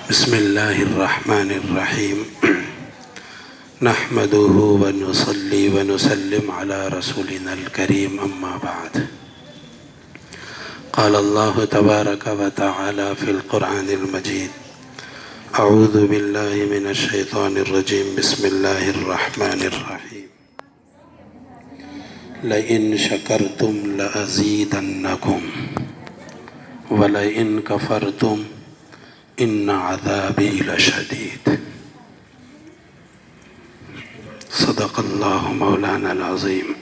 بسم اللہ الرحمن الرحیم نحمده ونصلی ونسلم علی رسولنا الکریم اما بعد قال اللہ تبارک وتعالی فی القرآن المجید اعوذ باللہ من الشیطان الرجیم بسم اللہ الرحمن الرحیم لئن شکرتم لأزیدنکم ولئن کفرتم ان عذابی لشدید صدق اللہ مولانا العظیم۔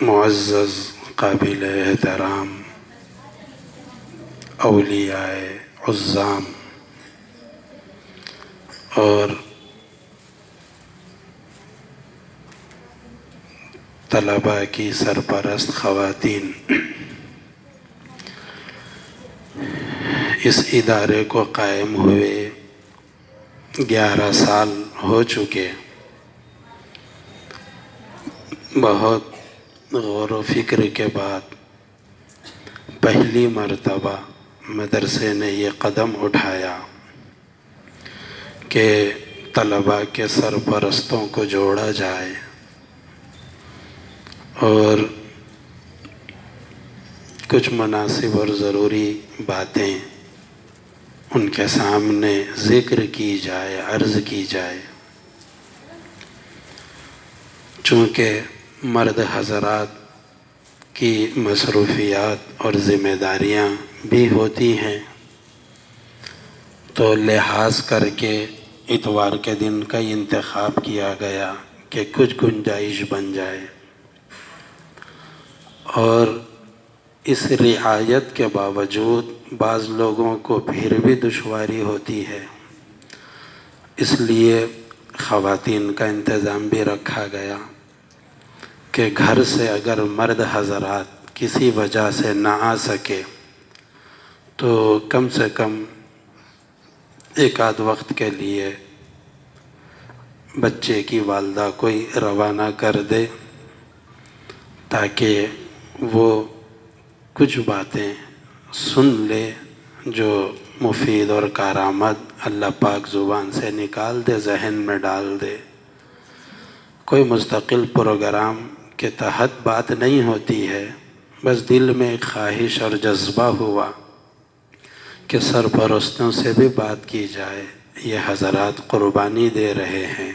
معزز قابل احترام اولیاء عظام اور طلباء کی سرپرست خواتین، اس ادارے کو قائم ہوئے 11 سال ہو چکے۔ بہت غور و فکر کے بعد پہلی مرتبہ مدرسے نے یہ قدم اٹھایا کہ طلباء کے سرپرستوں کو جوڑا جائے اور کچھ مناسب اور ضروری باتیں ان کے سامنے ذکر کی جائے، عرض کی جائے۔ چونکہ مرد حضرات کی مصروفیات اور ذمہ داریاں بھی ہوتی ہیں، تو لحاظ کر کے اتوار کے دن کا انتخاب کیا گیا کہ کچھ گنجائش بن جائے۔ اور اس رعایت کے باوجود بعض لوگوں کو پھر بھی دشواری ہوتی ہے، اس لیے خواتین کا انتظام بھی رکھا گیا کہ گھر سے اگر مرد حضرات کسی وجہ سے نہ آ سکے تو کم سے کم ایک آدھ وقت کے لیے بچے کی والدہ کوئی روانہ کر دے، تاکہ وہ کچھ باتیں سن لے جو مفید اور کارآمد اللہ پاک زبان سے نکال دے، ذہن میں ڈال دے۔ کوئی مستقل پروگرام کے تحت بات نہیں ہوتی ہے، بس دل میں ایک خواہش اور جذبہ ہوا کہ سرپرستوں سے بھی بات کی جائے۔ یہ حضرات قربانی دے رہے ہیں،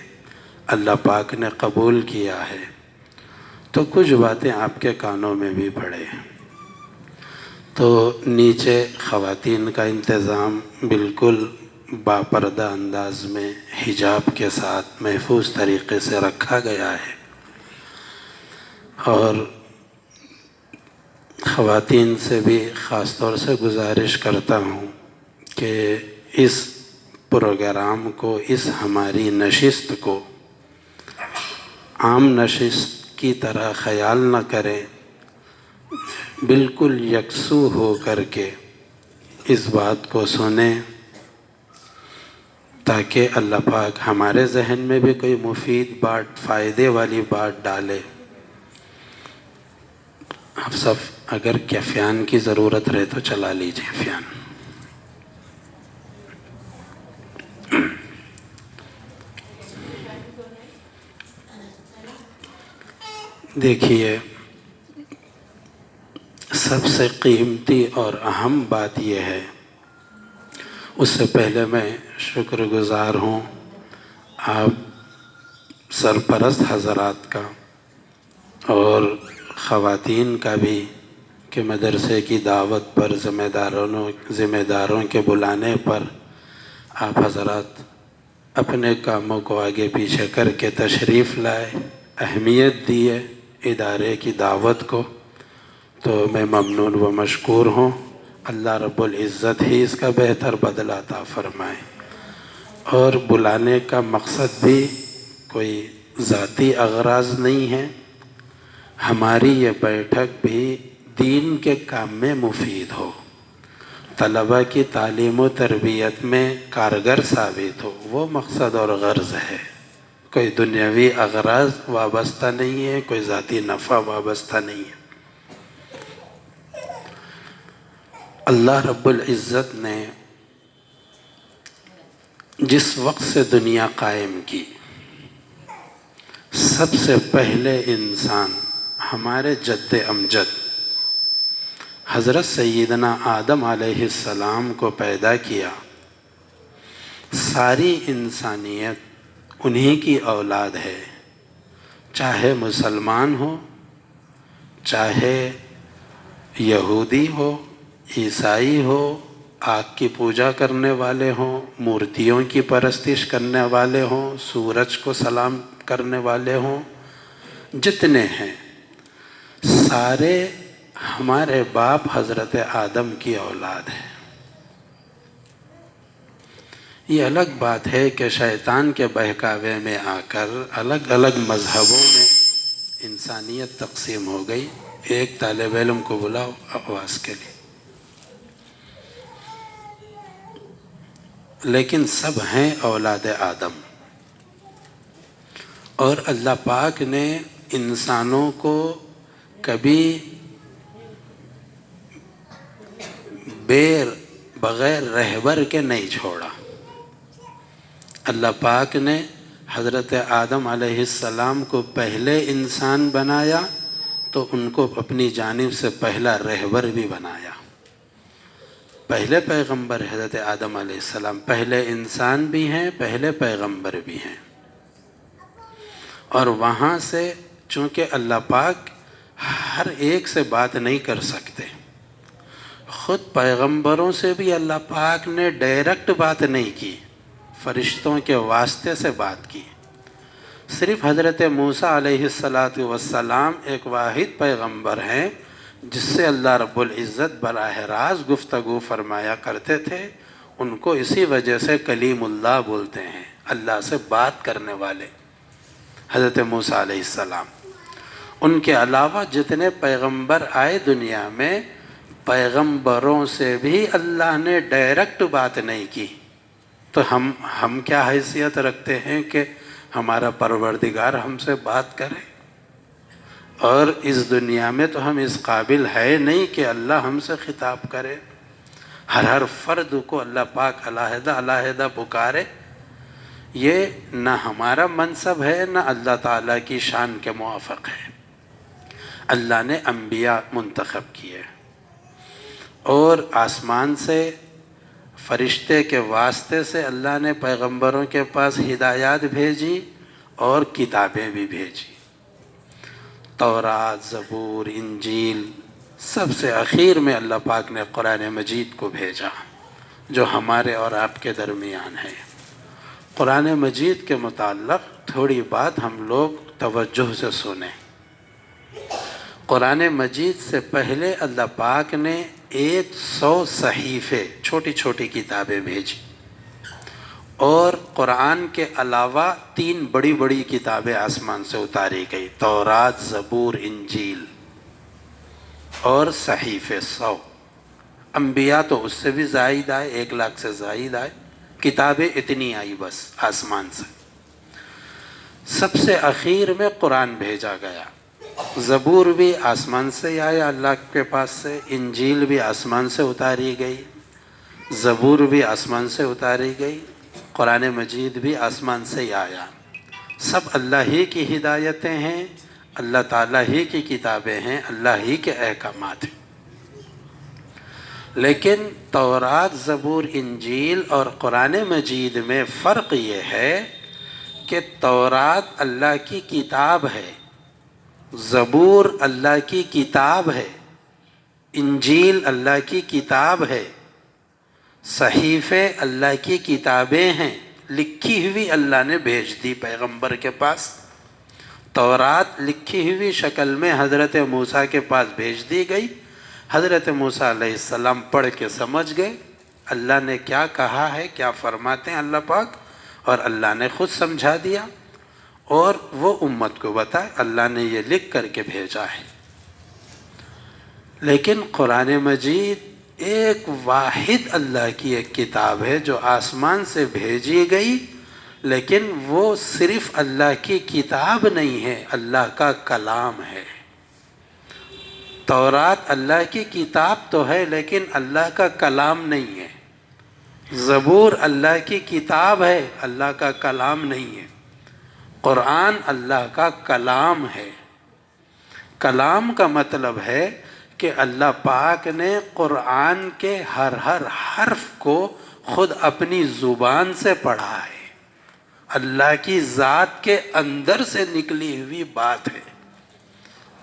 اللہ پاک نے قبول کیا ہے، تو کچھ باتیں آپ کے کانوں میں بھی پڑے۔ تو نیچے خواتین کا انتظام بالکل باپردہ انداز میں حجاب کے ساتھ محفوظ طریقے سے رکھا گیا ہے، اور خواتین سے بھی خاص طور سے گزارش کرتا ہوں کہ اس پروگرام کو، اس ہماری نشست کو عام نشست کی طرح خیال نہ کریں، بالکل یکسو ہو کر کے اس بات کو سنیں، تاکہ اللہ پاک ہمارے ذہن میں بھی کوئی مفید بات، فائدے والی بات ڈالے۔ آپ سب اگر کیا فین کی ضرورت رہے تو چلا لیجیے فین۔ دیکھیے، سب سے قیمتی اور اہم بات یہ ہے، اس سے پہلے میں شکر گزار ہوں آپ سرپرست حضرات کا اور خواتین کا بھی کہ مدرسے کی دعوت پر، ذمہ داروں کے بلانے پر آپ حضرات اپنے کاموں کو آگے پیچھے کر کے تشریف لائے، اہمیت دیے ادارے کی دعوت کو، تو میں ممنون و مشکور ہوں۔ اللہ رب العزت ہی اس کا بہتر بدلہ عطا فرمائے۔ اور بلانے کا مقصد بھی کوئی ذاتی اغراض نہیں ہے، ہماری یہ بیٹھک بھی دین کے کام میں مفید ہو، طلباء کی تعلیم و تربیت میں کارگر ثابت ہو، وہ مقصد اور غرض ہے۔ کوئی دنیاوی اغراض وابستہ نہیں ہے، کوئی ذاتی نفع وابستہ نہیں ہے۔ اللہ رب العزت نے جس وقت سے دنیا قائم کی، سب سے پہلے انسان ہمارے جد امجد حضرت سیدنا آدم علیہ السلام کو پیدا کیا۔ ساری انسانیت انہی کی اولاد ہے، چاہے مسلمان ہو، چاہے یہودی ہو، عیسائی ہو، آگ کی پوجا کرنے والے ہوں، مورتیوں کی پرستش کرنے والے ہوں، سورج کو سلام کرنے والے ہوں، جتنے ہیں سارے ہمارے باپ حضرت آدم کی اولاد ہے۔ یہ الگ بات ہے کہ شیطان کے بہکاوے میں آ کر الگ الگ مذہبوں میں انسانیت تقسیم ہو گئی۔ ایک طالب علم کو بلاؤ آواز کے لیے۔ لیکن سب ہیں اولاد آدم، اور اللہ پاک نے انسانوں کو کبھی بغیر رہبر کے نہیں چھوڑا۔ اللہ پاک نے حضرت آدم علیہ السلام کو پہلے انسان بنایا تو ان کو اپنی جانب سے پہلا رہبر بھی بنایا۔ پہلے پیغمبر حضرت آدم علیہ السلام، پہلے انسان بھی ہیں، پہلے پیغمبر بھی ہیں۔ اور وہاں سے چونکہ اللہ پاک ہر ایک سے بات نہیں کر سکتے، خود پیغمبروں سے بھی اللہ پاک نے ڈائریکٹ بات نہیں کی، فرشتوں کے واسطے سے بات کی۔ صرف حضرت موسیٰ علیہ السلام ایک واحد پیغمبر ہیں جس سے اللہ رب العزت براہ راست گفتگو فرمایا کرتے تھے۔ ان کو اسی وجہ سے کلیم اللہ بولتے ہیں، اللہ سے بات کرنے والے، حضرت موسیٰ علیہ السلام۔ ان کے علاوہ جتنے پیغمبر آئے دنیا میں، پیغمبروں سے بھی اللہ نے ڈائریکٹ بات نہیں کی۔ تو ہم کیا حیثیت رکھتے ہیں کہ ہمارا پروردگار ہم سے بات کرے؟ اور اس دنیا میں تو ہم اس قابل ہے نہیں کہ اللہ ہم سے خطاب کرے۔ ہر فرد کو اللہ پاک علیحدہ علیحدہ پکارے، یہ نہ ہمارا منصب ہے، نہ اللہ تعالیٰ کی شان کے موافق ہے۔ اللہ نے انبیاء منتخب کیے، اور آسمان سے فرشتے کے واسطے سے اللہ نے پیغمبروں کے پاس ہدایات بھیجی اور کتابیں بھی بھیجی۔ تورات، زبور، انجیل، سب سے اخیر میں اللہ پاک نے قرآن مجید کو بھیجا، جو ہمارے اور آپ کے درمیان ہے۔ قرآن مجید کے متعلق تھوڑی بات ہم لوگ توجہ سے سنیں۔ قرآن مجید سے پہلے اللہ پاک نے 100 صحیفے، چھوٹی چھوٹی کتابیں بھیجی، اور قرآن کے علاوہ 3 بڑی بڑی کتابیں آسمان سے اتاری گئی، تورات، زبور، انجیل، اور صحیفے 100۔ انبیاء تو اس سے بھی زائد آئے، 1 لاکھ سے زائد آئے، کتابیں اتنی آئی بس آسمان سے۔ سب سے اخیر میں قرآن بھیجا گیا۔ زبور بھی آسمان سے آیا اللہ کے پاس سے، انجیل بھی آسمان سے اتاری گئی، زبور بھی آسمان سے اتاری گئی، قرآن مجید بھی آسمان سے ہی آیا۔ سب اللہ ہی کی ہدایتیں ہیں، اللہ تعالیٰ ہی کی کتابیں ہیں، اللہ ہی کے احکامات ہیں۔ لیکن تورات، زبور، انجیل اور قرآن مجید میں فرق یہ ہے کہ تورات اللہ کی کتاب ہے، زبور اللہ کی کتاب ہے، انجیل اللہ کی کتاب ہے، صحیفے اللہ کی کتابیں ہیں، لکھی ہوئی اللہ نے بھیج دی پیغمبر کے پاس۔ تورات لکھی ہوئی شکل میں حضرت موسیٰ کے پاس بھیج دی گئی، حضرت موسیٰ علیہ السلام پڑھ کے سمجھ گئے اللہ نے کیا کہا ہے، کیا فرماتے ہیں اللہ پاک، اور اللہ نے خود سمجھا دیا، اور وہ امت کو بتائے اللہ نے یہ لکھ کر کے بھیجا ہے۔ لیکن قرآن مجید ایک واحد اللہ کی ایک کتاب ہے جو آسمان سے بھیجی گئی، لیکن وہ صرف اللہ کی کتاب نہیں ہے، اللہ کا کلام ہے۔ تورات اللہ کی کتاب تو ہے لیکن اللہ کا کلام نہیں ہے۔ زبور اللہ کی کتاب ہے، اللہ کا کلام نہیں ہے۔ قرآن اللہ کا کلام ہے۔ کلام کا مطلب ہے کہ اللہ پاک نے قرآن کے ہر حرف کو خود اپنی زبان سے پڑھا ہے، اللہ کی ذات کے اندر سے نکلی ہوئی بات ہے۔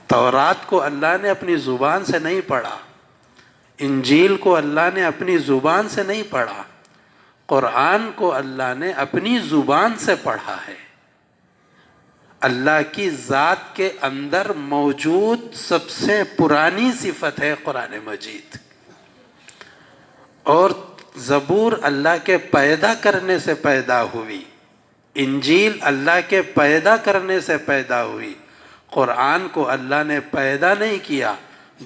تورات کو اللہ نے اپنی زبان سے نہیں پڑھا، انجیل کو اللہ نے اپنی زبان سے نہیں پڑھا، قرآن کو اللہ نے اپنی زبان سے پڑھا ہے۔ اللہ کی ذات کے اندر موجود سب سے پرانی صفت ہے قرآن مجید، اور زبور اللہ کے پیدا کرنے سے پیدا ہوئی، انجیل اللہ کے پیدا کرنے سے پیدا ہوئی۔ قرآن کو اللہ نے پیدا نہیں کیا،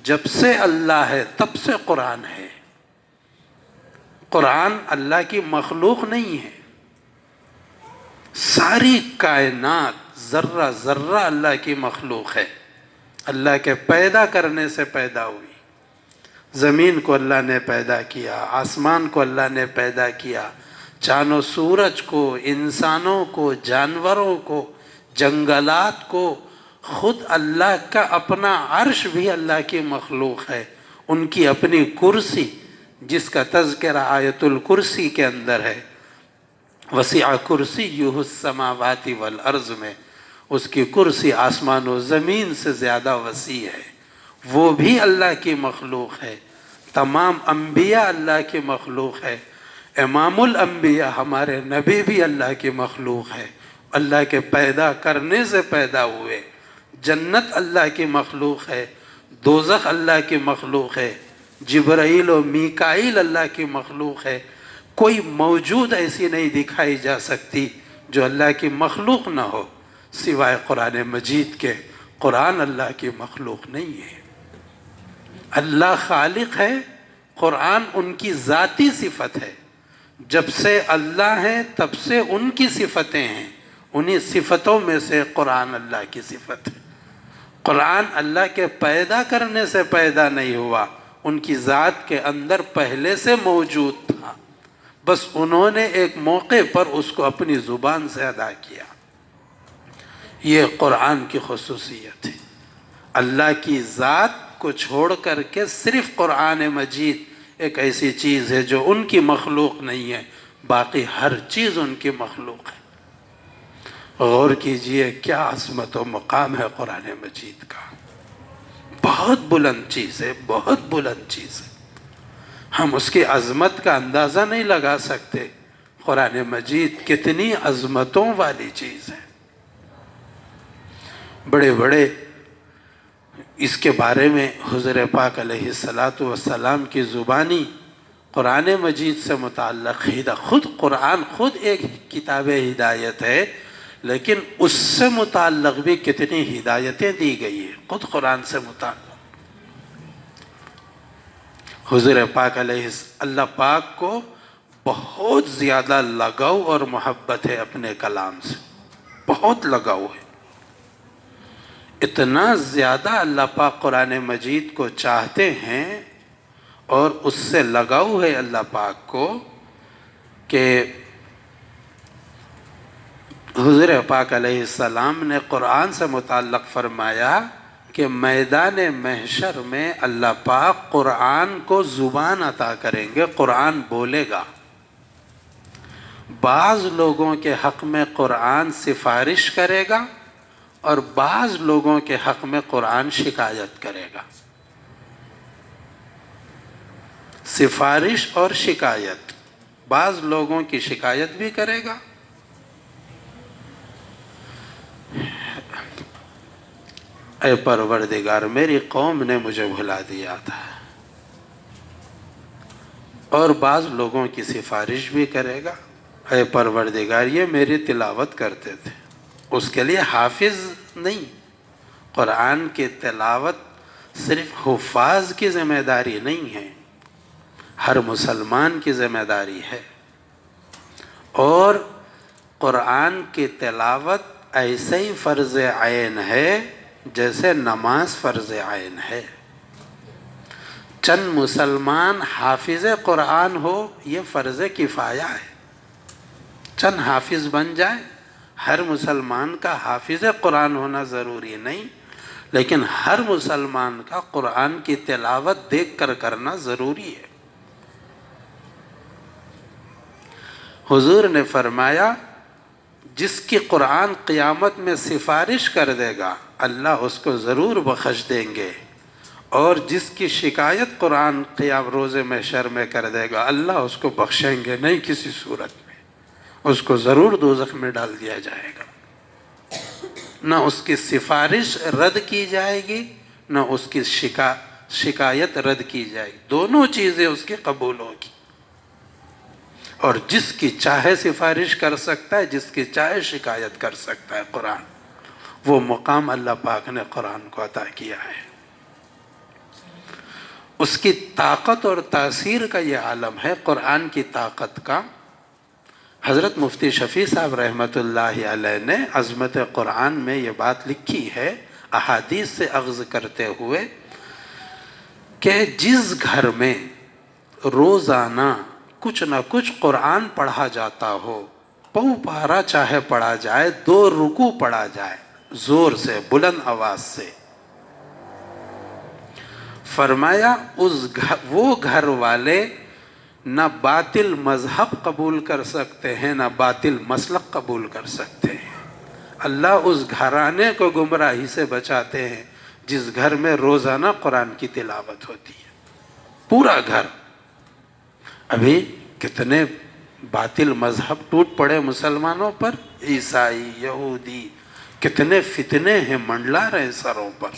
جب سے اللہ ہے تب سے قرآن ہے۔ قرآن اللہ کی مخلوق نہیں ہے، ساری کائنات ذرہ ذرہ اللہ کی مخلوق ہے، اللہ کے پیدا کرنے سے پیدا ہوئی۔ زمین کو اللہ نے پیدا کیا، آسمان کو اللہ نے پیدا کیا، چاند و سورج کو، انسانوں کو، جانوروں کو، جنگلات کو، خود اللہ کا اپنا عرش بھی اللہ کی مخلوق ہے، ان کی اپنی کرسی جس کا تذکرہ آیت الکرسی کے اندر ہے، وسع کرسیہ السماوات والارض میں، اس کی کرسی آسمان و زمین سے زیادہ وسیع ہے، وہ بھی اللہ کی مخلوق ہے۔ تمام انبیاء اللہ کی مخلوق ہے، امام الانبیاء ہمارے نبی بھی اللہ کی مخلوق ہے، اللہ کے پیدا کرنے سے پیدا ہوئے۔ جنت اللہ کی مخلوق ہے، دوزخ اللہ کی مخلوق ہے، جبرائیل و میکائیل اللہ کی مخلوق ہے۔ کوئی موجود ایسی نہیں دکھائی جا سکتی جو اللہ کی مخلوق نہ ہو سوائے قرآن مجید کے۔ قرآن اللہ کی مخلوق نہیں ہے، اللہ خالق ہے، قرآن ان کی ذاتی صفت ہے۔ جب سے اللہ ہے تب سے ان کی صفتیں ہیں، انہی صفتوں میں سے قرآن اللہ کی صفت ہے۔ قرآن اللہ کے پیدا کرنے سے پیدا نہیں ہوا، ان کی ذات کے اندر پہلے سے موجود تھا، بس انہوں نے ایک موقع پر اس کو اپنی زبان سے ادا کیا۔ یہ قرآن کی خصوصیت ہے۔ اللہ کی ذات کو چھوڑ کر کے صرف قرآن مجید ایک ایسی چیز ہے جو ان کی مخلوق نہیں ہے، باقی ہر چیز ان کی مخلوق ہے۔ غور کیجئے کیا عظمت و مقام ہے قرآن مجید کا، بہت بلند چیز ہے، بہت بلند چیز ہے۔ ہم اس کی عظمت کا اندازہ نہیں لگا سکتے۔ قرآن مجید کتنی عظمتوں والی چیز ہے۔ بڑے بڑے اس کے بارے میں حضور پاک علیہ السلام کی زبانی قرآن مجید سے متعلق خود قرآن خود ایک کتاب ہدایت ہے، لیکن اس سے متعلق بھی کتنی ہدایتیں دی گئی ہیں خود قرآن سے متعلق۔ حضور پاک علیہ اللہ پاک کو بہت زیادہ لگاؤ اور محبت ہے اپنے کلام سے، بہت لگاؤ ہے۔ اتنا زیادہ اللہ پاک قرآن مجید کو چاہتے ہیں اور اس سے لگاؤ ہے اللہ پاک کو کہ حضور پاک علیہ السلام نے قرآن سے متعلق فرمایا کہ میدان محشر میں اللہ پاک قرآن کو زبان عطا کریں گے، قرآن بولے گا۔ بعض لوگوں کے حق میں قرآن سفارش کرے گا اور بعض لوگوں کے حق میں قرآن شکایت کرے گا۔ سفارش اور شکایت، بعض لوگوں کی شکایت بھی کرے گا، اے پروردگار میری قوم نے مجھے بھلا دیا تھا، اور بعض لوگوں کی سفارش بھی کرے گا، اے پروردگار یہ میری تلاوت کرتے تھے۔ اس کے لیے حافظ نہیں، قرآن کی تلاوت صرف حفاظ کی ذمہ داری نہیں ہے، ہر مسلمان کی ذمہ داری ہے۔ اور قرآن کی تلاوت ایسے ہی فرض عین ہے جیسے نماز فرض عین ہے۔ چند مسلمان حافظ قرآن ہو یہ فرض کفایہ ہے، چند حافظ بن جائے، ہر مسلمان کا حافظ قرآن ہونا ضروری نہیں، لیکن ہر مسلمان کا قرآن کی تلاوت دیکھ کر کرنا ضروری ہے۔ حضور نے فرمایا جس کی قرآن قیامت میں سفارش کر دے گا اللہ اس کو ضرور بخش دیں گے، اور جس کی شکایت قرآن قیام روز محشر میں کر دے گا اللہ اس کو بخشیں گے نہیں کسی صورت میں، اس کو ضرور دوزخ میں ڈال دیا جائے گا، نہ اس کی سفارش رد کی جائے گی نہ اس کی شکایت رد کی جائے گی، دونوں چیزیں اس کی قبول ہوگی۔ اور جس کی چاہے سفارش کر سکتا ہے، جس کی چاہے شکایت کر سکتا ہے قرآن، وہ مقام اللہ پاک نے قرآن کو عطا کیا ہے۔ اس کی طاقت اور تاثیر کا یہ عالم ہے، قرآن کی طاقت کا۔ حضرت مفتی شفیع صاحب رحمۃ اللہ علیہ نے عظمت قرآن میں یہ بات لکھی ہے احادیث سے اخذ کرتے ہوئے کہ جس گھر میں روزانہ کچھ نہ کچھ قرآن پڑھا جاتا ہو، پاؤں پارا چاہے پڑھا جائے، 2 رکوع پڑھا جائے زور سے بلند آواز سے، فرمایا وہ گھر والے نہ باطل مذہب قبول کر سکتے ہیں نہ باطل مسلک قبول کر سکتے ہیں، اللہ اس گھرانے کو گمراہی سے بچاتے ہیں جس گھر میں روزانہ قرآن کی تلاوت ہوتی ہے، پورا گھر۔ ابھی کتنے باطل مذہب ٹوٹ پڑے مسلمانوں پر، عیسائی یہودی، کتنے فتنے ہیں منڈلا رہے سروں پر،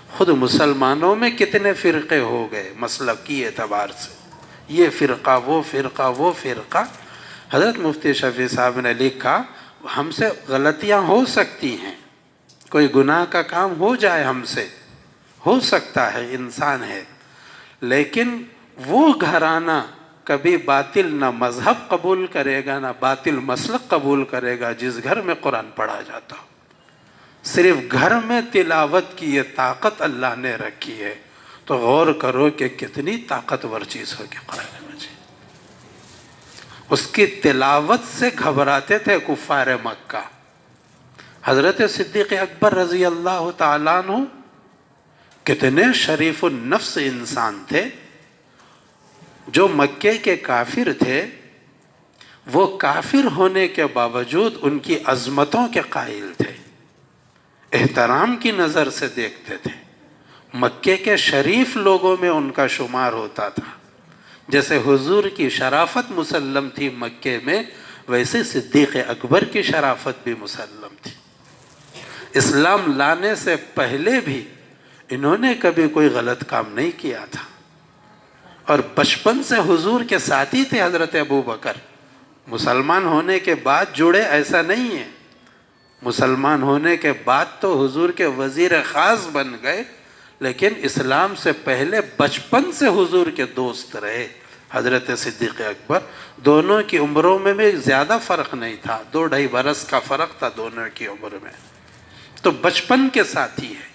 خود مسلمانوں میں کتنے فرقے ہو گئے مسلک کی اعتبار سے، یہ فرقہ وہ فرقہ وہ فرقہ۔ حضرت مفتی شفیع صاحب نے لکھا ہم سے غلطیاں ہو سکتی ہیں، کوئی گناہ کا کام ہو جائے ہم سے، ہو سکتا ہے، انسان ہے، لیکن وہ گھرانہ کبھی باطل نہ مذہب قبول کرے گا نہ باطل مسلک قبول کرے گا جس گھر میں قرآن پڑھا جاتا ہو۔ صرف گھر میں تلاوت کی یہ طاقت اللہ نے رکھی ہے، تو غور کرو کہ کتنی طاقتور چیز ہوگی قرآن مجید۔ اس کی تلاوت سے گھبراتے تھے کفار مکہ۔ حضرت صدیق اکبر رضی اللہ تعالیٰ عنہ کتنے شریف النفس انسان تھے، جو مکے کے کافر تھے وہ کافر ہونے کے باوجود ان کی عظمتوں کے قائل تھے، احترام کی نظر سے دیکھتے تھے، مکے کے شریف لوگوں میں ان کا شمار ہوتا تھا۔ جیسے حضور کی شرافت مسلم تھی مکے میں، ویسے صدیق اکبر کی شرافت بھی مسلم تھی۔ اسلام لانے سے پہلے بھی انہوں نے کبھی کوئی غلط کام نہیں کیا تھا، اور بچپن سے حضور کے ساتھی تھے حضرت ابو بکر، مسلمان ہونے کے بعد جڑے ایسا نہیں ہے، مسلمان ہونے کے بعد تو حضور کے وزیر خاص بن گئے، لیکن اسلام سے پہلے بچپن سے حضور کے دوست رہے۔ حضرت صدیق اکبر، دونوں کی عمروں میں بھی زیادہ فرق نہیں تھا، 2-2.5 برس کا فرق تھا دونوں کی عمر میں، تو بچپن کے ساتھی ہیں،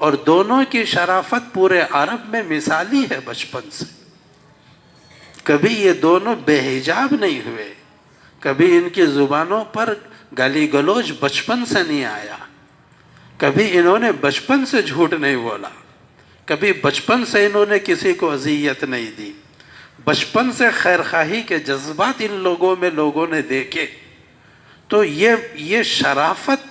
اور دونوں کی شرافت پورے عرب میں مثالی ہے بچپن سے۔ کبھی یہ دونوں بے حجاب نہیں ہوئے، کبھی ان کی زبانوں پر گالی گلوچ بچپن سے نہیں آیا، کبھی انہوں نے بچپن سے جھوٹ نہیں بولا، کبھی بچپن سے انہوں نے کسی کو اذیت نہیں دی، بچپن سے خیرخواہی کے جذبات ان لوگوں نے دیکھے، تو یہ شرافت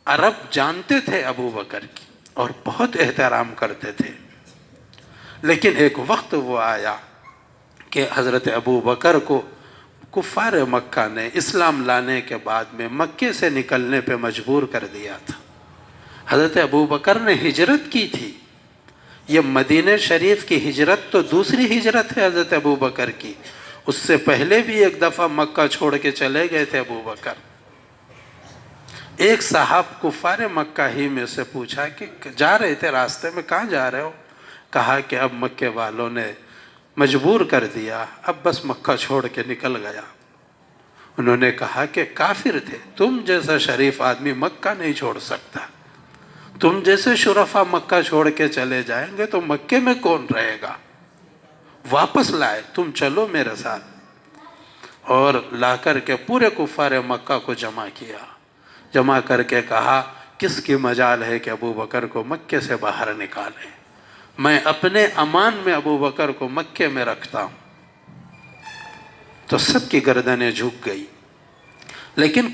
عرب جانتے تھے ابو بکر کی اور بہت احترام کرتے تھے۔ لیکن ایک وقت وہ آیا کہ حضرت ابو بکر کو کفار مکہ نے اسلام لانے کے بعد میں مکے سے نکلنے پہ مجبور کر دیا تھا۔ حضرت ابو بکر نے ہجرت کی تھی، یہ مدینہ شریف کی ہجرت تو دوسری ہجرت ہے حضرت ابو بکر کی، اس سے پہلے بھی ایک دفعہ مکہ چھوڑ کے چلے گئے تھے ابو بکر۔ ایک صاحب کفار مکہ ہی میں سے پوچھا کہ جا رہے تھے راستے میں، کہاں جا رہے ہو؟ کہا کہ اب مکے والوں نے مجبور کر دیا، اب بس مکہ چھوڑ کے نکل گیا۔ انہوں نے کہا کہ کافر تھے، تم جیسا شریف آدمی مکہ نہیں چھوڑ سکتا، تم جیسے شرفا مکہ چھوڑ کے چلے جائیں گے تو مکے میں کون رہے گا؟ واپس لائے، تم چلو میرے ساتھ۔ اور لا کر کے پورے کفار مکہ کو جمع کیا، جمع کر کے کہا کس کی مجال ہے کہ ابو بکر کو مکے سے باہر نکالیں، میں اپنے امان میں ابو بکر کو مکے میں رکھتا ہوں۔ تو سب کی گردنیں جھک گئی۔ لیکن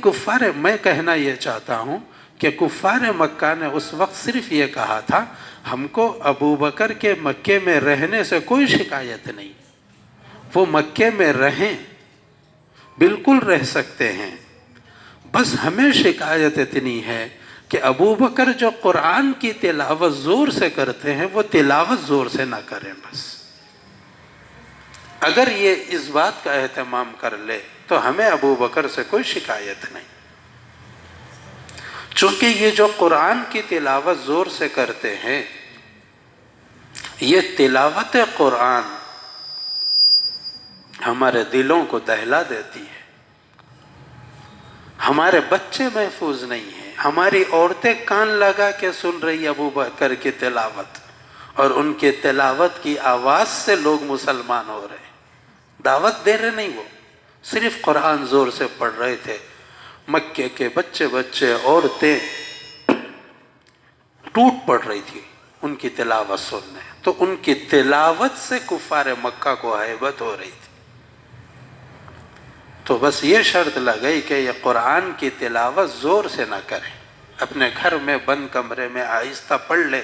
میں کہنا یہ چاہتا ہوں کہ کفار مکہ نے اس وقت صرف یہ کہا تھا ہم کو ابو بکر کے مکے میں رہنے سے کوئی شکایت نہیں، وہ مکے میں رہیں، بالکل رہ سکتے ہیں، بس ہمیں شکایت اتنی ہے کہ ابو بکر جو قرآن کی تلاوت زور سے کرتے ہیں وہ تلاوت زور سے نہ کریں۔ بس اگر یہ اس بات کا اہتمام کر لے تو ہمیں ابو بکر سے کوئی شکایت نہیں، چونکہ یہ جو قرآن کی تلاوت زور سے کرتے ہیں، یہ تلاوت قرآن ہمارے دلوں کو دہلا دیتی ہے۔ ہمارے بچے محفوظ نہیں ہیں، ہماری عورتیں کان لگا کے سن رہی ابو بکر کی تلاوت، اور ان کی تلاوت کی آواز سے لوگ مسلمان ہو رہے ہیں۔ دعوت دے رہے نہیں، وہ صرف قرآن زور سے پڑھ رہے تھے۔ مکے کے بچے عورتیں ٹوٹ پڑ رہی تھی ان کی تلاوت سننے، تو ان کی تلاوت سے کفار مکہ کو ہیبت ہو رہی تھی۔ تو بس یہ شرط لگئی کہ یہ قرآن کی تلاوت زور سے نہ کریں، اپنے گھر میں بند کمرے میں آہستہ پڑھ لے،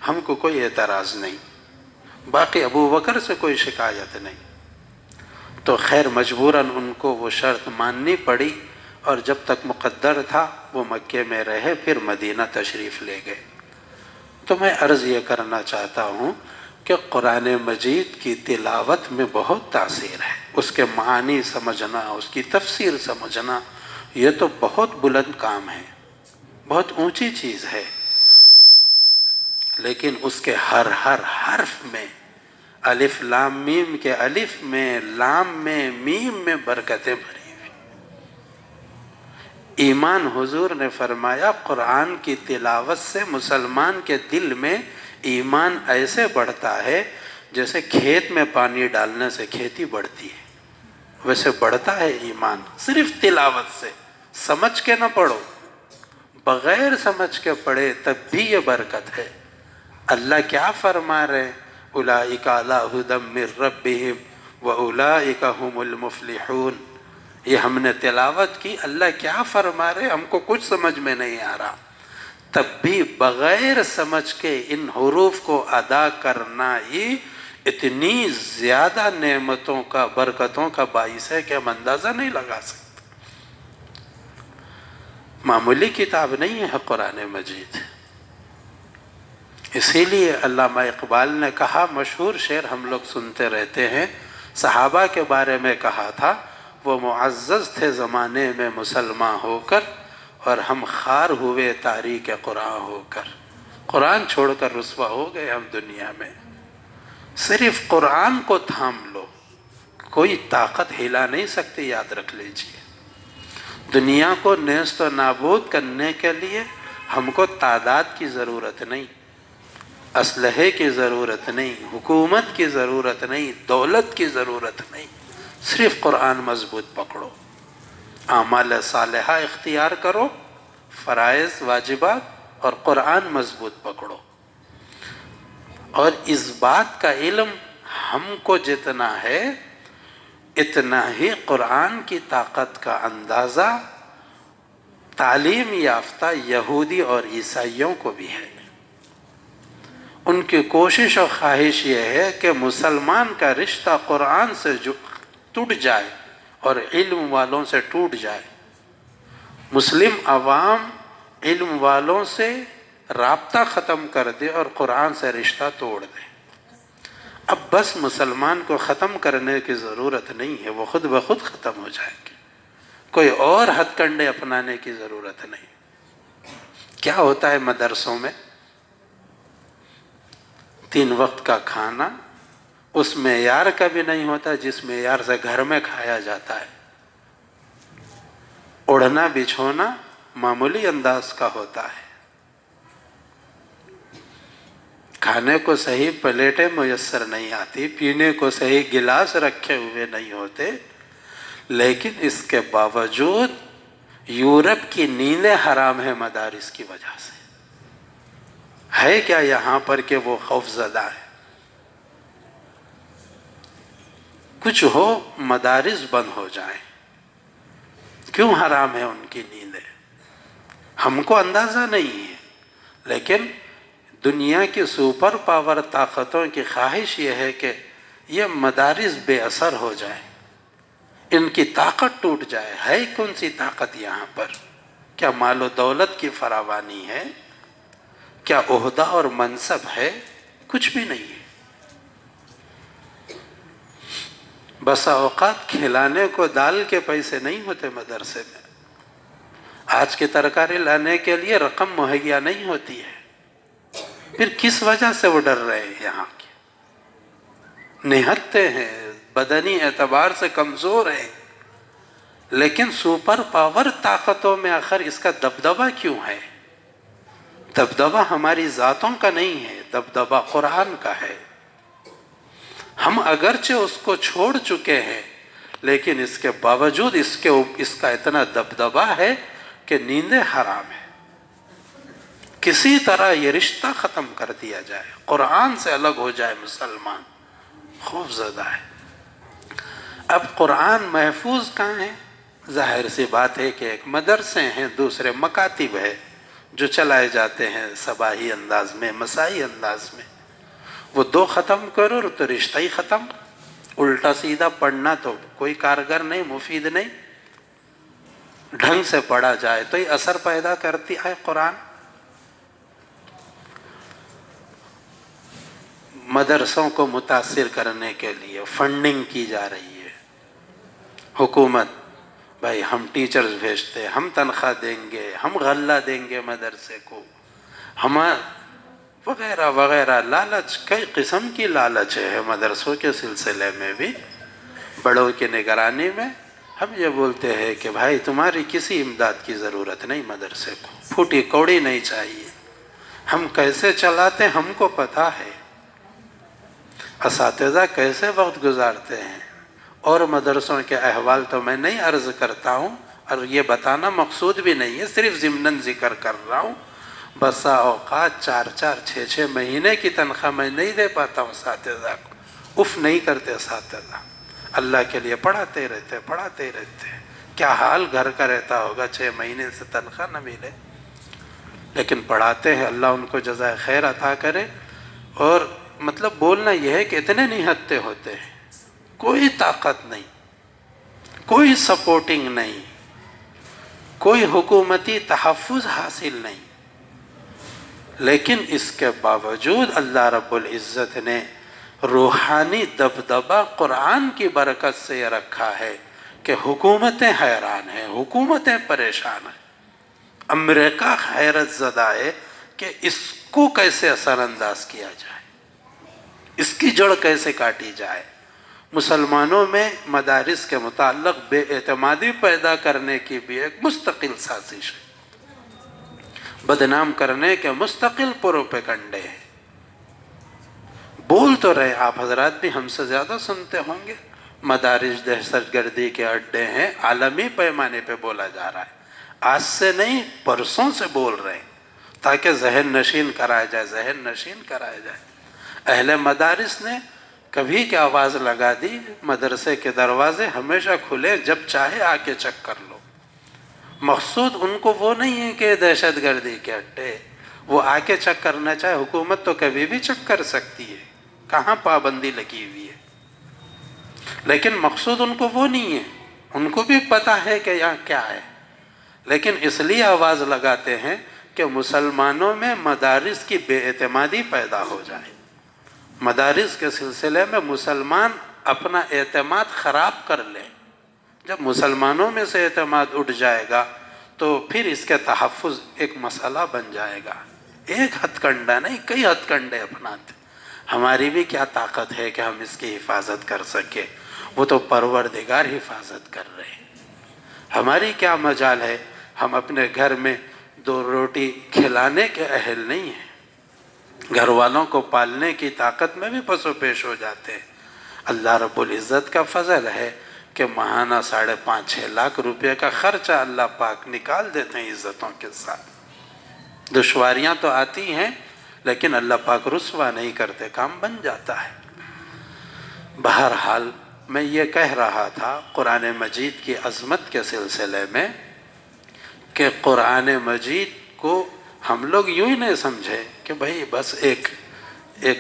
ہم کو کوئی اعتراض نہیں، باقی ابو بکر سے کوئی شکایت نہیں۔ تو خیر مجبوراً ان کو وہ شرط ماننی پڑی، اور جب تک مقدر تھا وہ مکے میں رہے، پھر مدینہ تشریف لے گئے۔ تو میں عرض یہ کرنا چاہتا ہوں کہ قرآن مجید کی تلاوت میں بہت تاثیر ہے، اس کے معانی سمجھنا، اس کی تفسیر سمجھنا، یہ تو بہت بلند کام ہے، بہت اونچی چیز ہے، لیکن اس کے ہر حرف میں، الف لام میم کے الف میں، لام میں، میم میں برکتیں بھری ہوئی۔ ایمان حضور نے فرمایا قرآن کی تلاوت سے مسلمان کے دل میں ایمان ایسے بڑھتا ہے جیسے کھیت میں پانی ڈالنے سے کھیتی بڑھتی ہے، ویسے بڑھتا ہے ایمان صرف تلاوت سے۔ سمجھ کے نہ پڑھو، بغیر سمجھ کے پڑھے تب بھی یہ برکت ہے۔ اللہ کیا فرما رہے ہیں؟ اولئک علی ھدی من ربہم واولئک ھم المفلحون۔ یہ ہم نے تلاوت کی، اللہ کیا فرما رہے ہم کو کچھ سمجھ میں نہیں آ رہا، تب بھی بغیر سمجھ کے ان حروف کو ادا کرنا ہی اتنی زیادہ نعمتوں کا، برکتوں کا باعث ہے کہ ہم اندازہ نہیں لگا سکتے۔ معمولی کتاب نہیں ہے قرآن مجید۔ اسی لیے علامہ اقبال نے کہا، مشہور شعر ہم لوگ سنتے رہتے ہیں، صحابہ کے بارے میں کہا تھا وہ معزز تھے زمانے میں مسلمان ہو کر، اور ہم خوار ہوئے تاریک قرآن ہو کر۔ قرآن چھوڑ کر رسوا ہو گئے ہم دنیا میں۔ صرف قرآن کو تھام لو، کوئی طاقت ہلا نہیں سکتی، یاد رکھ لیجئے۔ دنیا کو نیست و نابود کرنے کے لیے ہم کو تعداد کی ضرورت نہیں، اسلحے کی ضرورت نہیں، حکومت کی ضرورت نہیں، دولت کی ضرورت نہیں، صرف قرآن مضبوط پکڑو، اعمال صالحہ اختیار کرو، فرائض واجبات، اور قرآن مضبوط پکڑو۔ اور اس بات کا علم ہم کو جتنا ہے، اتنا ہی قرآن کی طاقت کا اندازہ تعلیم یافتہ یہودی اور عیسائیوں کو بھی ہے۔ ان کی کوشش و خواہش یہ ہے کہ مسلمان کا رشتہ قرآن سے ٹوٹ جائے اور علم والوں سے ٹوٹ جائے، مسلم عوام علم والوں سے رابطہ ختم کر دے اور قرآن سے رشتہ توڑ دے۔ اب بس مسلمان کو ختم کرنے کی ضرورت نہیں ہے، وہ خود بخود ختم ہو جائیں گے، کوئی اور ہتھ کنڈے اپنانے کی ضرورت نہیں۔ کیا ہوتا ہے مدرسوں میں؟ 3 وقت کا کھانا اس معیار کا بھی نہیں ہوتا جس معیار سے گھر میں کھایا جاتا ہے، اوڑھنا بچھونا معمولی انداز کا ہوتا ہے، کھانے کو صحیح پلیٹیں میسر نہیں آتی، پینے کو صحیح گلاس رکھے ہوئے نہیں ہوتے، لیکن اس کے باوجود یورپ کی نیندیں حرام ہیں مدارس کی وجہ سے۔ ہے کیا یہاں پر کہ وہ خوف زدہ ہے؟ کچھ ہو مدارس بند ہو جائیں، کیوں حرام ہے ان کی نیندیں؟ ہم کو اندازہ نہیں ہے، لیکن دنیا کی سپر پاور طاقتوں کی خواہش یہ ہے کہ یہ مدارس بے اثر ہو جائے، ان کی طاقت ٹوٹ جائے۔ ہے کون سی طاقت یہاں پر؟ کیا مال و دولت کی فراوانی ہے؟ کیا عہدہ اور منصب ہے؟ کچھ بھی نہیں ہے۔ بسا اوقات کھلانے کو دال کے پیسے نہیں ہوتے مدرسے میں، آج کی ترکاری لانے کے لیے رقم مہیا نہیں ہوتی ہے، پھر کس وجہ سے وہ ڈر رہے ہیں؟ یہاں کے نہتے ہیں، بدنی اعتبار سے کمزور ہیں، لیکن سپر پاور طاقتوں میں آخر اس کا دبدبہ کیوں ہے؟ دبدبہ ہماری ذاتوں کا نہیں ہے، دبدبہ قرآن کا ہے۔ ہم اگرچہ اس کو چھوڑ چکے ہیں، لیکن اس کے باوجود اس کا اتنا دبدبہ ہے کہ نیندیں حرام ہیں۔ کسی طرح یہ رشتہ ختم کر دیا جائے، قرآن سے الگ ہو جائے مسلمان، خوف زدہ ہے۔ اب قرآن محفوظ کہاں ہے؟ ظاہر سی بات ہے کہ ایک مدرسے ہیں، دوسرے مکاتب ہے جو چلائے جاتے ہیں صباحی انداز میں، مسائی انداز میں۔ وہ دو ختم کرو تو رشتہ ہی ختم۔ الٹا سیدھا پڑھنا تو کوئی کارگر نہیں، مفید نہیں۔ ڈھنگ سے پڑھا جائے تو یہ اثر پیدا کرتی ہے قرآن۔ مدرسوں کو متاثر کرنے کے لیے فنڈنگ کی جا رہی ہے، حکومت بھائی ہم ٹیچرز بھیجتے، ہم تنخواہ دیں گے، ہم غلہ دیں گے مدرسے کو، ہم وغیرہ وغیرہ، لالچ، کئی قسم کی لالچ ہے مدرسوں کے سلسلے میں بھی۔ بڑوں کی نگرانی میں ہم یہ بولتے ہیں کہ بھائی تمہاری کسی امداد کی ضرورت نہیں، مدرسے کو پھوٹی کوڑی نہیں چاہیے، ہم کیسے چلاتے ہم کو پتہ ہے، اساتذہ کیسے وقت گزارتے ہیں، اور مدرسوں کے احوال تو میں نہیں عرض کرتا ہوں، اور یہ بتانا مقصود بھی نہیں ہے، صرف ضمناً ذکر کر رہا ہوں۔ بسا اوقات 4 6 مہینے کی تنخواہ میں نہیں دے پاتا ہوں اساتذہ کو، اف نہیں کرتے اساتذہ، اللہ کے لیے پڑھاتے رہتے، کیا حال گھر کا رہتا ہوگا 6 مہینے سے تنخواہ نہ ملے، لیکن پڑھاتے ہیں، اللہ ان کو جزائے خیر عطا کرے۔ اور مطلب بولنا یہ ہے کہ اتنے نہتے ہوتے ہیں، کوئی طاقت نہیں، کوئی سپورٹنگ نہیں، کوئی حکومتی تحفظ حاصل نہیں، لیکن اس کے باوجود اللہ رب العزت نے روحانی دبدبہ قرآن کی برکت سے یہ رکھا ہے کہ حکومتیں حیران ہیں، حکومتیں پریشان ہیں۔ امریکہ حیرت زدہ ہے کہ اس کو کیسے اثر انداز کیا جائے، اس کی جڑ کیسے کاٹی جائے۔ مسلمانوں میں مدارس کے متعلق بے اعتمادی پیدا کرنے کی بھی ایک مستقل سازش ہے، بدنام کرنے کے مستقل پروپیگنڈے ہیں۔ بول تو رہے، آپ حضرات بھی ہم سے زیادہ سنتے ہوں گے، مدارس دہشت گردی کے اڈے ہیں، عالمی پیمانے پہ بولا جا رہا ہے، آج سے نہیں برسوں سے بول رہے ہیں تاکہ ذہن نشین کرایا جائے۔ اہل مدارس نے کبھی کی آواز لگا دی، مدرسے کے دروازے ہمیشہ کھلے، جب چاہے آ کے چیک کر لو۔ مقصود ان کو وہ نہیں ہے کہ دہشت گردی کے اڈے، وہ آ کے چیک کرنا چاہے، حکومت تو کبھی بھی چیک کر سکتی ہے، کہاں پابندی لگی ہوئی ہے، لیکن مقصود ان کو وہ نہیں ہے، ان کو بھی پتہ ہے کہ یہاں کیا ہے، لیکن اس لیے آواز لگاتے ہیں کہ مسلمانوں میں مدارس کی بے اعتمادی پیدا ہو جائے، مدارس کے سلسلے میں مسلمان اپنا اعتماد خراب کر لیں۔ جب مسلمانوں میں سے اعتماد اٹھ جائے گا تو پھر اس کے تحفظ ایک مسئلہ بن جائے گا۔ ایک ہتھ کنڈا نہیں، کئی ہتھ کنڈے اپناتے، ہماری بھی کیا طاقت ہے کہ ہم اس کی حفاظت کر سکے، وہ تو پروردگار حفاظت کر رہے ہیں، ہماری کیا مجال ہے، ہم اپنے گھر میں 2 روٹی کھلانے کے اہل نہیں ہیں، گھر والوں کو پالنے کی طاقت میں بھی پس و پیش ہو جاتے ہیں۔ اللہ رب العزت کا فضل ہے کہ ماہانہ 5.5-6 لاکھ روپے کا خرچہ اللہ پاک نکال دیتے ہیں عزتوں کے ساتھ۔ دشواریاں تو آتی ہیں لیکن اللہ پاک رسوا نہیں کرتے، کام بن جاتا ہے۔ بہرحال میں یہ کہہ رہا تھا قرآن مجید کی عظمت کے سلسلے میں کہ قرآن مجید کو ہم لوگ یوں ہی نہیں سمجھے کہ بھئی بس ایک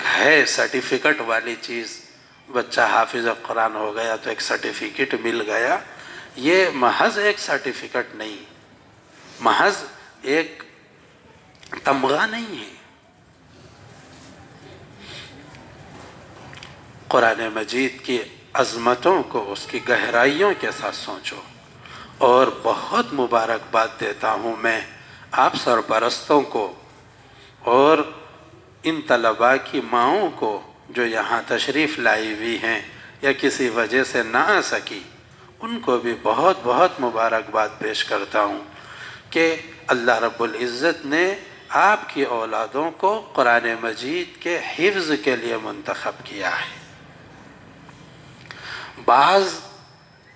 ہے سرٹیفکیٹ والی چیز، بچہ حافظ قرآن ہو گیا تو ایک سرٹیفکیٹ مل گیا۔ یہ محض ایک سرٹیفکیٹ نہیں، محض ایک تمغہ نہیں ہے۔ قرآن مجید کی عظمتوں کو اس کی گہرائیوں کے ساتھ سوچو، اور بہت مبارکباد دیتا ہوں میں آپ سرپرستوں کو اور ان طلباء کی ماؤں کو جو یہاں تشریف لائی ہوئی ہیں یا کسی وجہ سے نہ آ سکی، ان کو بھی بہت بہت مبارکباد پیش کرتا ہوں کہ اللہ رب العزت نے آپ کی اولادوں کو قرآن مجید کے حفظ کے لیے منتخب کیا ہے۔ بعض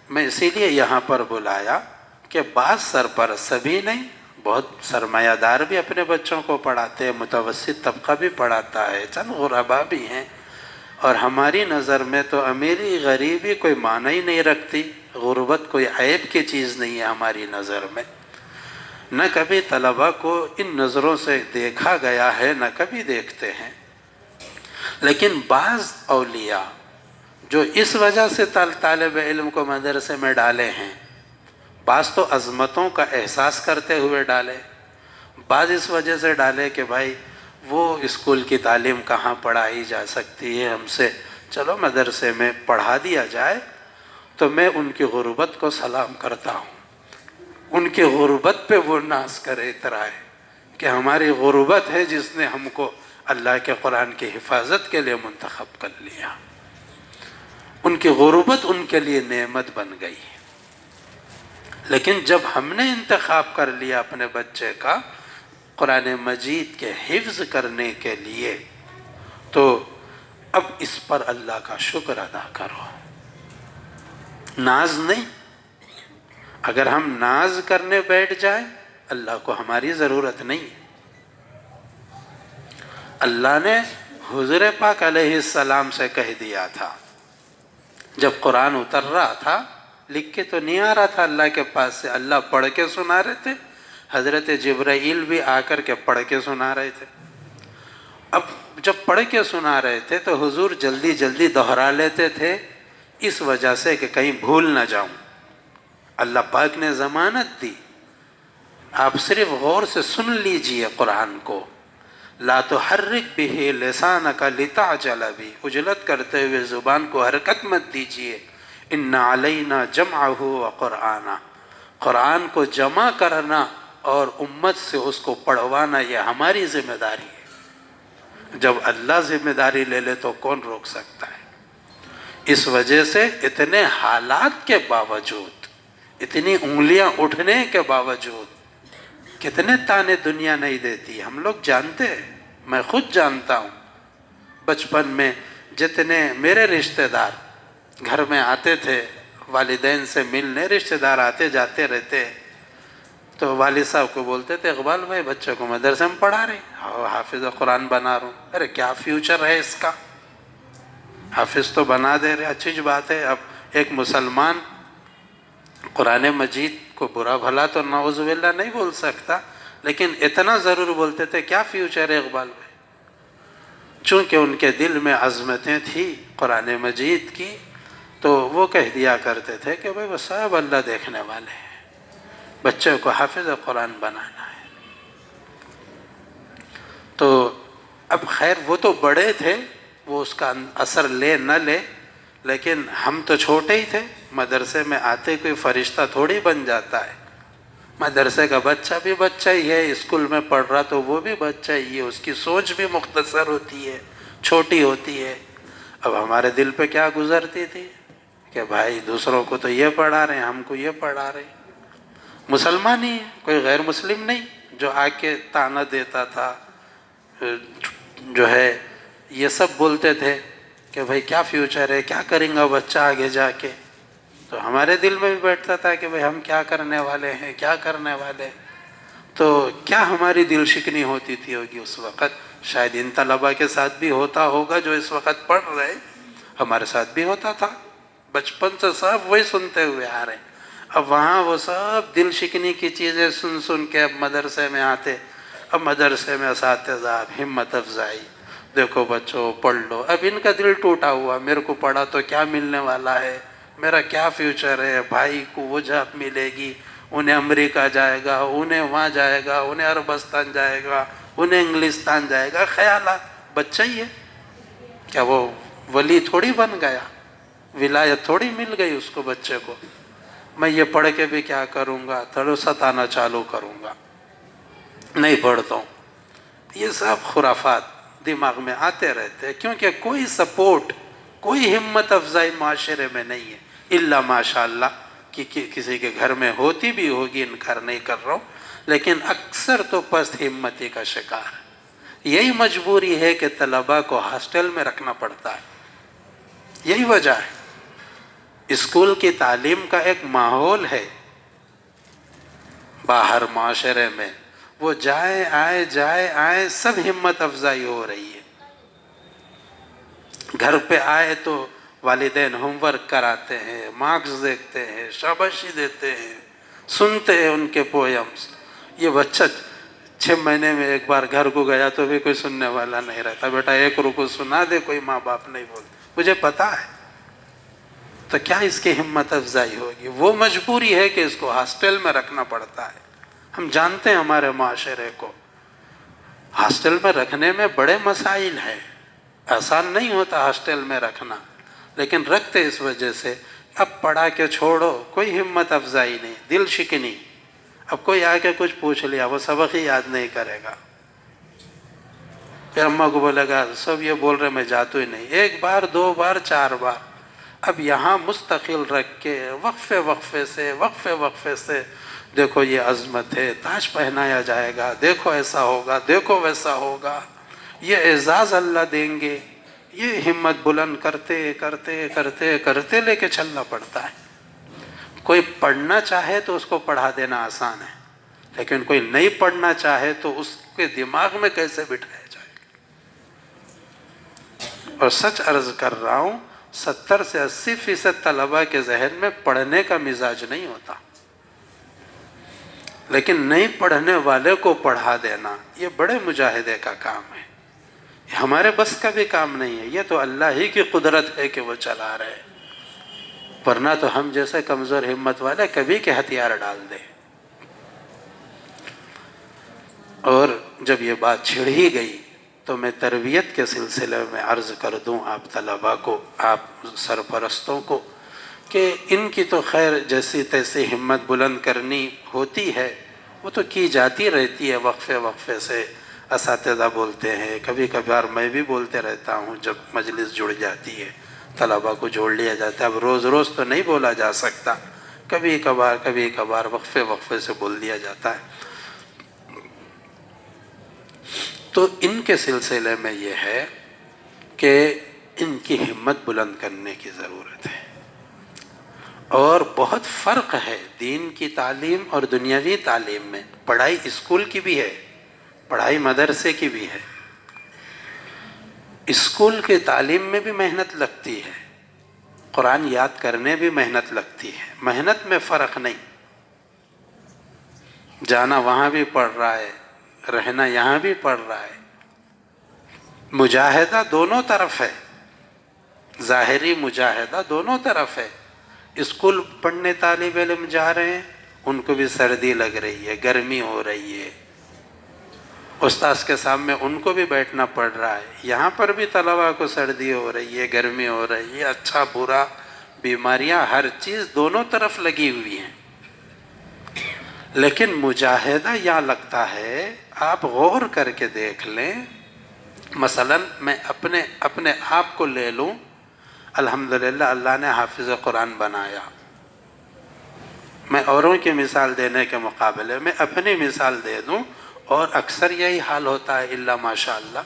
میں اسی لیے یہاں پر بلایا کہ بعض سرپرست سبھی نہیں، بہت سرمایہ دار بھی اپنے بچوں کو پڑھاتے ہیں، متوسط طبقہ بھی پڑھاتا ہے، چند غربا بھی ہیں، اور ہماری نظر میں تو امیری غریبی کوئی معنی ہی نہیں رکھتی، غربت کوئی عیب کی چیز نہیں ہے ہماری نظر میں۔ نہ کبھی طلباء کو ان نظروں سے دیکھا گیا ہے، نہ کبھی دیکھتے ہیں، لیکن بعض اولیاء جو اس وجہ سے طالب علم کو مدرسے میں ڈالے ہیں، بعض تو عظمتوں کا احساس کرتے ہوئے ڈالے، بعض اس وجہ سے ڈالے کہ بھائی وہ اسکول کی تعلیم کہاں پڑھائی جا سکتی ہے، ہم سے چلو مدرسے میں پڑھا دیا جائے۔ تو میں ان کی غربت کو سلام کرتا ہوں، ان کی غربت پہ وہ ناز کرے اترائے کہ ہماری غربت ہے جس نے ہم کو اللہ کے قرآن کی حفاظت کے لیے منتخب کر لیا۔ ان کی غربت ان کے لیے نعمت بن گئی۔ لیکن جب ہم نے انتخاب کر لیا اپنے بچے کا قرآن مجید کے حفظ کرنے کے لیے، تو اب اس پر اللہ کا شکر ادا کرو، ناز نہیں۔ اگر ہم ناز کرنے بیٹھ جائیں اللہ کو ہماری ضرورت نہیں۔ اللہ نے حضور پاک علیہ السلام سے کہہ دیا تھا، جب قرآن اتر رہا تھا، لکھ کے تو نہیں آ رہا تھا اللہ کے پاس سے، اللہ پڑھ کے سنا رہے تھے، حضرت جبرائیل بھی آ کر کے پڑھ کے سنا رہے تھے۔ اب جب پڑھ کے سنا رہے تھے تو حضور جلدی جلدی دہرا لیتے تھے، اس وجہ سے کہ کہیں بھول نہ جاؤں۔ اللہ پاک نے ضمانت دی، آپ صرف غور سے سن لیجئے قرآن کو، لا تحرک بہ لسانک لتعجل بہ، عجلت کرتے ہوئے زبان کو حرکت مت دیجئے، ان علینا جمعہ وقرآنہ، قرآن کو جمع کرنا اور امت سے اس کو پڑھوانا یہ ہماری ذمہ داری ہے۔ جب اللہ ذمہ داری لے لے تو کون روک سکتا ہے؟ اس وجہ سے اتنے حالات کے باوجود، اتنی انگلیاں اٹھنے کے باوجود کتنے تانے دنیا نہیں دیتی، ہم لوگ جانتے ہیں، میں خود جانتا ہوں۔ بچپن میں جتنے میرے رشتہ دار گھر میں آتے تھے والدین سے ملنے، رشتہ دار آتے جاتے رہتے، تو والد صاحب کو بولتے تھے اقبال بھائی بچے کو مدرسے میں پڑھا رہے ہیں، حافظ قرآن بنا رہا ہوں۔ ارے کیا فیوچر ہے اس کا، حافظ تو بنا دے رہے، اچھی بات ہے۔ اب ایک مسلمان قرآن مجید کو برا بھلا تو نعوذ باللہ نہیں بول سکتا، لیکن اتنا ضرور بولتے تھے کیا فیوچر ہے اقبال بھائی۔ چونکہ ان کے دل میں عظمتیں تھیں قرآن مجید کی، تو وہ کہہ دیا کرتے تھے کہ بھائی وہ سب اللہ دیکھنے والے ہیں، بچے کو حافظ قرآن بنانا ہے۔ تو اب خیر وہ تو بڑے تھے، وہ اس کا اثر لے نہ لے، لیکن ہم تو چھوٹے ہی تھے، مدرسے میں آتے کوئی فرشتہ تھوڑی بن جاتا ہے۔ مدرسے کا بچہ بھی بچہ ہی ہے، اسکول میں پڑھ رہا تو وہ بھی بچہ ہی ہے، اس کی سوچ بھی مختصر ہوتی ہے، چھوٹی ہوتی ہے۔ اب ہمارے دل پہ کیا گزرتی تھی کہ بھائی دوسروں کو تو یہ پڑھا رہے ہیں، ہم کو یہ پڑھا رہے ہیں۔ مسلمان ہی ہے، کوئی غیر مسلم نہیں جو آ کے تانا دیتا تھا، جو ہے یہ سب بولتے تھے کہ بھائی کیا فیوچر ہے، کیا کریں گا بچہ آگے جا کے، تو ہمارے دل میں بھی بیٹھتا تھا کہ بھائی ہم کیا کرنے والے ہیں، کیا کرنے والے. تو کیا ہماری دل شکنی ہوتی تھی ہوگی اس وقت. شاید ان طلباء کے ساتھ بھی ہوتا ہوگا جو اس وقت پڑھ رہے، ہمارے ساتھ بھی ہوتا تھا. بچپن سے سب وہی سنتے ہوئے آ رہے ہیں. اب وہاں وہ سب دل شکنی کی چیزیں سن سن کے اب مدرسے میں آتے. اب مدرسے میں اساتذہ ہمت افزائی، دیکھو بچوں پڑھ لو. اب ان کا دل ٹوٹا ہوا، میرے کو پڑھا تو کیا ملنے والا ہے، میرا کیا فیوچر ہے. بھائی کو وہ جاب ملے گی، انہیں امریکہ جائے گا، انہیں وہاں جائے گا، انہیں عربستان جائے گا، انہیں انگلستان جائے گا. خیالات. بچہ ہی ہے، کیا وہ ولی تھوڑی بن گیا، ولایت تھوڑی مل گئی اس کو بچے کو. میں یہ پڑھ کے بھی کیا کروں گا، تھوڑا ستانا چالو کروں گا، نہیں پڑھتا ہوں. یہ سب خرافات دماغ میں آتے رہتے ہیں، کیونکہ کوئی سپورٹ، کوئی ہمت افزائی معاشرے میں نہیں ہے الا ماشاء اللہ کہ کسی کے گھر میں ہوتی بھی ہوگی، انکار نہیں کر رہا ہوں، لیکن اکثر تو پست ہمتی کا شکار. یہی مجبوری ہے کہ طلباء کو ہاسٹل میں رکھنا پڑتا ہے. یہی وجہ ہے. اسکول کی تعلیم کا ایک ماحول ہے باہر معاشرے میں، وہ جائے آئے سب ہمت افزائی ہو رہی ہے. گھر پہ آئے تو والدین ہوم ورک کراتے ہیں، مارکس دیکھتے ہیں، شاباشی دیتے ہیں، سنتے ہیں ان کے پویمز. یہ بچہ 6 مہینے میں ایک بار گھر کو گیا تو بھی کوئی سننے والا نہیں رہتا. بیٹا ایک رکوع سنا دے، کوئی ماں باپ نہیں بولتے، مجھے پتا ہے. تو کیا اس کی ہمت افزائی ہوگی. وہ مجبوری ہے کہ اس کو ہاسٹل میں رکھنا پڑتا ہے. ہم جانتے ہیں ہمارے معاشرے کو ہاسٹل میں رکھنے میں بڑے مسائل ہیں، آسان نہیں ہوتا ہاسٹل میں رکھنا، لیکن رکھتے اس وجہ سے اب پڑھا کے چھوڑو، کوئی ہمت افزائی نہیں، دل شکنی. اب کوئی آ کے کچھ پوچھ لیا وہ سبق ہی یاد نہیں کرے گا. پھر اماں کو بولے گا سب یہ بول رہے میں جاتا ہی نہیں. 1 بار 2 بار 4 بار. اب یہاں مستقل رکھ کے وقفے سے دیکھو یہ عظمت ہے، تاج پہنایا جائے گا، دیکھو ایسا ہوگا، دیکھو ویسا ہوگا، یہ اعزاز اللہ دیں گے. یہ ہمت بلند کرتے لے کے چلنا پڑتا ہے. کوئی پڑھنا چاہے تو اس کو پڑھا دینا آسان ہے، لیکن کوئی نہیں پڑھنا چاہے تو اس کے دماغ میں کیسے بٹھایا جائے گا. اور سچ عرض کر رہا ہوں 70 سے 80% طلباء کے ذہن میں پڑھنے کا مزاج نہیں ہوتا، لیکن نہیں پڑھنے والے کو پڑھا دینا یہ بڑے مجاہدے کا کام ہے. ہمارے بس کا بھی کام نہیں ہے، یہ تو اللہ ہی کی قدرت ہے کہ وہ چلا رہے، ورنہ تو ہم جیسے کمزور ہمت والے کبھی کے ہتھیار ڈال دیں. اور جب یہ بات چھڑ ہی گئی تو میں تربیت کے سلسلے میں عرض کر دوں آپ طلباء کو، آپ سرپرستوں کو، کہ ان کی تو خیر جیسی تیسی ہمت بلند کرنی ہوتی ہے، وہ تو کی جاتی رہتی ہے وقفے سے. اساتذہ بولتے ہیں، کبھی کبھار میں بھی بولتے رہتا ہوں جب مجلس جڑ جاتی ہے، طلباء کو جوڑ لیا جاتا ہے. اب روز تو نہیں بولا جا سکتا، کبھی کبھار وقفے سے بول دیا جاتا ہے. تو ان کے سلسلے میں یہ ہے کہ ان کی ہمت بلند کرنے کی ضرورت ہے. اور بہت فرق ہے دین کی تعلیم اور دنیاوی تعلیم میں. پڑھائی اسکول کی بھی ہے، پڑھائی مدرسے کی بھی ہے. اسکول کی تعلیم میں بھی محنت لگتی ہے، قرآن یاد کرنے بھی محنت لگتی ہے. محنت میں فرق نہیں، جانا وہاں بھی پڑھ رہا ہے، رہنا یہاں بھی پڑھ رہا ہے. مجاہدہ دونوں طرف ہے، ظاہری مجاہدہ دونوں طرف ہے. اسکول پڑھنے طالب علم جا رہے ہیں، ان کو بھی سردی لگ رہی ہے، گرمی ہو رہی ہے، استاذ کے سامنے ان کو بھی بیٹھنا پڑ رہا ہے. یہاں پر بھی طلباء کو سردی ہو رہی ہے، گرمی ہو رہی ہے، اچھا برا، بیماریاں، ہر چیز دونوں طرف لگی ہوئی ہیں. لیکن مجاہدہ یہاں لگتا ہے، آپ غور کر کے دیکھ لیں. مثلا میں اپنے آپ کو لے لوں، الحمدللہ اللہ نے حافظ قرآن بنایا. میں اوروں کی مثال دینے کے مقابلے میں اپنی مثال دے دوں، اور اکثر یہی حال ہوتا ہے الا ماشاء اللہ.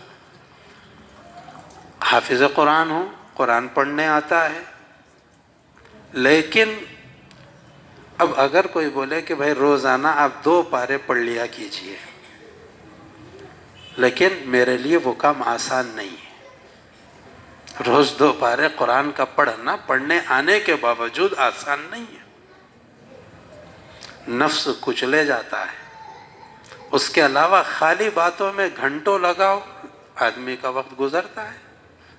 حافظ قرآن ہوں، قرآن پڑھنے آتا ہے، لیکن اب اگر کوئی بولے کہ بھائی روزانہ آپ 2 پارے پڑھ لیا کیجئے، لیکن میرے لیے وہ کام آسان نہیں ہے، روز 2 پارے قرآن کا پڑھنا پڑھنے آنے کے باوجود آسان نہیں ہے، نفس کچلے جاتا ہے۔ اس کے علاوہ خالی باتوں میں گھنٹوں لگاؤ، آدمی کا وقت گزرتا ہے،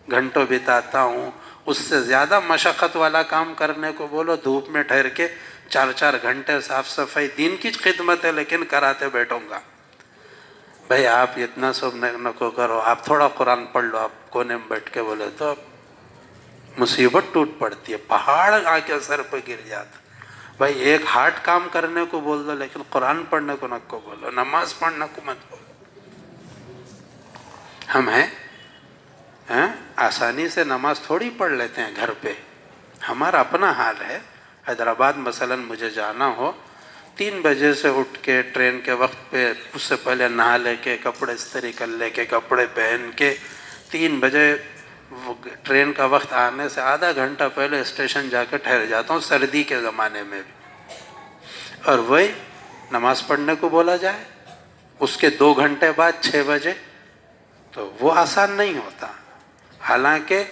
گھنٹوں بتاتا ہوں، اس سے زیادہ مشقت والا کام کرنے کو بولو، دھوپ میں ٹھہر کے 4 گھنٹے صاف صفائی، دین کی خدمت ہے لیکن کراتے بیٹھوں گا۔ بھئی آپ اتنا سب نکو کرو، آپ تھوڑا قرآن پڑھ لو، آپ کونے میں بیٹھ کے بولے تو مصیبت ٹوٹ پڑتی ہے، پہاڑ آ کے سر پہ گر جاتا۔ بھئی ایک ہارڈ کام کرنے کو بول دو لیکن قرآن پڑھنے کو نکو بولو، نماز پڑھنے کو مت بولو۔ ہم ہیں آسانی سے نماز تھوڑی پڑھ لیتے ہیں گھر پہ، ہمارا اپنا حال ہے۔ حیدرآباد مثلا مجھے جانا ہو، 3 بجے سے اٹھ کے ٹرین کے وقت پہ، اس سے پہلے نہا لے کے، کپڑے استری کر لے کے، کپڑے پہن کے، 3 بجے ٹرین کا وقت آنے سے آدھا گھنٹہ پہلے اسٹیشن جا کے ٹھہر جاتا ہوں، سردی کے زمانے میں بھی، اور وہی نماز پڑھنے کو بولا جائے اس کے 2 گھنٹے بعد 6 بجے، تو وہ آسان نہیں ہوتا۔ حالانکہ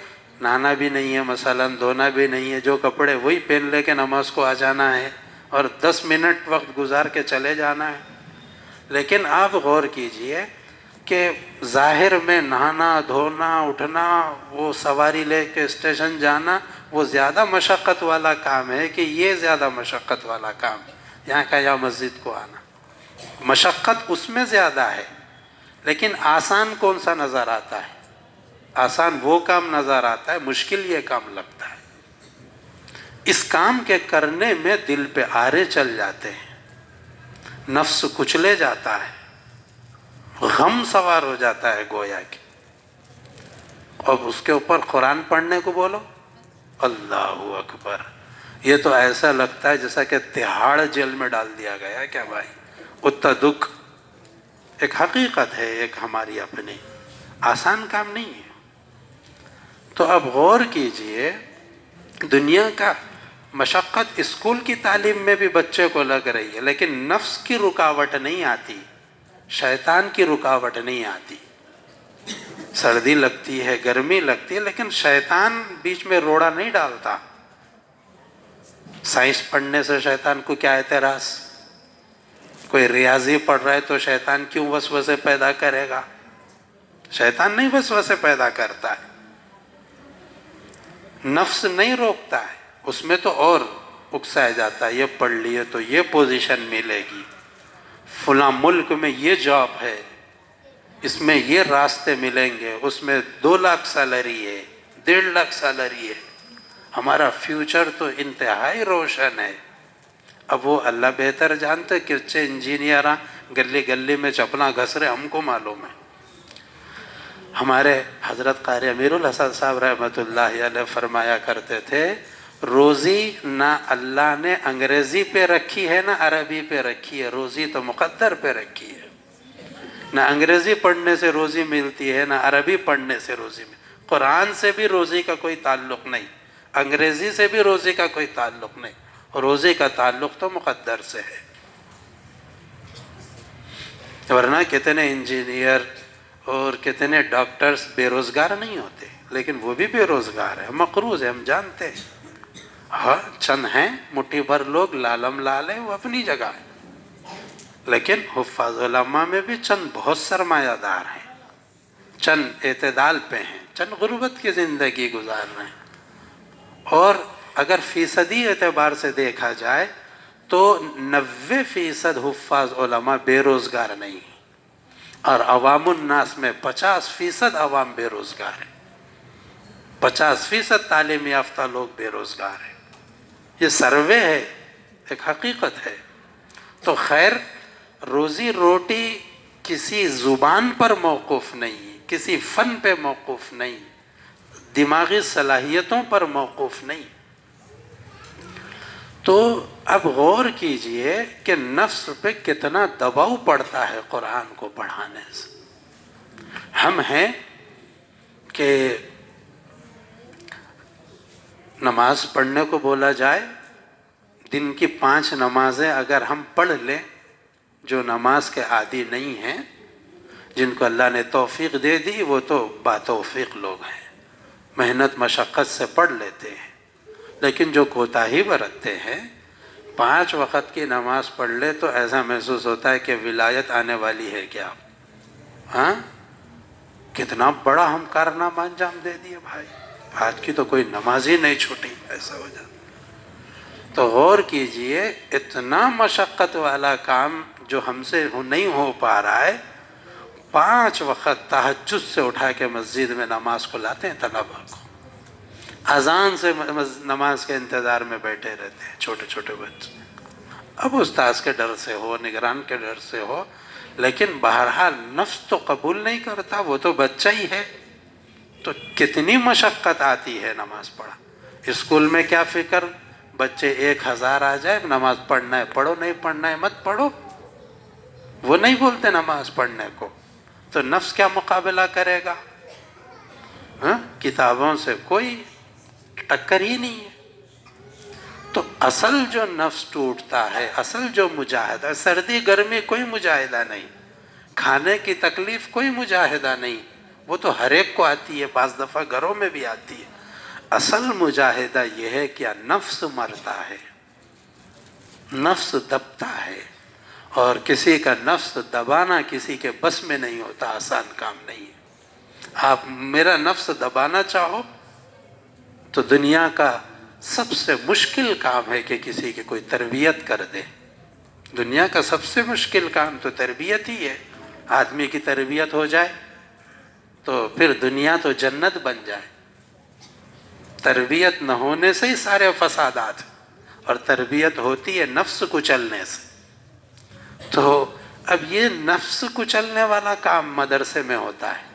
نہانا بھی نہیں ہے، مثلا دھونا بھی نہیں ہے، جو کپڑے وہی پہن لے کے نماز کو آ جانا ہے اور 10 منٹ وقت گزار کے چلے جانا ہے۔ لیکن آپ غور کیجئے کہ ظاہر میں نہانا، دھونا، اٹھنا، وہ سواری لے کے اسٹیشن جانا، وہ زیادہ مشقت والا کام ہے کہ یہ زیادہ مشقت والا کام یہاں کا، یا مسجد کو آنا، مشقت اس میں زیادہ ہے۔ لیکن آسان کون سا نظر آتا ہے؟ آسان وہ کام نظر آتا ہے، مشکل یہ کام لگتا ہے۔ اس کام کے کرنے میں دل پہ آرے چل جاتے ہیں، نفس کچلے جاتا ہے، غم سوار ہو جاتا ہے گویا کہ، اور اس کے اوپر قرآن پڑھنے کو بولو، اللہ اکبر، یہ تو ایسا لگتا ہے جیسا کہ تہاڑ جیل میں ڈال دیا گیا کیا بھائی، اتنا دکھ۔ ایک حقیقت ہے، ایک ہماری اپنی، آسان کام نہیں ہے۔ تو اب غور کیجئے، دنیا کا مشقت اسکول کی تعلیم میں بھی بچے کو لگ رہی ہے، لیکن نفس کی رکاوٹ نہیں آتی، شیطان کی رکاوٹ نہیں آتی۔ سردی لگتی ہے، گرمی لگتی ہے، لیکن شیطان بیچ میں روڑا نہیں ڈالتا۔ سائنس پڑھنے سے شیطان کو کیا اعتراض؟ کوئی ریاضی پڑھ رہا ہے تو شیطان کیوں وسوسے پیدا کرے گا؟ شیطان نہیں وسوسے پیدا کرتا ہے، نفس نہیں روکتا ہے، اس میں تو اور اکسایا جاتا ہے، یہ پڑھ لیے تو یہ پوزیشن ملے گی، فلاں ملک میں یہ جاب ہے، اس میں یہ راستے ملیں گے، اس میں 2 لاکھ سیلری ہے، 1.5 لاکھ سیلری ہے، ہمارا فیوچر تو انتہائی روشن ہے۔ اب وہ اللہ بہتر جانتے کہ اچھے انجینئر گلی گلی میں چپلاں گھس رہے، ہم کو معلوم ہے۔ ہمارے حضرت قاری امیر الحسن صاحب رحمۃ اللہ علیہ فرمایا کرتے تھے، روزی نہ اللہ نے انگریزی پہ رکھی ہے نہ عربی پہ رکھی ہے، روزی تو مقدر پہ رکھی ہے۔ نہ انگریزی پڑھنے سے روزی ملتی ہے، نہ عربی پڑھنے سے روزی ملتی ہے۔ قرآن سے بھی روزی کا کوئی تعلق نہیں، انگریزی سے بھی روزی کا کوئی تعلق نہیں، روزی کا تعلق تو مقدر سے ہے۔ ورنہ کتنے انجینئر اور کتنے ڈاکٹرز بے روزگار نہیں ہوتے، لیکن وہ بھی بے روزگار ہیں، مقروض ہیں، ہم جانتے ہیں۔ ہاں چند ہیں مٹھی بھر لوگ، لالم لال ہیں، وہ اپنی جگہ ہیں، لیکن حفاظ علماء میں بھی چند بہت سرمایہ دار ہیں، چند اعتدال پہ ہیں، چند غربت کی زندگی گزار رہے ہیں۔ اور اگر فیصدی اعتبار سے دیکھا جائے تو 90% حفاظ علماء بے روزگار نہیں ہیں، اور عوام الناس میں 50% عوام بے روزگار ہیں، 50% تعلیم یافتہ لوگ بے روزگار ہیں۔ یہ سروے ہے، ایک حقیقت ہے۔ تو خیر، روزی روٹی کسی زبان پر موقوف نہیں، کسی فن پہ موقوف نہیں، دماغی صلاحیتوں پر موقوف نہیں۔ تو اب غور کیجئے کہ نفس پہ کتنا دباؤ پڑتا ہے قرآن کو پڑھانے سے۔ ہم ہیں کہ نماز پڑھنے کو بولا جائے، دن کی 5 نمازیں اگر ہم پڑھ لیں، جو نماز کے عادی نہیں ہیں، جن کو اللہ نے توفیق دے دی، وہ تو باتوفیق لوگ ہیں، محنت مشقت سے پڑھ لیتے ہیں، لیکن جو کوتاہی برتتے ہیں، 5 وقت کی نماز پڑھ لے تو ایسا محسوس ہوتا ہے کہ ولایت آنے والی ہے کیا؟ ہاں، کتنا بڑا ہم کارنامہ انجام دے دیے بھائی، آج کی تو کوئی نماز ہی نہیں چھوٹی، ایسا ہو جاتا۔ تو غور کیجئے، اتنا مشقت والا کام جو ہم سے نہیں ہو پا رہا ہے، 5 وقت تہجد سے اٹھا کے مسجد میں نماز کو لاتے ہیں طلبا کو، اذان سے نماز کے انتظار میں بیٹھے رہتے ہیں چھوٹے چھوٹے بچے، اب استاذ کے ڈر سے ہو، نگران کے ڈر سے ہو، لیکن بہرحال نفس تو قبول نہیں کرتا، وہ تو بچہ ہی ہے، تو کتنی مشقت آتی ہے نماز پڑھا۔ اسکول میں کیا فکر، بچے 1000 آ جائے، نماز پڑھنا ہے پڑھو، نہیں پڑھنا ہے مت پڑھو، وہ نہیں بولتے نماز پڑھنے کو، تو نفس کیا مقابلہ کرے گا؟ ہاں، کتابوں سے کوئی ٹکر ہی نہیں ہے۔ تو اصل جو نفس ٹوٹتا ہے، اصل جو مجاہدہ، سردی گرمی کوئی مجاہدہ نہیں، کھانے کی تکلیف کوئی مجاہدہ نہیں، وہ تو ہر ایک کو آتی ہے، بعض دفعہ گھروں میں بھی آتی ہے۔ اصل مجاہدہ یہ ہے کہ نفس مرتا ہے، نفس دبتا ہے، اور کسی کا نفس دبانا کسی کے بس میں نہیں ہوتا، آسان کام نہیں ہے۔ آپ میرا نفس دبانا چاہو تو دنیا کا سب سے مشکل کام ہے کہ کسی کی کوئی تربیت کر دے، دنیا کا سب سے مشکل کام تو تربیت ہی ہے۔ آدمی کی تربیت ہو جائے تو پھر دنیا تو جنت بن جائے، تربیت نہ ہونے سے ہی سارے فسادات، اور تربیت ہوتی ہے نفس کچلنے سے۔ تو اب یہ نفس کچلنے والا کام مدرسے میں ہوتا ہے،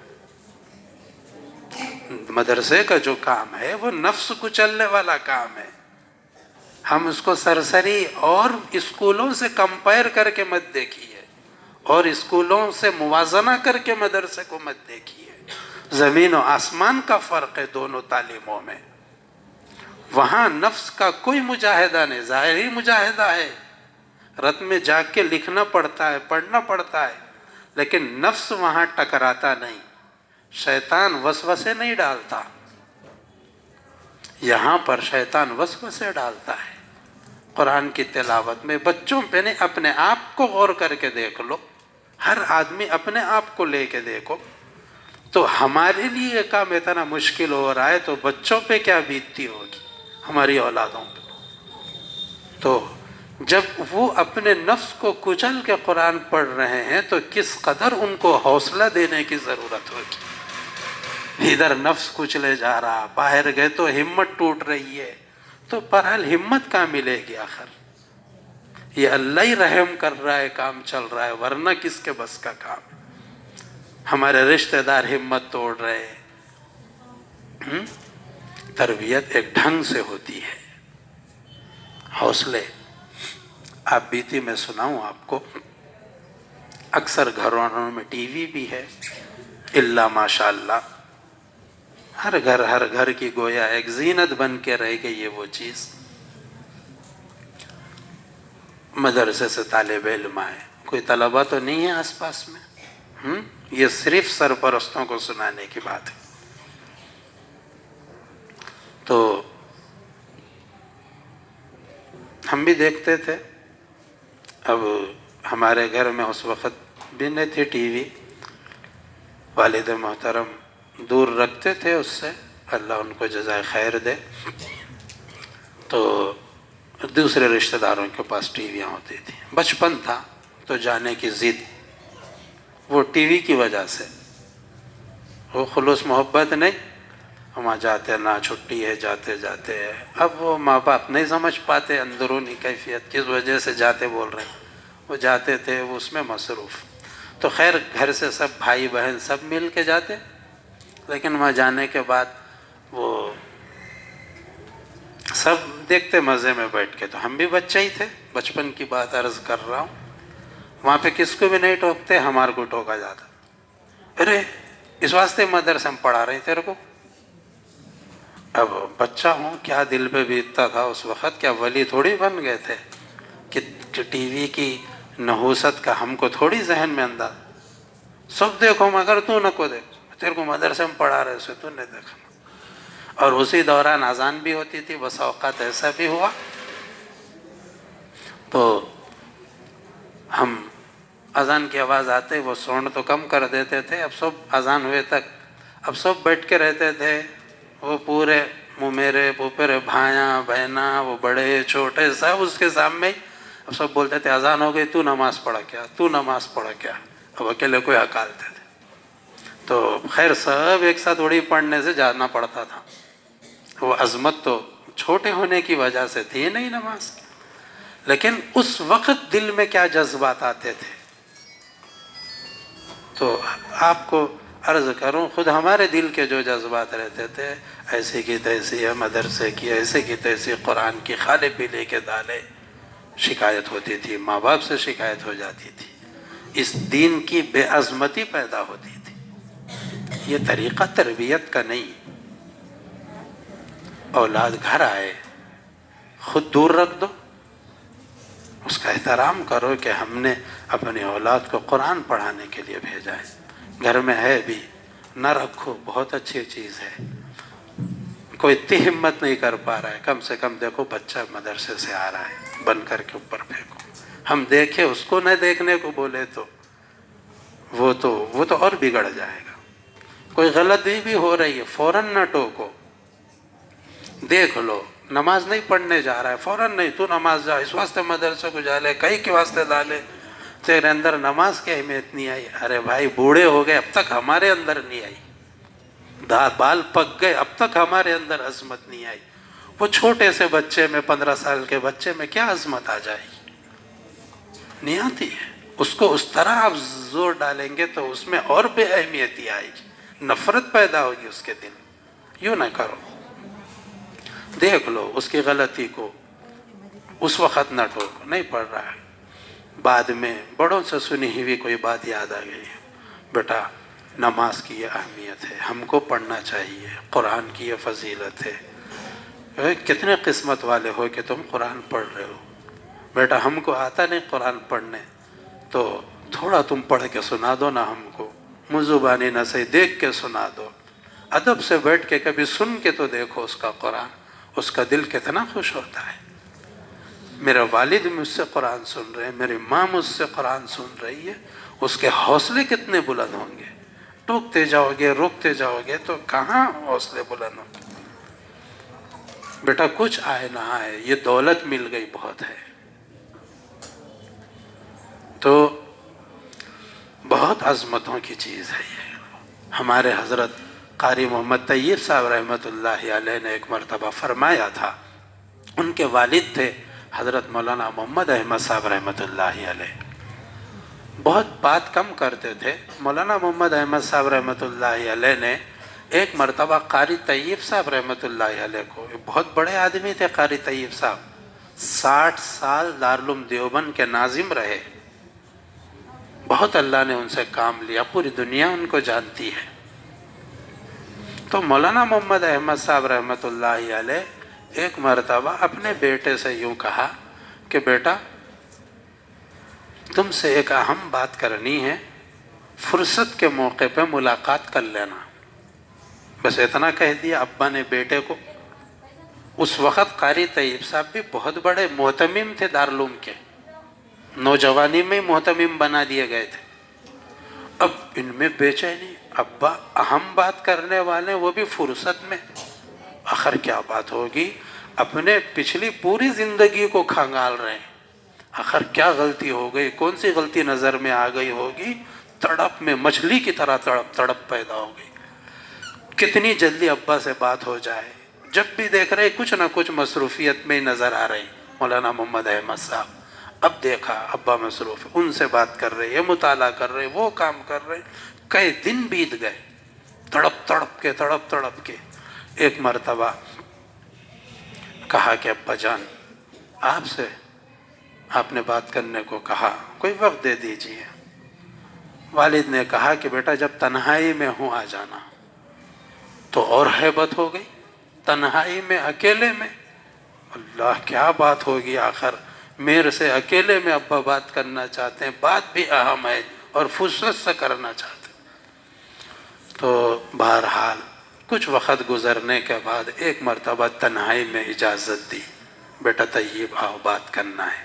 مدرسے کا جو کام ہے وہ نفس کچلنے والا کام ہے۔ ہم اس کو سرسری اور اسکولوں سے کمپائر کر کے مت دیکھیے، اور اسکولوں سے موازنہ کر کے مدرسے کو مت دیکھیے، زمین و آسمان کا فرق ہے دونوں تعلیموں میں۔ وہاں نفس کا کوئی مجاہدہ نہیں، ظاہری مجاہدہ ہے، رت میں جاگ کے لکھنا پڑتا ہے، پڑھنا پڑتا ہے، لیکن نفس وہاں ٹکراتا نہیں، شیطان وسوسے نہیں ڈالتا، یہاں پر شیطان وسوسے ڈالتا ہے۔ قرآن کی تلاوت میں بچوں پہ نہیں، اپنے آپ کو غور کر کے دیکھ لو، ہر آدمی اپنے آپ کو لے کے دیکھو، تو ہمارے لیے یہ کام اتنا مشکل ہو رہا ہے، تو بچوں پہ کیا بیتتی ہوگی، ہماری اولادوں پہ۔ تو جب وہ اپنے نفس کو کچل کے قرآن پڑھ رہے ہیں تو کس قدر ان کو حوصلہ دینے کی ضرورت ہوگی۔ ادھر نفس کچلے جا رہا، باہر گئے تو ہمت ٹوٹ رہی ہے، تو بہرحال ہمت کہاں ملے گی آخر؟ یہ اللہ ہی رحم کر رہا ہے، کام چل رہا ہے، ورنہ کس کے بس کا کام؟ ہمارے رشتہ دار ہمت توڑ رہے ہیں۔ تربیت ایک ڈھنگ سے ہوتی ہے، حوصلے۔ آپ بیتی میں سناؤں آپ کو، اکثر گھروں میں ٹی وی بھی ہے، الا ماشاء اللہ، ہر گھر کی گویا ایک زینت بن کے رہ گئی ہے وہ چیز۔ مدرسے سے طالب علم آئے، کوئی طلبہ تو نہیں ہے آس پاس میں، یہ صرف سرپرستوں کو سنانے کی بات ہے۔ تو ہم بھی دیکھتے تھے، اب ہمارے گھر میں اس وقت بھی نہیں تھی ٹی وی، والد محترم دور رکھتے تھے اس سے، اللہ ان کو جزائے خیر دے، تو دوسرے رشتہ داروں کے پاس ٹی ویاں ہوتی تھیں، بچپن تھا تو جانے کی ضد، وہ ٹی وی کی وجہ سے، وہ خلوص محبت نہیں، وہاں جاتے نہ چھٹی ہے، جاتے جاتے ہے۔ اب وہ ماں باپ نہیں سمجھ پاتے اندرونی کیفیت کس وجہ سے جاتے بول رہے ہیں، وہ جاتے تھے، وہ اس میں مصروف، تو خیر گھر سے سب بھائی بہن سب مل کے جاتے، لیکن وہاں جانے کے بعد وہ سب دیکھتے مزے میں بیٹھ کے، تو ہم بھی بچے ہی تھے، بچپن کی بات عرض کر رہا ہوں، وہاں پہ کس کو بھی نہیں ٹوکتے، ہمارے کو ٹوکا جاتا، ارے اس واسطے مدرسے میں پڑھا رہے ہیں تیرے کو، اب بچہ ہوں، کیا دل پہ بیتتا تھا اس وقت، کیا ولی تھوڑی بن گئے تھے کہ ٹی وی کی نحوست کا ہم کو تھوڑی ذہن میں انداز، سب دیکھو مگر تو نہ کو دیکھ، تیرے کو مدرسے میں پڑھا رہے سے تو نہیں دیکھنا. اور اسی دوران اذان بھی ہوتی تھی. بس اوقات ایسا بھی ہوا تو ہم اذان کی آواز آتے وہ ساؤنڈ تو کم کر دیتے تھے. اب سب اذان ہوئے تک اب سب بیٹھ کے رہتے تھے. وہ پورے میرے پوپرے بھائیاں بہناں، وہ بڑے چھوٹے سب اس کے سامنے. اب سب بولتے تھے اذان ہو گئی، تو نماز پڑھا کیا، تو نماز پڑھا کیا. اب اکیلے کوئی ہکالتے تھے. تو خیر سب ایک ساتھ اڑی پڑھنے سے جانا پڑتا تھا. وہ عظمت تو چھوٹے ہونے کی وجہ سے تھی نہیں نماز کی، لیکن اس وقت دل میں کیا جذبات آتے تھے. تو آپ کو عرض کروں، خود ہمارے دل کے جو جذبات رہتے تھے، ایسے کی تیسی ہے مدرسے کی، ایسے کی تیسی قرآن کی، کھالے پیلے کے دالے. شکایت ہوتی تھی، ماں باپ سے شکایت ہو جاتی تھی، اس دین کی بے عظمتی پیدا ہوتی تھی. یہ طریقہ تربیت کا نہیں. اولاد گھر آئے خود دور رکھ دو، اس کا احترام کرو کہ ہم نے اپنی اولاد کو قرآن پڑھانے کے لیے بھیجا ہے. گھر میں ہے بھی نہ رکھو، بہت اچھی چیز ہے. کوئی اتنی ہمت نہیں کر پا رہا ہے، کم سے کم دیکھو بچہ مدرسے سے آ رہا ہے، بند کر کے اوپر پھینکو. ہم دیکھے اس کو نہ دیکھنے کو بولے تو وہ تو اور بگڑ جائے گا. کوئی غلطی بھی ہو رہی ہے فوراً نہ ٹوکو، دیکھ لو. نماز نہیں پڑھنے جا رہا ہے فوراً نہیں، تو نماز جا، اس واسطے مدرسے کو جا لے، کئی کے واسطے ڈالے، تیرے اندر نماز کی اہمیت نہیں آئی. ارے بھائی بوڑھے ہو گئے اب تک ہمارے اندر نہیں آئی، بال پک گئے اب تک ہمارے اندر عظمت نہیں آئی. وہ چھوٹے سے بچے میں، 15 سال کے بچے میں کیا عظمت آ جائے گی؟ نہیں آتی ہے. اس کو اس طرح آپ زور ڈالیں گے تو اس میں اور بے اہمیتی آئے گی، نفرت پیدا ہوگی اس کے دل. یوں نہ کرو، دیکھ لو اس کی غلطی کو، اس وقت نہ ٹوکو. نہیں پڑھ رہا ہے، بعد میں بڑوں سے سنی ہوئی کوئی بات یاد آ گئی، بیٹا نماز کی یہ اہمیت ہے، ہم کو پڑھنا چاہیے، قرآن کی یہ فضیلت ہے. کتنے قسمت والے ہو کہ تم قرآن پڑھ رہے ہو. بیٹا ہم کو آتا نہیں قرآن پڑھنے، تو تھوڑا تم پڑھ کے سنا دو نا ہم کو، منہ زبانی نہ صحیح دیکھ کے سنا دو. ادب سے بیٹھ کے کبھی سن کے تو دیکھو اس کا قرآن، اس کا دل کتنا خوش ہوتا ہے. میرا والد مجھ سے قرآن سن رہے ہیں، میری ماں مجھ سے قرآن سن رہی ہے، اس کے حوصلے کتنے بلند ہوں گے. ٹوکتے جاؤ گے، روکتے جاؤ گے تو کہاں حوصلے بلند ہوں گے. بیٹا کچھ آئے نہ آئے، یہ دولت مل گئی بہت ہے. تو بہت عظمتوں کی چیز ہے یہ. ہمارے حضرت قاری محمد طیب صاحب رحمۃ اللہ علیہ نے ایک مرتبہ فرمایا تھا، ان کے والد تھے حضرت مولانا محمد احمد صاحب رحمۃ اللہ علیہ. بہت بات کم کرتے تھے. مولانا محمد احمد صاحب رحمۃ اللہ علیہ نے ایک مرتبہ قاری طیب صاحب رحمۃ اللہ علیہ کو، بہت بڑے آدمی تھے قاری طیب صاحب، 60 سال دارالعلوم دیوبند کے ناظم رہے. بہت اللہ نے ان سے کام لیا، پوری دنیا ان کو جانتی ہے. تو مولانا محمد احمد صاحب رحمۃ اللہ علیہ ایک مرتبہ اپنے بیٹے سے یوں کہا کہ بیٹا تم سے ایک اہم بات کرنی ہے، فرصت کے موقع پہ ملاقات کر لینا. بس اتنا کہہ دیا ابا نے بیٹے کو. اس وقت قاری طیب صاحب بھی بہت بڑے محتمم تھے دارالعلوم کے، نوجوانی میں محتمم بنا دیے گئے تھے. اب ان میں بے چینی، ابا اہم بات کرنے والے وہ بھی فرصت میں، آخر کیا بات ہوگی. اپنے پچھلی پوری زندگی کو کھنگال رہے ہیں، آخر کیا غلطی ہو گئی، کون سی غلطی نظر میں آ گئی ہوگی. تڑپ میں مچھلی کی طرح تڑپ پیدا ہو گئی. کتنی جلدی ابا سے بات ہو جائے. جب بھی دیکھ رہے کچھ نہ کچھ مصروفیت میں نظر آ رہے مولانا محمد احمد صاحب. اب دیکھا ابا مصروف ہے، ان سے بات کر رہے، یہ مطالعہ کر رہے، وہ کام کر رہے. کئی دن بیت گئے تڑپ تڑپ کے. ایک مرتبہ کہا کہ ابا جان آپ نے بات کرنے کو کہا، کوئی وقت دے دیجیے. والد نے کہا کہ بیٹا جب تنہائی میں ہوں آ جانا. تو اور ہیبت ہو گئی. تنہائی میں اکیلے میں، اللہ کیا بات ہوگی آخر، میرے سے اکیلے میں ابا بات کرنا چاہتے ہیں، بات بھی اہم ہے اور فرصت سے کرنا چاہتے ہیں۔ تو بہرحال کچھ وقت گزرنے کے بعد ایک مرتبہ تنہائی میں اجازت دی، بیٹا طیب آؤ بات کرنا ہے۔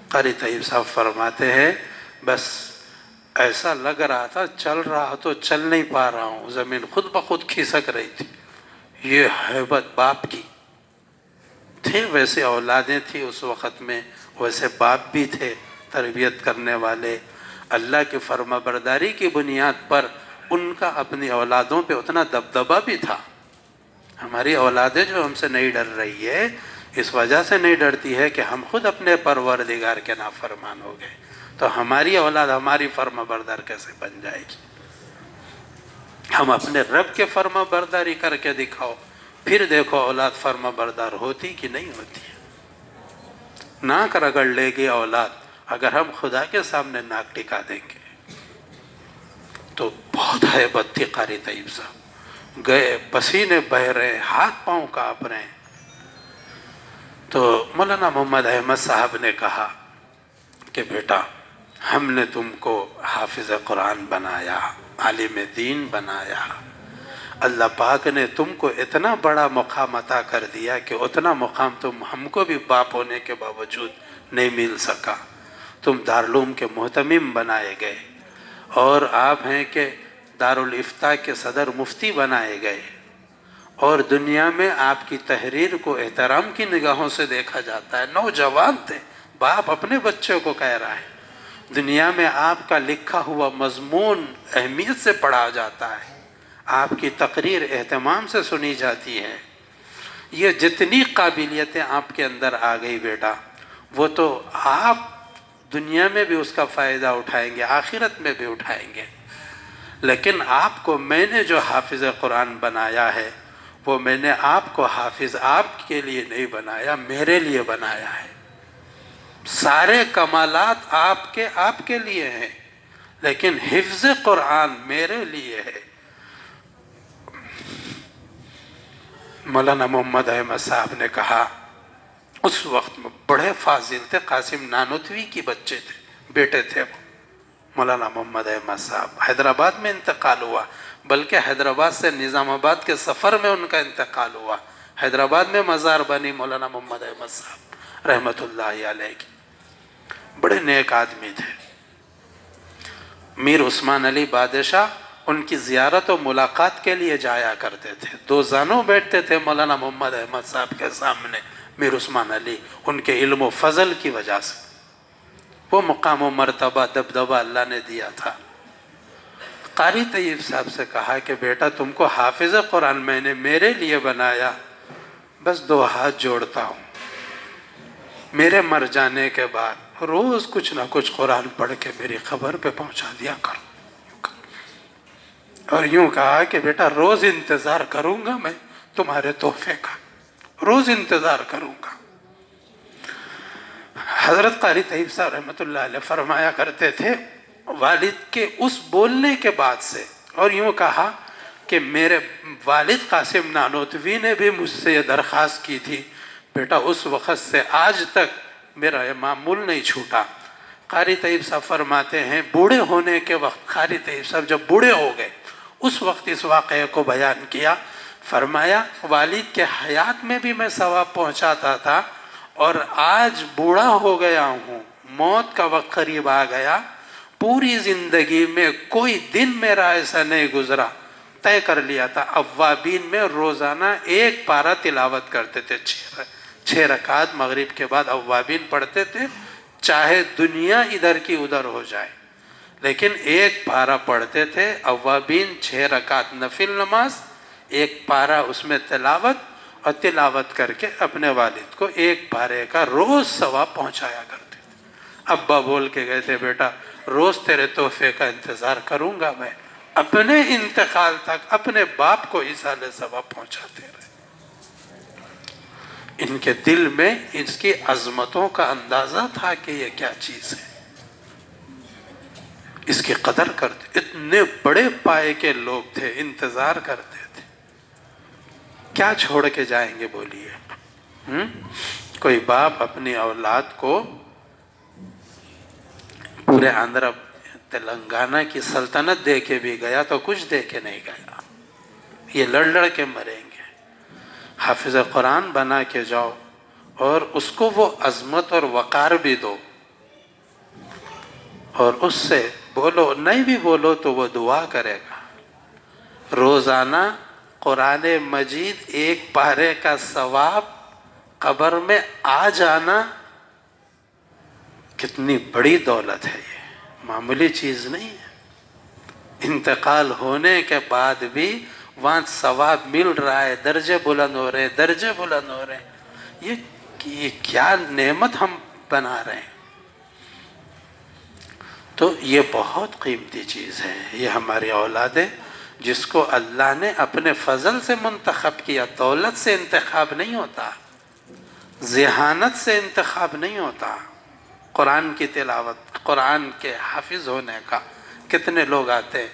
قاری طیب صاحب فرماتے ہیں بس ایسا لگ رہا تھا چل رہا تو چل نہیں پا رہا ہوں، زمین خود بخود کھسک رہی تھی۔ یہ ہیبت باپ کی تھے، ویسے اولادیں تھی اس وقت میں، ویسے باپ بھی تھے تربیت کرنے والے، اللہ کی فرما برداری کی بنیاد پر ان کا اپنی اولادوں پہ اتنا دبدبہ بھی تھا۔ ہماری اولادیں جو ہم سے نہیں ڈر رہی ہے، اس وجہ سے نہیں ڈرتی ہے کہ ہم خود اپنے پروردگار کے نافرمان ہو گئے، تو ہماری اولاد ہماری فرما بردار کیسے بن جائے گی؟ ہم اپنے رب کے فرما برداری کر کے دکھاؤ، پھر دیکھو اولاد فرما بردار ہوتی کہ نہیں ہوتی ہے۔ ناک رگڑ لے گی اولاد اگر ہم خدا کے سامنے ناک ٹکا دیں گے۔ تو بہت ہیبت تھی قاری طیب صاحب، گئے پسینے بہ رہے، ہاتھ پاؤں کانپ رہے ہیں۔ تو مولانا محمد احمد صاحب نے کہا کہ بیٹا ہم نے تم کو حافظ قرآن بنایا، عالم دین بنایا، اللہ پاک نے تم کو اتنا بڑا مقام عطا کر دیا کہ اتنا مقام تم ہم کو بھی باپ ہونے کے باوجود نہیں مل سکا۔ تم دارالعلوم کے محتمم بنائے گئے، اور آپ ہیں کہ دارالافتاء کے صدر مفتی بنائے گئے، اور دنیا میں آپ کی تحریر کو احترام کی نگاہوں سے دیکھا جاتا ہے۔ نوجوان تھے، باپ اپنے بچوں کو کہہ رہا ہے، دنیا میں آپ کا لکھا ہوا مضمون اہمیت سے پڑھا جاتا ہے، آپ کی تقریر اہتمام سے سنی جاتی ہے۔ یہ جتنی قابلیتیں آپ کے اندر آ گئی بیٹا، وہ تو آپ دنیا میں بھی اس کا فائدہ اٹھائیں گے، آخرت میں بھی اٹھائیں گے، لیکن آپ کو میں نے جو حافظ قرآن بنایا ہے، وہ میں نے آپ کو حافظ آپ کے لیے نہیں بنایا، میرے لیے بنایا ہے۔ سارے کمالات آپ کے لیے ہیں، لیکن حفظ قرآن میرے لیے ہے۔ مولانا محمد احمد صاحب نے کہا، اس وقت میں بڑے فاضل تھے، قاسم نانوتوی کی بچے تھے، بیٹے تھے وہ مولانا محمد احمد صاحب۔ حیدرآباد میں انتقال ہوا، بلکہ حیدرآباد سے نظام آباد کے سفر میں ان کا انتقال ہوا۔ حیدرآباد میں مزار بنی مولانا محمد احمد صاحب رحمۃ اللہ علیہ کی۔ بڑے نیک آدمی تھے۔ میر عثمان علی بادشاہ ان کی زیارت و ملاقات کے لیے جایا کرتے تھے، دو زانوں بیٹھتے تھے مولانا محمد احمد صاحب کے سامنے، میر عثمان علی، ان کے علم و فضل کی وجہ سے، وہ مقام و مرتبہ دبدبہ اللہ نے دیا تھا۔ قاری طیب صاحب سے کہا کہ بیٹا تم کو حافظ قرآن میں نے میرے لیے بنایا، بس دو ہاتھ جوڑتا ہوں، میرے مر جانے کے بعد روز کچھ نہ کچھ قرآن پڑھ کے میری قبر پہ پہنچا دیا کرو۔ اور یوں کہا کہ بیٹا روز انتظار کروں گا میں تمہارے تحفے کا، روز انتظار کروں گا۔ حضرت قاری طیب صاحب رحمۃ اللہ علیہ فرمایا کرتے تھے، والد کے اس بولنے کے بعد سے، اور یوں کہا کہ میرے والد قاسم نانوتوی نے بھی مجھ سے یہ درخواست کی تھی، بیٹا اس وقت سے آج تک میرا یہ معمول نہیں چھوٹا۔ قاری طیب صاحب فرماتے ہیں بوڑھے ہونے کے وقت، قاری طیب صاحب جب بوڑھے ہو گئے اس وقت اس واقعے کو بیان کیا، فرمایا والد کے حیات میں بھی میں ثواب پہنچاتا تھا، اور آج بوڑھا ہو گیا ہوں، موت کا وقت قریب آ گیا، پوری زندگی میں کوئی دن میرا ایسا نہیں گزرا، طے کر لیا تھا اوابین میں روزانہ ایک پارہ تلاوت کرتے تھے، 6 رکعت مغرب کے بعد اوابین پڑھتے تھے، چاہے دنیا ادھر کی ادھر ہو جائے، لیکن ایک پارہ پڑھتے تھے اوابین، 6 رکعت نفل نماز، ایک پارہ اس میں تلاوت، اور تلاوت کر کے اپنے والد کو ایک پارے کا روز ثواب پہنچایا کرتے تھے۔ ابا بول کے گئے تھے بیٹا روز تیرے تحفے کا انتظار کروں گا میں، اپنے انتقال تک اپنے باپ کو ایصال ثواب پہنچاتے رہے۔ ان کے دل میں اس کی عظمتوں کا اندازہ تھا کہ یہ کیا چیز ہے، اس کی قدر کرتے، اتنے بڑے پائے کے لوگ تھے، انتظار کرتے تھے کیا چھوڑ کے جائیں گے بولیے؟ کوئی باپ اپنی اولاد کو پورے آندھرا تلنگانہ کی سلطنت دے کے بھی گیا تو کچھ دے کے نہیں گیا، یہ لڑ کے مریں گے۔ حافظ قرآن بنا کے جاؤ اور اس کو وہ عظمت اور وقار بھی دو، اور اس سے بولو، نہیں بھی بولو تو وہ دعا کرے گا۔ روزانہ قرآن مجید ایک پارے کا ثواب قبر میں آ جانا کتنی بڑی دولت ہے، یہ معمولی چیز نہیں ہے۔ انتقال ہونے کے بعد بھی وہاں ثواب مل رہا ہے، درجے بلند ہو رہے، درجے بلند ہو رہے، یہ کیا نعمت ہم بنا رہے ہیں۔ تو یہ بہت قیمتی چیز ہے، یہ ہماری اولاد ہے جس کو اللہ نے اپنے فضل سے منتخب کیا۔ دولت سے انتخاب نہیں ہوتا، ذہانت سے انتخاب نہیں ہوتا۔ قرآن کی تلاوت، قرآن کے حافظ ہونے کا کتنے لوگ آتے ہیں،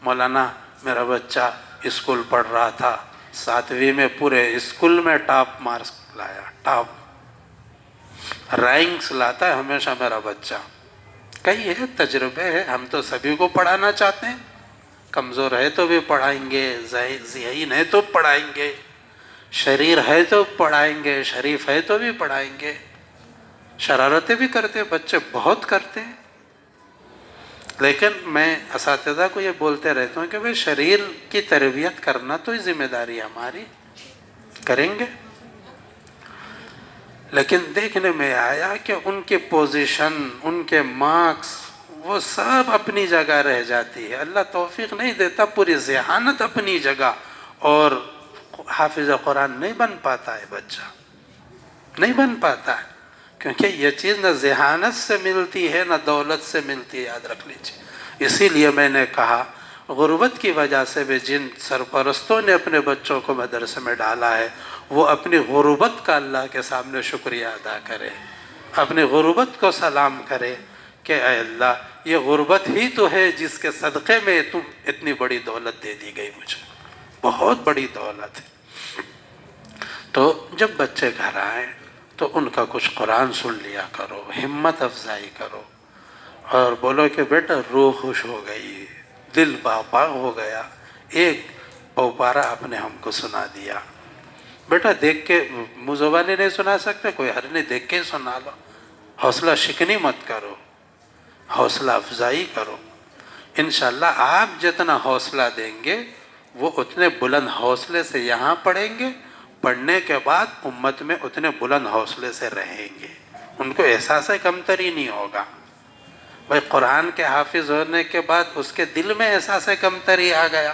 مولانا میرا بچہ اسکول پڑھ رہا تھا، 7ویں میں پورے اسکول میں ٹاپ مارکس لایا، ٹاپ رینکس لاتا ہے ہمیشہ میرا بچہ۔ کئی ہے، تجربے ہے، ہم تو سبھی کو پڑھانا چاہتے ہیں، کمزور ہے تو بھی پڑھائیں گے، ذہین ہے تو پڑھائیں گے، شریر ہے تو پڑھائیں گے، شریف ہے تو بھی پڑھائیں گے۔ شرارتیں بھی کرتے بچے، بہت کرتے ہیں، لیکن میں اساتذہ کو یہ بولتے رہتا ہوں کہ بھئی شریر کی تربیت کرنا تو ذمہ داری ہماری، کریں گے۔ لیکن دیکھنے میں آیا کہ ان کے پوزیشن، ان کے مارکس، وہ سب اپنی جگہ رہ جاتی ہے، اللہ توفیق نہیں دیتا، پوری ذہانت اپنی جگہ، اور حافظ قرآن نہیں بن پاتا ہے بچہ، نہیں بن پاتا ہے، کیونکہ یہ چیز نہ ذہانت سے ملتی ہے نہ دولت سے ملتی ہے، یاد رکھ لیجیے۔ اسی لیے میں نے کہا غربت کی وجہ سے بھی جن سرپرستوں نے اپنے بچوں کو مدرسے میں ڈالا ہے، وہ اپنی غربت کا اللہ کے سامنے شکریہ ادا کرے، اپنی غربت کو سلام کرے کہ اے اللہ، یہ غربت ہی تو ہے جس کے صدقے میں تم اتنی بڑی دولت دے دی گئی مجھے، بہت بڑی دولت ہے۔ تو جب بچے گھر آئیں تو ان کا کچھ قرآن سن لیا کرو، ہمت افزائی کرو، اور بولو کہ بیٹا روح خوش ہو گئی، دل باغ ہو گیا، ایک پوپارا آپ نے ہم کو سنا دیا۔ بیٹا دیکھ کے منہ زبانی نہیں سنا سکتے، کوئی حرج نہیں، دیکھ کے ہی سنا لو، حوصلہ شکنی مت کرو، حوصلہ افزائی کرو۔ انشاءاللہ آپ جتنا حوصلہ دیں گے وہ اتنے بلند حوصلے سے یہاں پڑھیں گے، پڑھنے کے بعد امت میں اتنے بلند حوصلے سے رہیں گے، ان کو احساس کمتری نہیں ہوگا۔ بھائی قرآن کے حافظ ہونے کے بعد اس کے دل میں احساس کمتری آ گیا،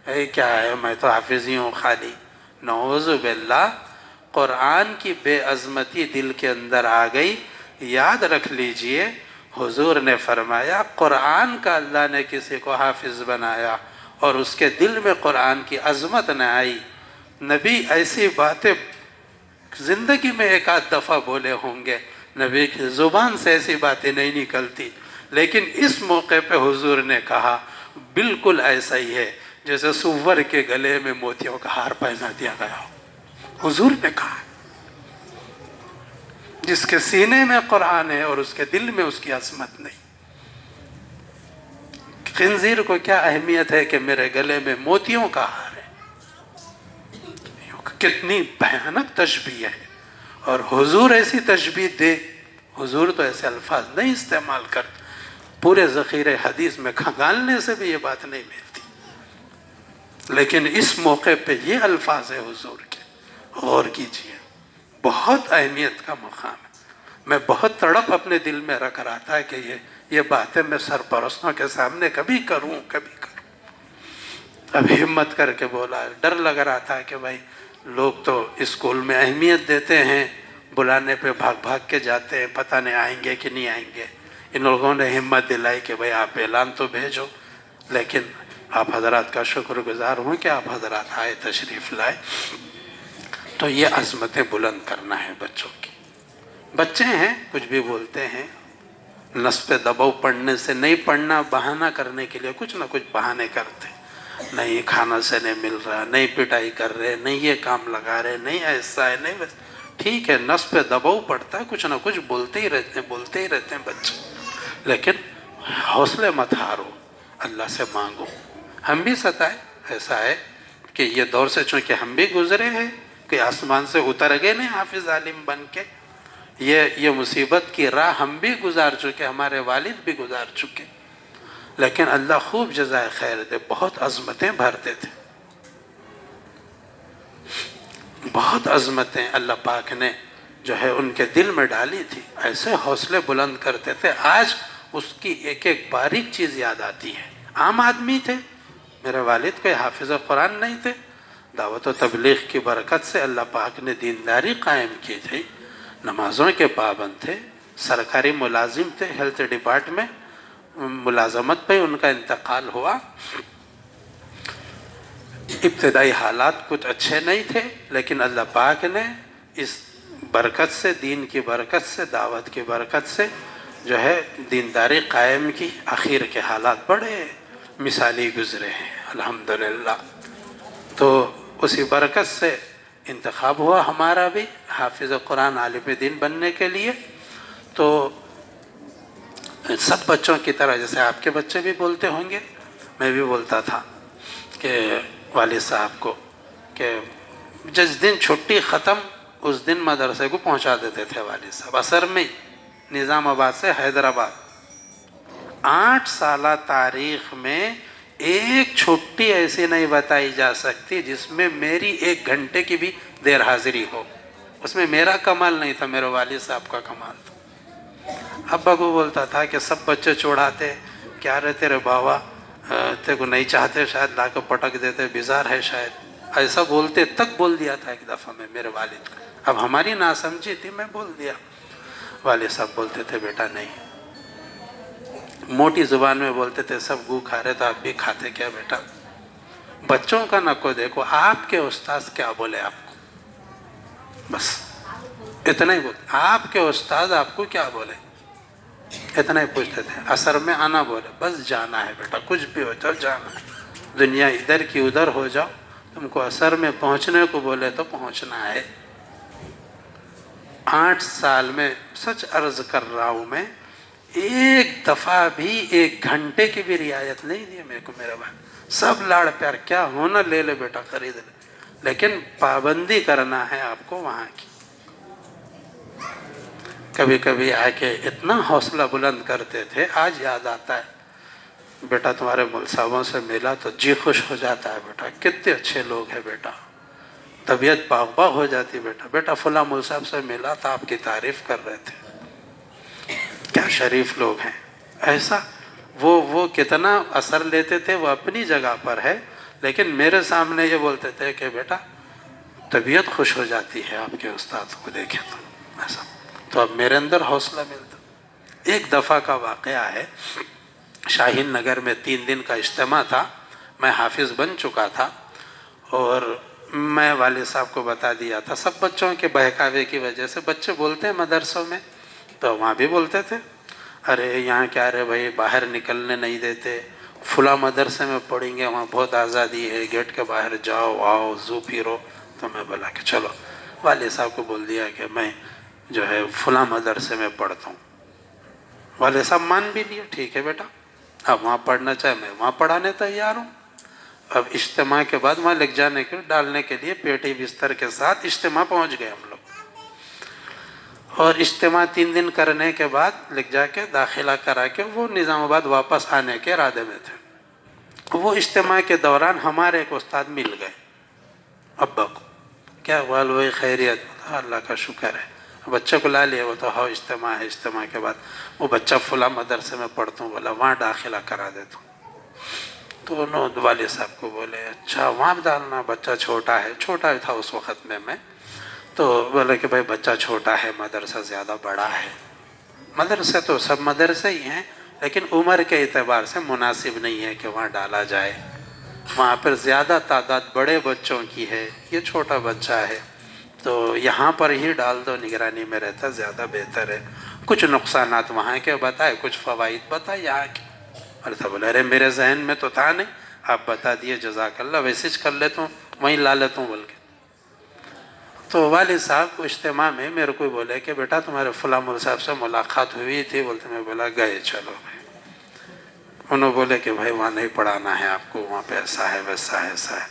اے کیا ہے، میں تو حافظ ہی ہوں خالی، نعوذ باللہ، قرآن کی بے عظمتی دل کے اندر آ گئی۔ یاد رکھ لیجئے حضور نے فرمایا قرآن کا اللہ نے کسی کو حافظ بنایا اور اس کے دل میں قرآن کی عظمت نہ آئی، نبی ایسی باتیں زندگی میں ایک آدھ دفعہ بولے ہوں گے، نبی کی زبان سے ایسی باتیں نہیں نکلتی، لیکن اس موقع پہ حضور نے کہا بالکل ایسا ہی ہے جیسے سور کے گلے میں موتیوں کا ہار پہنا دیا گیا ہو۔ حضور نے کہا جس کے سینے میں قرآن ہے اور اس کے دل میں اس کی عظمت نہیں۔ خنزیر کو کیا اہمیت ہے کہ میرے گلے میں موتیوں کا ہار ہے، کتنی بھیانک تشبیہ ہے، اور حضور ایسی تشبیہ دے، حضور تو ایسے الفاظ نہیں استعمال کرتے، پورے ذخیرے حدیث میں کھنگالنے سے بھی یہ بات نہیں ملتی، لیکن اس موقع پہ یہ الفاظ ہے حضور کے، غور کیجئے، بہت اہمیت کا مقام ہے۔ میں بہت تڑپ اپنے دل میں رکھ رہا تھا کہ یہ باتیں میں سرپرستوں کے سامنے کبھی کروں۔ اب ہمت کر کے بولا، ڈر لگ رہا تھا کہ بھائی لوگ تو اسکول میں اہمیت دیتے ہیں، بلانے پہ بھاگ بھاگ کے جاتے ہیں، پتہ نہیں آئیں گے کہ نہیں آئیں گے۔ ان لوگوں نے ہمت دلائی کہ بھائی آپ اعلان تو بھیجو، لیکن آپ حضرات کا شکر گزار ہوں کہ آپ حضرات آئے، تشریف لائے۔ تو یہ عظمتیں بلند کرنا ہے بچوں کی۔ بچے ہیں، کچھ بھی بولتے ہیں، نس پہ دباؤ پڑھنے سے نہیں، پڑھنا بہانہ کرنے کے لیے کچھ نہ کچھ بہانے کرتے ہیں۔ نہیں کھانا سے نہیں مل رہا، نہیں پٹائی کر رہے، نہیں یہ کام لگا رہے، نہیں ایسا ہے، نہیں بس ٹھیک ہے، نفس پہ دباؤ پڑتا ہے، کچھ نہ کچھ بولتے ہی رہتے ہیں بچے، لیکن حوصلے مت ہارو، اللہ سے مانگو۔ ہم بھی ستائے، ایسا ہے کہ یہ دور سے چونکہ ہم بھی گزرے ہیں، کہ آسمان سے اتر گئے نہیں حافظ عالم بن کے، یہ مصیبت کی راہ ہم بھی گزار چکے، ہمارے والد بھی گزار چکے، لیکن اللہ خوب جزائے خیر دے، بہت عظمتیں بھرتے تھے، بہت عظمتیں اللہ پاک نے جو ہے ان کے دل میں ڈالی تھی، ایسے حوصلے بلند کرتے تھے۔ آج اس کی ایک ایک باریک چیز یاد آتی ہے۔ عام آدمی تھے، میرے والد کوئی حافظ قرآن نہیں تھے، دعوت و تبلیغ کی برکت سے اللہ پاک نے دینداری قائم کی تھی، نمازوں کے پابند تھے، سرکاری ملازم تھے، ہیلتھ ڈپارٹمنٹ ملازمت پہ ان کا انتقال ہوا۔ ابتدائی حالات کچھ اچھے نہیں تھے، لیکن اللہ پاک نے اس برکت سے، دین کی برکت سے، دعوت کی برکت سے جو ہے دینداری قائم کی، آخر کے حالات بڑے مثالی گزرے ہیں الحمدللہ۔ تو اسی برکت سے انتخاب ہوا ہمارا بھی حافظ قرآن عالم دین بننے کے لیے۔ تو سب بچوں کی طرح جیسے آپ کے بچے بھی بولتے ہوں گے، میں بھی بولتا تھا کہ والد صاحب کو کہ جس دن چھٹی ختم اس دن مدرسے کو پہنچا دیتے تھے والد صاحب، عصر میں نظام آباد سے حیدرآباد۔ 8 سالہ تاریخ میں ایک چھٹی ایسی نہیں بتائی جا سکتی جس میں میری 1 گھنٹے کی بھی دیر حاضری ہو، اس میں میرا کمال نہیں تھا، میرے والد صاحب کا کمال تھا۔ ابا کو بولتا تھا کہ سب بچے چوڑاتے، کیا رہے تیرے بابا تیرے کو نہیں چاہتے، شاید لا کے پٹک دیتے، بیزار ہے شاید، ایسا بولتے تک بول دیا تھا ایک دفعہ میں میرے والد کو۔ اب ہماری ناسمجھی تھی، میں بول دیا۔ والد صاحب بولتے تھے بیٹا نہیں، موٹی زبان میں بولتے تھے، سب گو کھا رہے تو آپ بھی کھاتے کیا بیٹا؟ بچوں کا نہ کو دیکھو، آپ کے استاذ کیا بولے آپ کو، بس اتنا ہی بولتے، آپ کے استاذ آپ کو کیا بولے، اتنا ہی پوچھتے تھے۔ عصر میں آنا بولے، بس جانا ہے بیٹا، کچھ بھی ہو جاؤ جانا ہے، دنیا ادھر کی ادھر ہو جاؤ، تم کو عصر میں پہنچنے کو بولے تو پہنچنا ہے۔ 8 سال میں سچ عرض کر رہا ہوں میں، ایک دفعہ بھی 1 گھنٹے کی بھی رعایت نہیں دی میرے کو میرے بھائی، سب لاڑ پیار، کیا ہونا لے لے بیٹا خرید لے، لیکن پابندی کرنا ہے آپ کو وہاں کی۔ کبھی کبھی آ کے اتنا حوصلہ بلند کرتے تھے، آج یاد آتا ہے، بیٹا تمہارے مول صاحبوں سے ملا تو جی خوش ہو جاتا ہے، بیٹا کتنے اچھے لوگ ہیں بیٹا، طبیعت باغ باغ ہو جاتی، بیٹا فلاں مول صاحب سے ملا تھا، آپ کی تعریف کر رہے تھے، کیا شریف لوگ ہیں۔ ایسا وہ کتنا اثر لیتے تھے وہ اپنی جگہ پر ہے، لیکن میرے سامنے یہ بولتے تھے کہ بیٹا طبیعت خوش ہو جاتی ہے آپ کے استاد کو دیکھیں تو، ایسا تو اب میرے اندر حوصلہ ملتا۔ ایک دفعہ کا واقعہ ہے، شاہین نگر میں 3 دن کا اجتماع تھا، میں حافظ بن چکا تھا، اور میں والد صاحب کو بتا دیا تھا، سب بچوں کے بہکاوے کی وجہ سے بچے بولتے ہیں مدرسوں میں، تو وہاں بھی بولتے تھے، ارے یہاں کیا رہے بھائی، باہر نکلنے نہیں دیتے، فلاں مدرسے میں پڑھیں گے وہاں بہت آزادی ہے، گیٹ کے باہر جاؤ آؤ زو پھرو۔ تو میں بولا کہ چلو، والد صاحب کو بول دیا کہ میں جو ہے فلاں مدرسے میں پڑھتا ہوں۔ والد صاحب مان بھی لیا، ٹھیک ہے بیٹا اب وہاں پڑھنا چاہے میں وہاں پڑھانے تیار ہوں۔ اب اجتماع کے بعد وہاں لکھ جانے کے ڈالنے کے لیے پیٹی بستر کے ساتھ اجتماع پہنچ گئے ہم لوگ، اور اجتماع 3 دن کرنے کے بعد لکھ جا کے داخلہ کرا کے وہ نظام آباد واپس آنے کے ارادے میں تھے۔ وہ اجتماع کے دوران ہمارے ایک استاد مل گئے ابا کو، کیا حال ہوئی خیریت؟ اللہ کا شکر ہے۔ بچے کو لا لیا، وہ تو ہاں اجتماع ہے، اجتماع کے بعد وہ بچہ فلاں مدرسے میں پڑھتا ہوں، بولا وہاں داخلہ کرا دیتا ہوں۔ تو انہوں والد صاحب کو بولے اچھا وہاں ڈالنا، بچہ چھوٹا ہے، چھوٹا تھا اس وقت میں تو بولے کہ بھائی بچہ چھوٹا ہے، مدرسہ زیادہ بڑا ہے، مدرسے تو سب مدرسے ہی ہیں، لیکن عمر کے اعتبار سے مناسب نہیں ہے کہ وہاں ڈالا جائے، وہاں پر زیادہ تعداد بڑے بچوں کی ہے، یہ چھوٹا بچہ ہے، تو یہاں پر ہی ڈال دو، نگرانی میں رہتا زیادہ بہتر ہے۔ کچھ نقصانات وہاں کے بتائے، کچھ فوائد بتائے یہاں کے۔ اور سب بولے ارے میرے ذہن میں تو تھا نہیں، آپ بتا دیے جزاک اللہ، ویسے کر لیتا ہوں، وہیں لا لیتا ہوں بول کے۔ تو والد صاحب کو اجتماع میں میرے کو بولے کہ بیٹا تمہارے فلاں مول صاحب سے ملاقات ہوئی تھی بولتے، میں بولا گئے چلو بھائی۔ انہوں بولے کہ بھائی وہاں نہیں پڑھانا ہے آپ کو، وہاں پہ ایسا ہے ویسا ہے ایسا ہے۔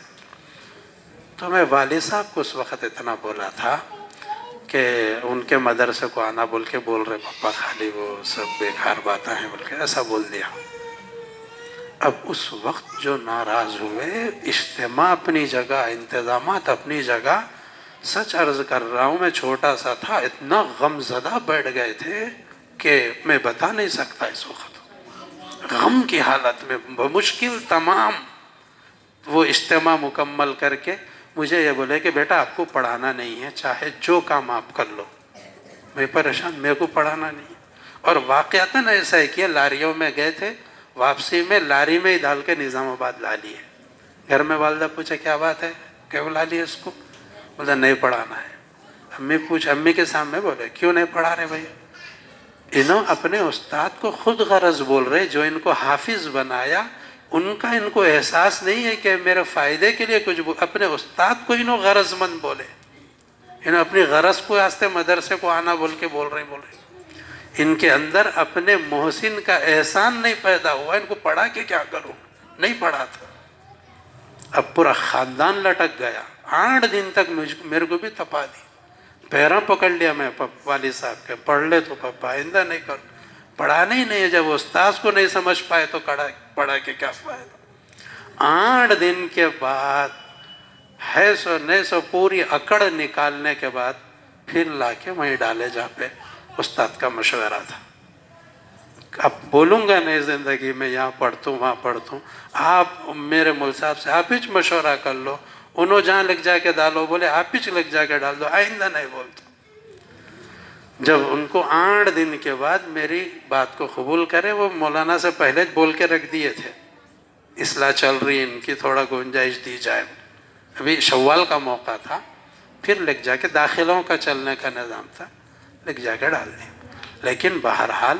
تو میں والد صاحب کو اس وقت اتنا بولا تھا کہ ان کے مدرسے کو آنا بول کے بول رہے پپا، خالی وہ سب بیکار باتیں ہیں بول کے ایسا بول دیا۔ اب اس وقت جو ناراض ہوئے، اجتماع اپنی جگہ، انتظامات اپنی جگہ، سچ عرض کر رہا ہوں میں چھوٹا سا تھا، اتنا غم زدہ بیٹھ گئے تھے کہ میں بتا نہیں سکتا۔ اس وقت غم کی حالت میں بمشکل تمام وہ اجتماع مکمل کر کے مجھے یہ بولے کہ بیٹا آپ کو پڑھانا نہیں ہے، چاہے جو کام آپ کر لو۔ میں پریشان، میرے کو پڑھانا نہیں۔ اور واقعتاً ایسا ہے کہ لاریوں میں گئے تھے، واپسی میں لاری میں ہی ڈال کے نظام آباد لا لیے۔ گھر میں والدہ پوچھے کیا بات ہے، کیوں لا لیے اس کو؟ بولا نہیں پڑھانا ہے۔ امی کے سامنے بولے کیوں نہیں پڑھا رہے بھائی؟ انہوں اپنے استاد کو خود غرض بول رہے، جو ان کو حافظ بنایا ان کا ان کو احساس نہیں ہے کہ میرے فائدے کے لیے کچھ اپنے استاد کو انہوں غرض مند بولے، انہوں اپنی غرض کو واسطے مدرسے کو آنا بول کے بول رہے۔ ان کے اندر اپنے محسن کا احسان نہیں پیدا ہوا، ان کو پڑھا کے کیا کروں، نہیں پڑھا تھا۔ اب پورا خاندان لٹک گیا، 8 دن تک میرے کو بھی تپا دی، پیروں پکڑ لیا میں والد صاحب کے، پڑھ لے تو پپا، آئندہ نہیں کر، پڑھانا ہی نہیں ہے۔ جب استاذ کو نہیں سمجھ پائے تو پڑھا کے کیا فائدہ۔ 8 دن کے بعد ہے سو نہیں سو پوری اکڑ نکالنے کے بعد پھر لا کے وہیں ڈالے جہاں پہ استاد کا مشورہ تھا۔ اب بولوں گا نہیں زندگی میں یہاں پڑھتا ہوں وہاں پڑھتا ہوں، آپ میرے مول صاحب سے آپ ہی مشورہ کر لو، انہوں جہاں لکھ جا کے ڈالو بولے آپ ہی لکھ جا کے ڈال دو، آئندہ نہیں بولتا۔ جب ان کو 8 دن کے بعد میری بات کو قبول کرے، وہ مولانا سے پہلے بول کے رکھ دیے تھے اصلاح چل رہی ان کی، تھوڑا گنجائش دی جائے، ابھی شوال کا موقع تھا، پھر لکھ جا کے داخلوں کا چلنے کا نظام تھا، لکھ جا کے ڈال دیں۔ لیکن بہرحال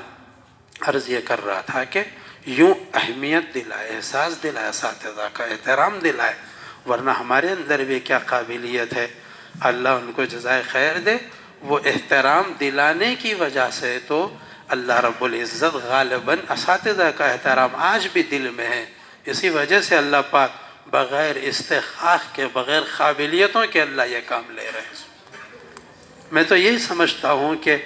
عرض یہ کر رہا تھا کہ یوں اہمیت دلائے، احساس دلائے، اساتذہ کا احترام دلائے، ورنہ ہمارے اندر بھی کیا قابلیت ہے، اللہ ان کو جزائے خیر دے۔ وہ احترام دلانے کی وجہ سے تو اللہ رب العزت غالباً اساتذہ کا احترام آج بھی دل میں ہے، اسی وجہ سے اللہ پاک بغیر استحقاق کے، بغیر قابلیتوں کے اللہ یہ کام لے رہے ہیں۔ میں تو یہی سمجھتا ہوں کہ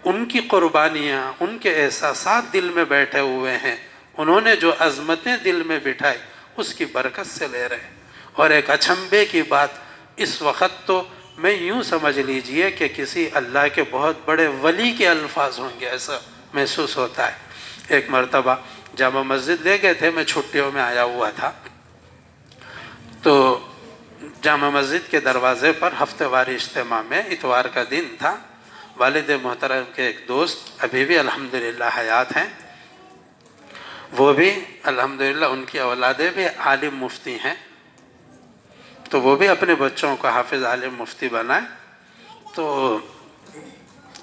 ان کی قربانیاں، ان کے احساسات دل میں بیٹھے ہوئے ہیں، انہوں نے جو عظمتیں دل میں بٹھائی اس کی برکت سے لے رہے ہیں۔ اور ایک اچنبے کی بات، اس وقت تو میں یوں سمجھ لیجئے کہ کسی اللہ کے بہت بڑے ولی کے الفاظ ہوں گے، ایسا محسوس ہوتا ہے۔ ایک مرتبہ جامع مسجد لے گئے تھے، میں چھٹیوں میں آیا ہوا تھا، تو جامع مسجد کے دروازے پر ہفتہ واری اجتماع میں اتوار کا دن تھا، والد محترم کے ایک دوست ابھی بھی الحمدللہ حیات ہیں، وہ بھی الحمدللہ ان کی اولادیں بھی عالم مفتی ہیں، تو وہ بھی اپنے بچوں کو حافظ عالم مفتی بنائے۔ تو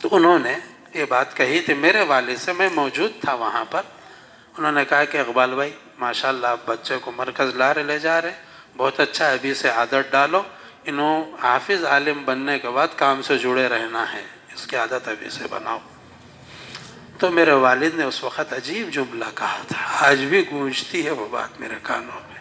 انہوں نے یہ بات کہی تھی میرے والد سے، میں موجود تھا وہاں پر، انہوں نے کہا کہ اقبال بھائی ماشاءاللہ آپ بچے کو مرکز لے جا رہے، بہت اچھا ہے، ابھی سے عادت ڈالو، انہوں حافظ عالم بننے کے بعد کام سے جڑے رہنا ہے، اس کی عادت ابھی سے بناؤ۔ تو میرے والد نے اس وقت عجیب جملہ کہا تھا، آج بھی گونجتی ہے وہ بات میرے کانوں میں،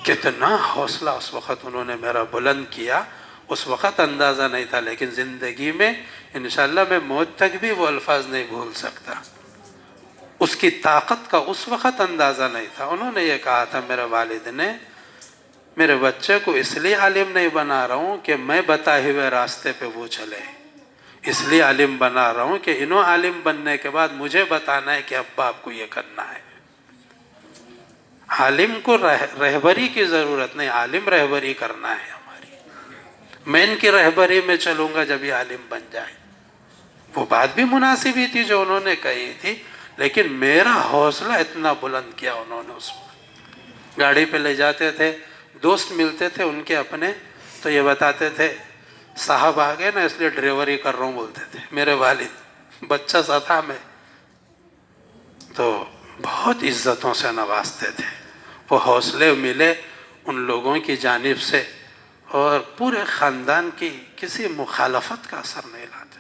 کتنا حوصلہ اس وقت انہوں نے میرا بلند کیا، اس وقت اندازہ نہیں تھا، لیکن زندگی میں انشاءاللہ میں موت تک بھی وہ الفاظ نہیں بھول سکتا، اس کی طاقت کا اس وقت اندازہ نہیں تھا۔ انہوں نے یہ کہا تھا میرے والد نے، میرے بچے کو اس لیے عالم نہیں بنا رہا ہوں کہ میں بتائے ہوئے راستے پہ وہ چلے، اس لیے عالم بنا رہا ہوں کہ انہوں عالم بننے کے بعد مجھے بتانا ہے کہ ابا آپ کو یہ کرنا ہے۔ عالم کو رہبری کی ضرورت نہیں، عالم رہبری کرنا ہے ہماری، میں ان کی رہبری میں چلوں گا جب یہ عالم بن جائے۔ وہ بات بھی مناسب ہی تھی جو انہوں نے کہی تھی، لیکن میرا حوصلہ اتنا بلند کیا انہوں نے۔ اس وقت گاڑی پہ لے جاتے تھے، دوست ملتے تھے ان کے اپنے، تو یہ بتاتے تھے صاحب آ گئے نا اس لیے ڈرائیوری کر رہا ہوں بولتے تھے میرے والد، بچہ سا تھا میں، تو بہت عزتوں سے نوازتے تھے۔ وہ حوصلے ملے ان لوگوں کی جانب سے، اور پورے خاندان کی کسی مخالفت کا اثر نہیں لاتے۔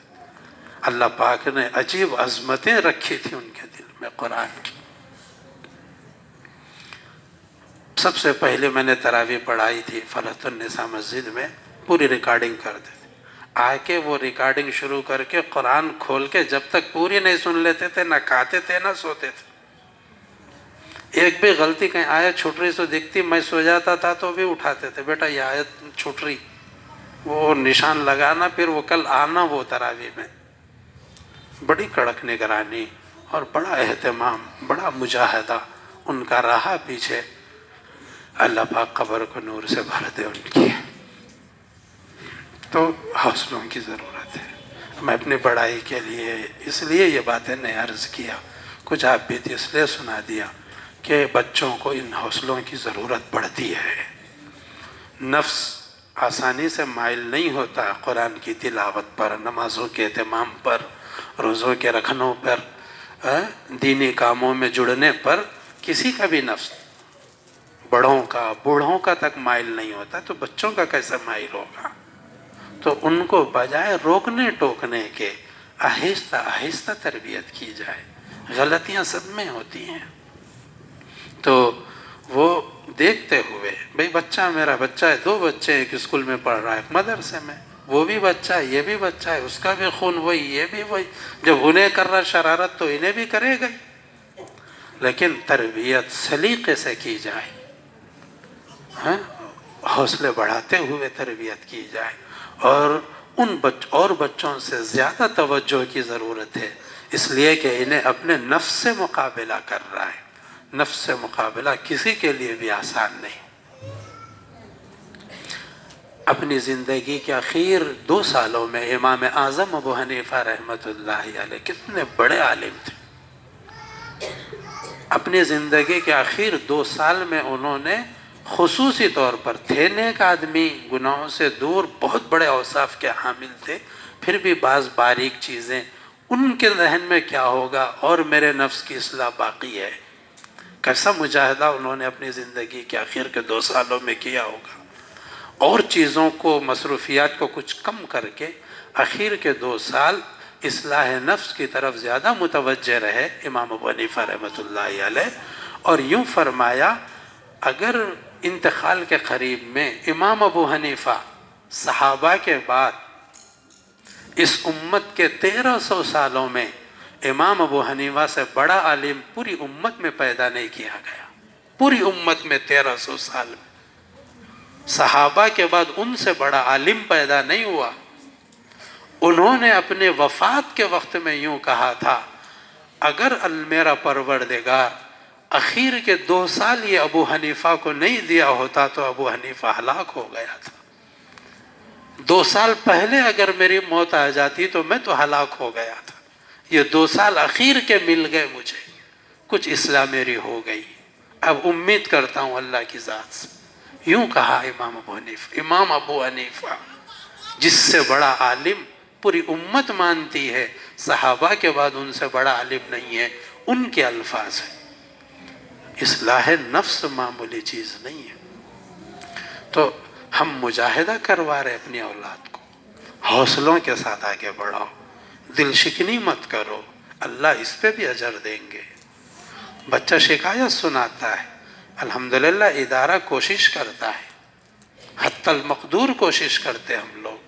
اللہ پاک نے عجیب عظمتیں رکھی تھی ان کے دل میں قرآن کی۔ سب سے پہلے میں نے تراویح پڑھائی تھی فرحت النساء مسجد میں، پوری ریکارڈنگ کرتے تھے، آ کے وہ ریکارڈنگ شروع کر کے قرآن کھول کے جب تک پوری نہیں سن لیتے تھے نہ کھاتے تھے نہ سوتے تھے۔ ایک بھی غلطی کہیں آیت چھوٹ رہی سو دکھتی، میں سو جاتا تھا تو بھی اٹھاتے تھے، بیٹا یہ آیت چھوٹ رہی، وہ نشان لگانا، پھر وہ کل آنا وہ تراویح میں۔ بڑی کڑک نگرانی اور بڑا اہتمام، بڑا مجاہدہ ان کا رہا پیچھے۔ اللہ پاک قبر کو نور سے بھر دے ان کی۔ تو حوصلوں کی ضرورت ہے۔ میں اپنی پڑھائی کے لیے اس لیے یہ باتیں نہیں عرض کیا، کچھ آپ بھی اس لیے سنا دیا کہ بچوں کو ان حوصلوں کی ضرورت پڑتی ہے۔ نفس آسانی سے مائل نہیں ہوتا قرآن کی تلاوت پر، نمازوں کے اہتمام پر، روزوں کے رکھنوں پر، دینی کاموں میں جڑنے پر۔ کسی کا بھی نفس بڑوں کا بوڑھوں کا تک مائل نہیں ہوتا، تو بچوں کا کیسے مائل ہوگا؟ تو ان کو بجائے روکنے ٹوکنے کے آہستہ آہستہ تربیت کی جائے۔ غلطیاں سب میں ہوتی ہیں، تو وہ دیکھتے ہوئے، بھئی بچہ میرا بچہ ہے، 2 بچے ایک اسکول میں پڑھ رہا ہے، ایک مدرسے میں، وہ بھی بچہ ہے یہ بھی بچہ ہے، اس کا بھی خون وہی یہ بھی وہی، جب انہیں کر رہا شرارت تو انہیں بھی کرے گا۔ لیکن تربیت سلیقے سے کی جائے، حوصلے بڑھاتے ہوئے تربیت کی جائے، اور اور بچوں سے زیادہ توجہ کی ضرورت ہے، اس لیے کہ انہیں اپنے نفس سے مقابلہ کر رہا ہے۔ نفس سے مقابلہ کسی کے لیے بھی آسان نہیں۔ اپنی زندگی کے آخر 2 سالوں میں امام اعظم ابو حنیفہ رحمۃ اللہ علیہ کتنے بڑے عالم تھے۔ اپنی زندگی کے آخر 2 سال میں انہوں نے خصوصی طور پر، تھے نیک آدمی، گناہوں سے دور، بہت بڑے اوصاف کے حامل تھے، پھر بھی بعض باریک چیزیں ان کے ذہن میں کیا ہوگا اور میرے نفس کی اصلاح باقی ہے۔ کیسا مجاہدہ انہوں نے اپنی زندگی کے آخر کے 2 سالوں میں کیا ہوگا، اور چیزوں کو، مصروفیات کو کچھ کم کر کے آخر کے 2 سال اصلاح نفس کی طرف زیادہ متوجہ رہے امام ابو حنیفہ رحمۃ اللہ علیہ۔ اور یوں فرمایا، اگر انتقال کے قریب میں امام ابو حنیفہ صحابہ کے بعد اس امت کے 1300 سالوں میں امام ابو حنیفہ سے بڑا عالم پوری امت میں پیدا نہیں کیا گیا۔ پوری امت میں 1300 سال میں صحابہ کے بعد ان سے بڑا عالم پیدا نہیں ہوا۔ انہوں نے اپنے وفات کے وقت میں یوں کہا تھا، اگر میرا پروردگار اخیر کے 2 سال یہ ابو حنیفہ کو نہیں دیا ہوتا تو ابو حنیفہ ہلاک ہو گیا تھا۔ 2 سال پہلے اگر میری موت آ جاتی تو میں تو ہلاک ہو گیا تھا۔ یہ 2 سال اخیر کے مل گئے مجھے، کچھ اصلاح میری ہو گئی، اب امید کرتا ہوں اللہ کی ذات سے۔ یوں کہا امام ابو حنیفہ، جس سے بڑا عالم پوری امت مانتی ہے، صحابہ کے بعد ان سے بڑا عالم نہیں ہے، ان کے الفاظ ہیں۔ اصلاح نفس معمولی چیز نہیں ہے۔ تو ہم مجاہدہ کروا رہے اپنی اولاد کو، حوصلوں کے ساتھ آگے بڑھاؤ، دل شکنی مت کرو، اللہ اس پہ بھی اجر دیں گے۔ بچہ شکایت سناتا ہے، الحمدللہ ادارہ کوشش کرتا ہے، حتی المقدور کوشش کرتے ہم لوگ،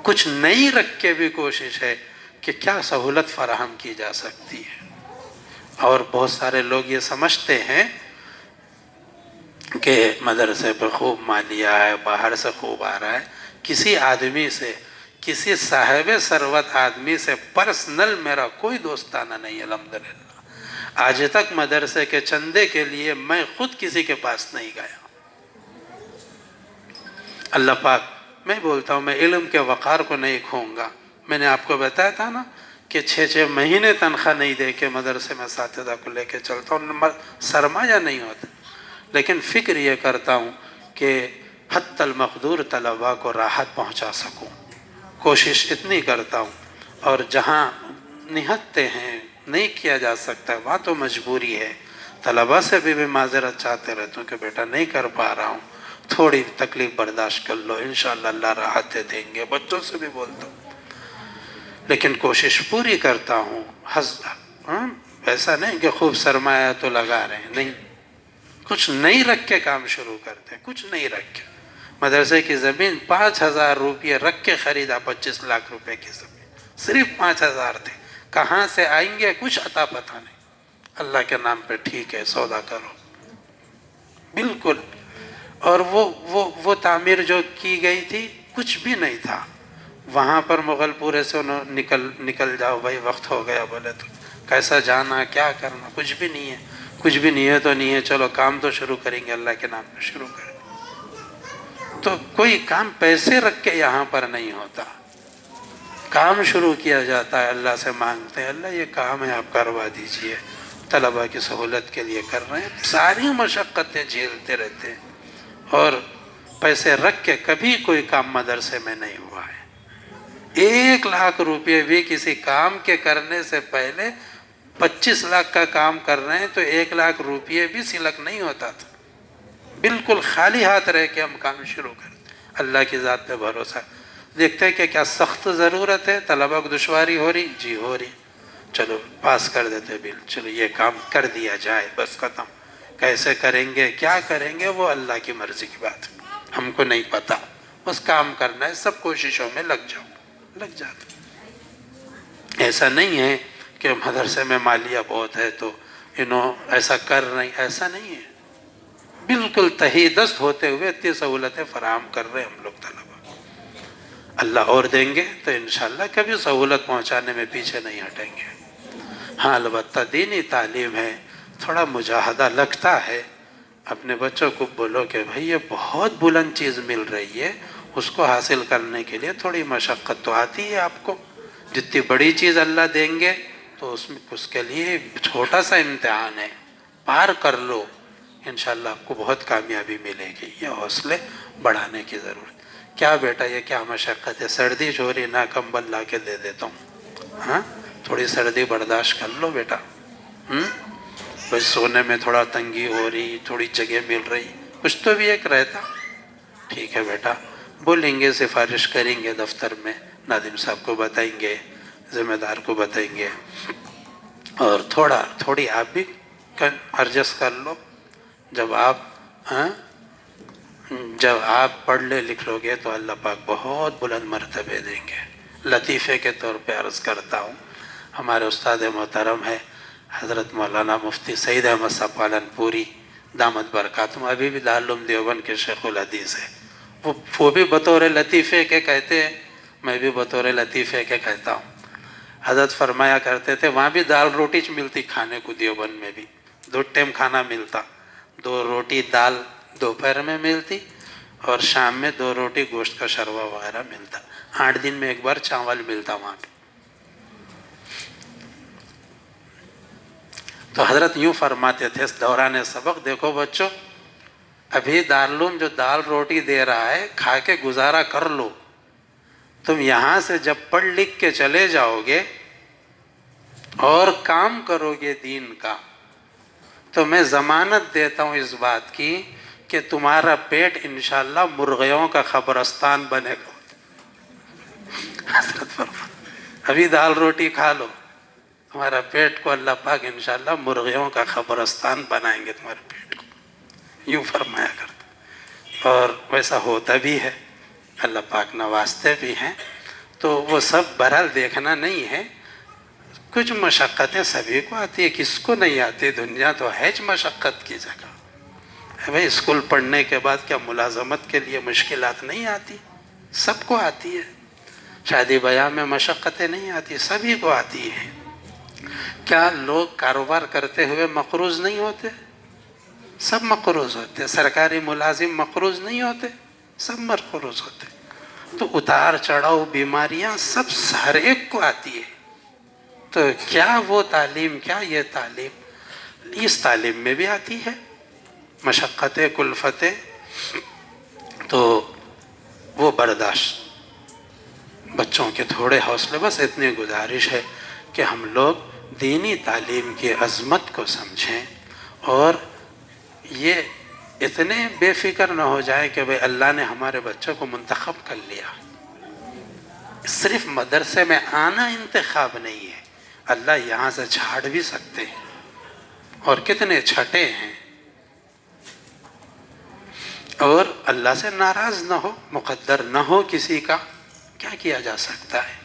کچھ نہیں رکھ کے بھی کوشش ہے کہ کیا سہولت فراہم کی جا سکتی ہے۔ اور بہت سارے لوگ یہ سمجھتے ہیں کہ مدرسے پہ خوب مالیہ ہے، باہر سے خوب آ رہا ہے، کسی آدمی سے، کسی صاحب ثروت آدمی سے پرسنل میرا کوئی دوستانہ نہیں، الحمدللہ۔ آج تک مدرسے کے چندے کے لیے میں خود کسی کے پاس نہیں گیا۔ اللہ پاک، میں بولتا ہوں میں علم کے وقار کو نہیں کھوؤں گا۔ میں نے آپ کو بتایا تھا نا کہ 6 مہینے تنخواہ نہیں دے کے مدرسے میں اساتذہ کو لے کے چلتا ہوں، سرمایہ نہیں ہوتا، لیکن فکر یہ کرتا ہوں کہ حتی المقدور طلباء کو راحت پہنچا سکوں، کوشش اتنی کرتا ہوں۔ اور جہاں نہتے ہیں، نہیں کیا جا سکتا، وہاں تو مجبوری ہے، طلبا سے بھی معذرت چاہتے رہتا ہوں کہ بیٹا نہیں کر پا رہا ہوں، تھوڑی تکلیف برداشت کر لو، انشاءاللہ اللہ راحتیں دیں گے. بچوں سے بھی بولتا ہوں، لیکن کوشش پوری کرتا ہوں. ایسا نہیں کہ خوب سرمایہ تو لگا رہے ہیں، نہیں، کچھ نہیں رکھ کے کام شروع کرتے ہیں. کچھ نہیں رکھ کے مدرسے کی زمین 5,000 روپے رکھ کے خریدا، 25 لاکھ روپے کی زمین، صرف 5,000 تھے. کہاں سے آئیں گے کچھ عطا پتہ نہیں. اللہ کے نام پہ ٹھیک ہے سودا کرو بالکل. اور وہ تعمیر جو کی گئی تھی کچھ بھی نہیں تھا وہاں پر. مغل پورے سے انہوں نکل جاؤ بھائی، وقت ہو گیا. بولے تو کیسا جانا، کیا کرنا، کچھ بھی نہیں ہے. کچھ بھی نہیں ہے تو نہیں ہے، چلو کام تو شروع کریں گے، اللہ کے نام پہ شروع کریں. تو کوئی کام پیسے رکھ کے یہاں پر نہیں ہوتا. کام شروع کیا جاتا ہے، اللہ سے مانگتے ہیں اللہ یہ کام ہے آپ کروا دیجئے، طلبا کی سہولت کے لیے کر رہے ہیں. ساری مشقتیں جھیلتے رہتے ہیں. اور پیسے رکھ کے کبھی کوئی کام مدرسے میں نہیں ہوا ہے. 1 لاکھ روپے بھی کسی کام کے کرنے سے پہلے 25 لاکھ کا کام کر رہے ہیں تو 1 لاکھ روپے بھی سلک نہیں ہوتا تھا. بالکل خالی ہاتھ رہ کے ہم کام شروع کرتے. اللہ کی ذات پہ بھروسہ. دیکھتے ہیں کہ کیا سخت ضرورت ہے، طلبہ کو دشواری ہو رہی، جی ہو رہی، چلو پاس کر دیتے بل، چلو یہ کام کر دیا جائے، بس ختم. کیسے کریں گے، کیا کریں گے، وہ اللہ کی مرضی کی بات ہے، ہم کو نہیں پتا. بس کام کرنا ہے، سب کوششوں میں لگ جاؤ، لگ جاتے. ایسا نہیں ہے کہ مدرسے میں مالیہ بہت ہے تو ایسا کر رہے ہیں، ایسا نہیں ہے. بالکل تہی دست ہوتے ہوئے اتنی سہولتیں فراہم کر رہے ہیں ہم لوگ طلبا. اللہ اور دیں گے تو انشاءاللہ کبھی سہولت پہنچانے میں پیچھے نہیں ہٹیں گے. ہاں البتہ دینی تعلیم ہے، تھوڑا مجاہدہ لگتا ہے. اپنے بچوں کو بولو کہ بھئی یہ بہت بلند چیز مل رہی ہے، اس کو حاصل کرنے کے لیے تھوڑی مشقت تو آتی ہے آپ کو. جتنی بڑی چیز اللہ دیں گے تو اس کے لیے چھوٹا سا امتحان ہے، پار کر لو، انشاءاللہ آپ کو بہت کامیابی ملے گی. یہ حوصلے بڑھانے کی ضرورت. کیا بیٹا یہ کیا مشقت ہے، سردی ہو رہی، نہ کمبل لا کے دے دیتا ہوں، ہاں تھوڑی سردی برداشت کر لو بیٹا. بس سونے میں تھوڑا تنگی ہو رہی، تھوڑی جگہ مل رہی، کچھ تو بھی ایک رہتا. ٹھیک ہے بیٹا، بولیں گے، سفارش کریں گے دفتر میں، ناظم صاحب کو بتائیں گے، ذمہ دار کو بتائیں گے، اور تھوڑی آپ بھی ایڈجسٹ کر لو. جب آپ پڑھ لکھ لو گے تو اللہ پاک بہت بلند مرتبے دیں گے. لطیفے کے طور پہ عرض کرتا ہوں، ہمارے استاد محترم ہے حضرت مولانا مفتی سعید احمد صاحب پالنپوری دامت برکاتہم، ابھی بھی دارالعلوم دیوبند کے شیخ الحدیث ہے. وہ بھی بطور لطیفے کے کہتے ہیں، میں بھی بطور لطیفے کے کہتا ہوں. حضرت فرمایا کرتے تھے وہاں بھی دال روٹی ملتی کھانے کو، دیوبند میں بھی 2 ٹائم کھانا ملتا. 2 روٹی دال دوپہر میں ملتی اور شام میں 2 روٹی گوشت کا شروا وغیرہ ملتا. 8 دن میں ایک بار چاول ملتا وہاں پہ. تو حضرت یوں فرماتے تھے اس دوران سبق، دیکھو بچوں، ابھی دارالعلوم جو دال روٹی دے رہا ہے کھا کے گزارا کر لو. تم یہاں سے جب پڑھ لکھ کے چلے جاؤ گے اور کام کرو گے دین کا، تو میں ضمانت دیتا ہوں اس بات کی کہ تمہارا پیٹ انشاءاللہ مرغیوں کا قبرستان بنے گا. حضرت فرماتے ابھی دال روٹی کھا لو، تمہارا پیٹ کو اللہ پاک انشاءاللہ مرغیوں کا قبرستان بنائیں گے تمہارے پیٹ کو. یوں فرمایا کرتا، اور ویسا ہوتا بھی ہے. اللہ پاک نوازتے بھی ہیں. تو وہ سب بہرحال دیکھنا نہیں ہے. کچھ مشقتیں سبھی کو آتی ہے، کس کو نہیں آتی. دنیا تو ہے مشقت کی جگہ. بھائی اسکول پڑھنے کے بعد کیا ملازمت کے لیے مشکلات نہیں آتی؟ سب کو آتی ہے. شادی بیاہ میں مشقتیں نہیں آتی؟ سبھی کو آتی ہے. کیا لوگ کاروبار کرتے ہوئے مقروض نہیں ہوتے؟ سب مقروض ہوتے. سرکاری ملازم مقروض نہیں ہوتے؟ سب مقروض ہوتے. تو اتار چڑھاؤ، بیماریاں سب ہر ایک کو آتی ہے. تو کیا وہ تعلیم، کیا یہ تعلیم اس تعلیم میں بھی آتی ہے مشقتیں، کلفتیں؟ تو وہ برداشت. بچوں کے تھوڑے حوصلے، بس اتنی گزارش ہے کہ ہم لوگ دینی تعلیم کی عظمت کو سمجھیں اور یہ اتنے بے فکر نہ ہو جائے کہ بھئی اللہ نے ہمارے بچوں کو منتخب کر لیا. صرف مدرسے میں آنا انتخاب نہیں ہے، اللہ یہاں سے چھاڑ بھی سکتے ہیں، اور کتنے چھٹے ہیں. اور اللہ سے ناراض نہ ہو، مقدر نہ ہو کسی کا، کیا کیا جا سکتا ہے؟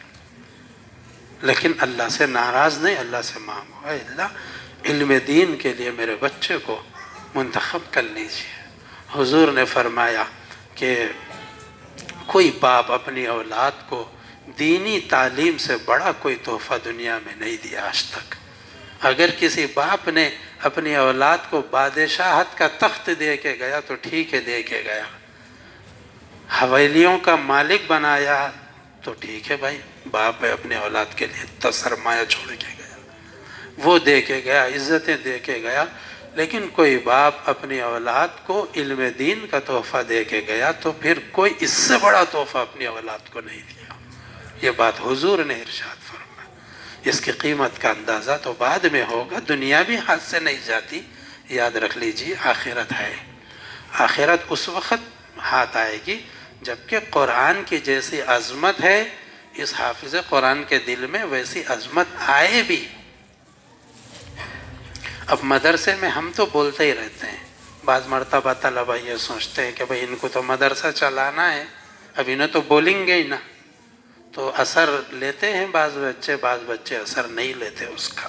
لیکن اللہ سے ناراض نہیں، اللہ سے مانگو، اے اللہ علم دین کے لیے میرے بچے کو منتخب کر لیجیے. حضور نے فرمایا کہ کوئی باپ اپنی اولاد کو دینی تعلیم سے بڑا کوئی تحفہ دنیا میں نہیں دیا آج تک. اگر کسی باپ نے اپنی اولاد کو بادشاہت کا تخت دے کے گیا تو ٹھیک ہے، دے کے گیا. حویلیوں کا مالک بنایا تو ٹھیک ہے بھائی، باپ ہے اپنے اولاد کے لیے تو سرمایہ چھوڑ کے گیا، وہ دے کے گیا، عزتیں دے کے گیا. لیکن کوئی باپ اپنی اولاد کو علم دین کا تحفہ دے کے گیا تو پھر کوئی اس سے بڑا تحفہ اپنی اولاد کو نہیں دیا. یہ بات حضور نے ارشاد فرمایا. اس کی قیمت کا اندازہ تو بعد میں ہوگا، دنیا بھی ہاتھ سے نہیں جاتی. یاد رکھ لیجیے آخرت ہے. آخرت اس وقت ہاتھ آئے گی جبکہ قرآن کی جیسی عظمت ہے اس حافظ قرآن کے دل میں ویسی عظمت آئے بھی. اب مدرسے میں ہم تو بولتے ہی رہتے ہیں، بعض مرتبہ طلبہ یہ سوچتے ہیں کہ بھئی ان کو تو مدرسہ چلانا ہے، اب انہیں تو بولیں گے ہی نا، تو اثر لیتے ہیں بعض بچے اثر نہیں لیتے اس کا.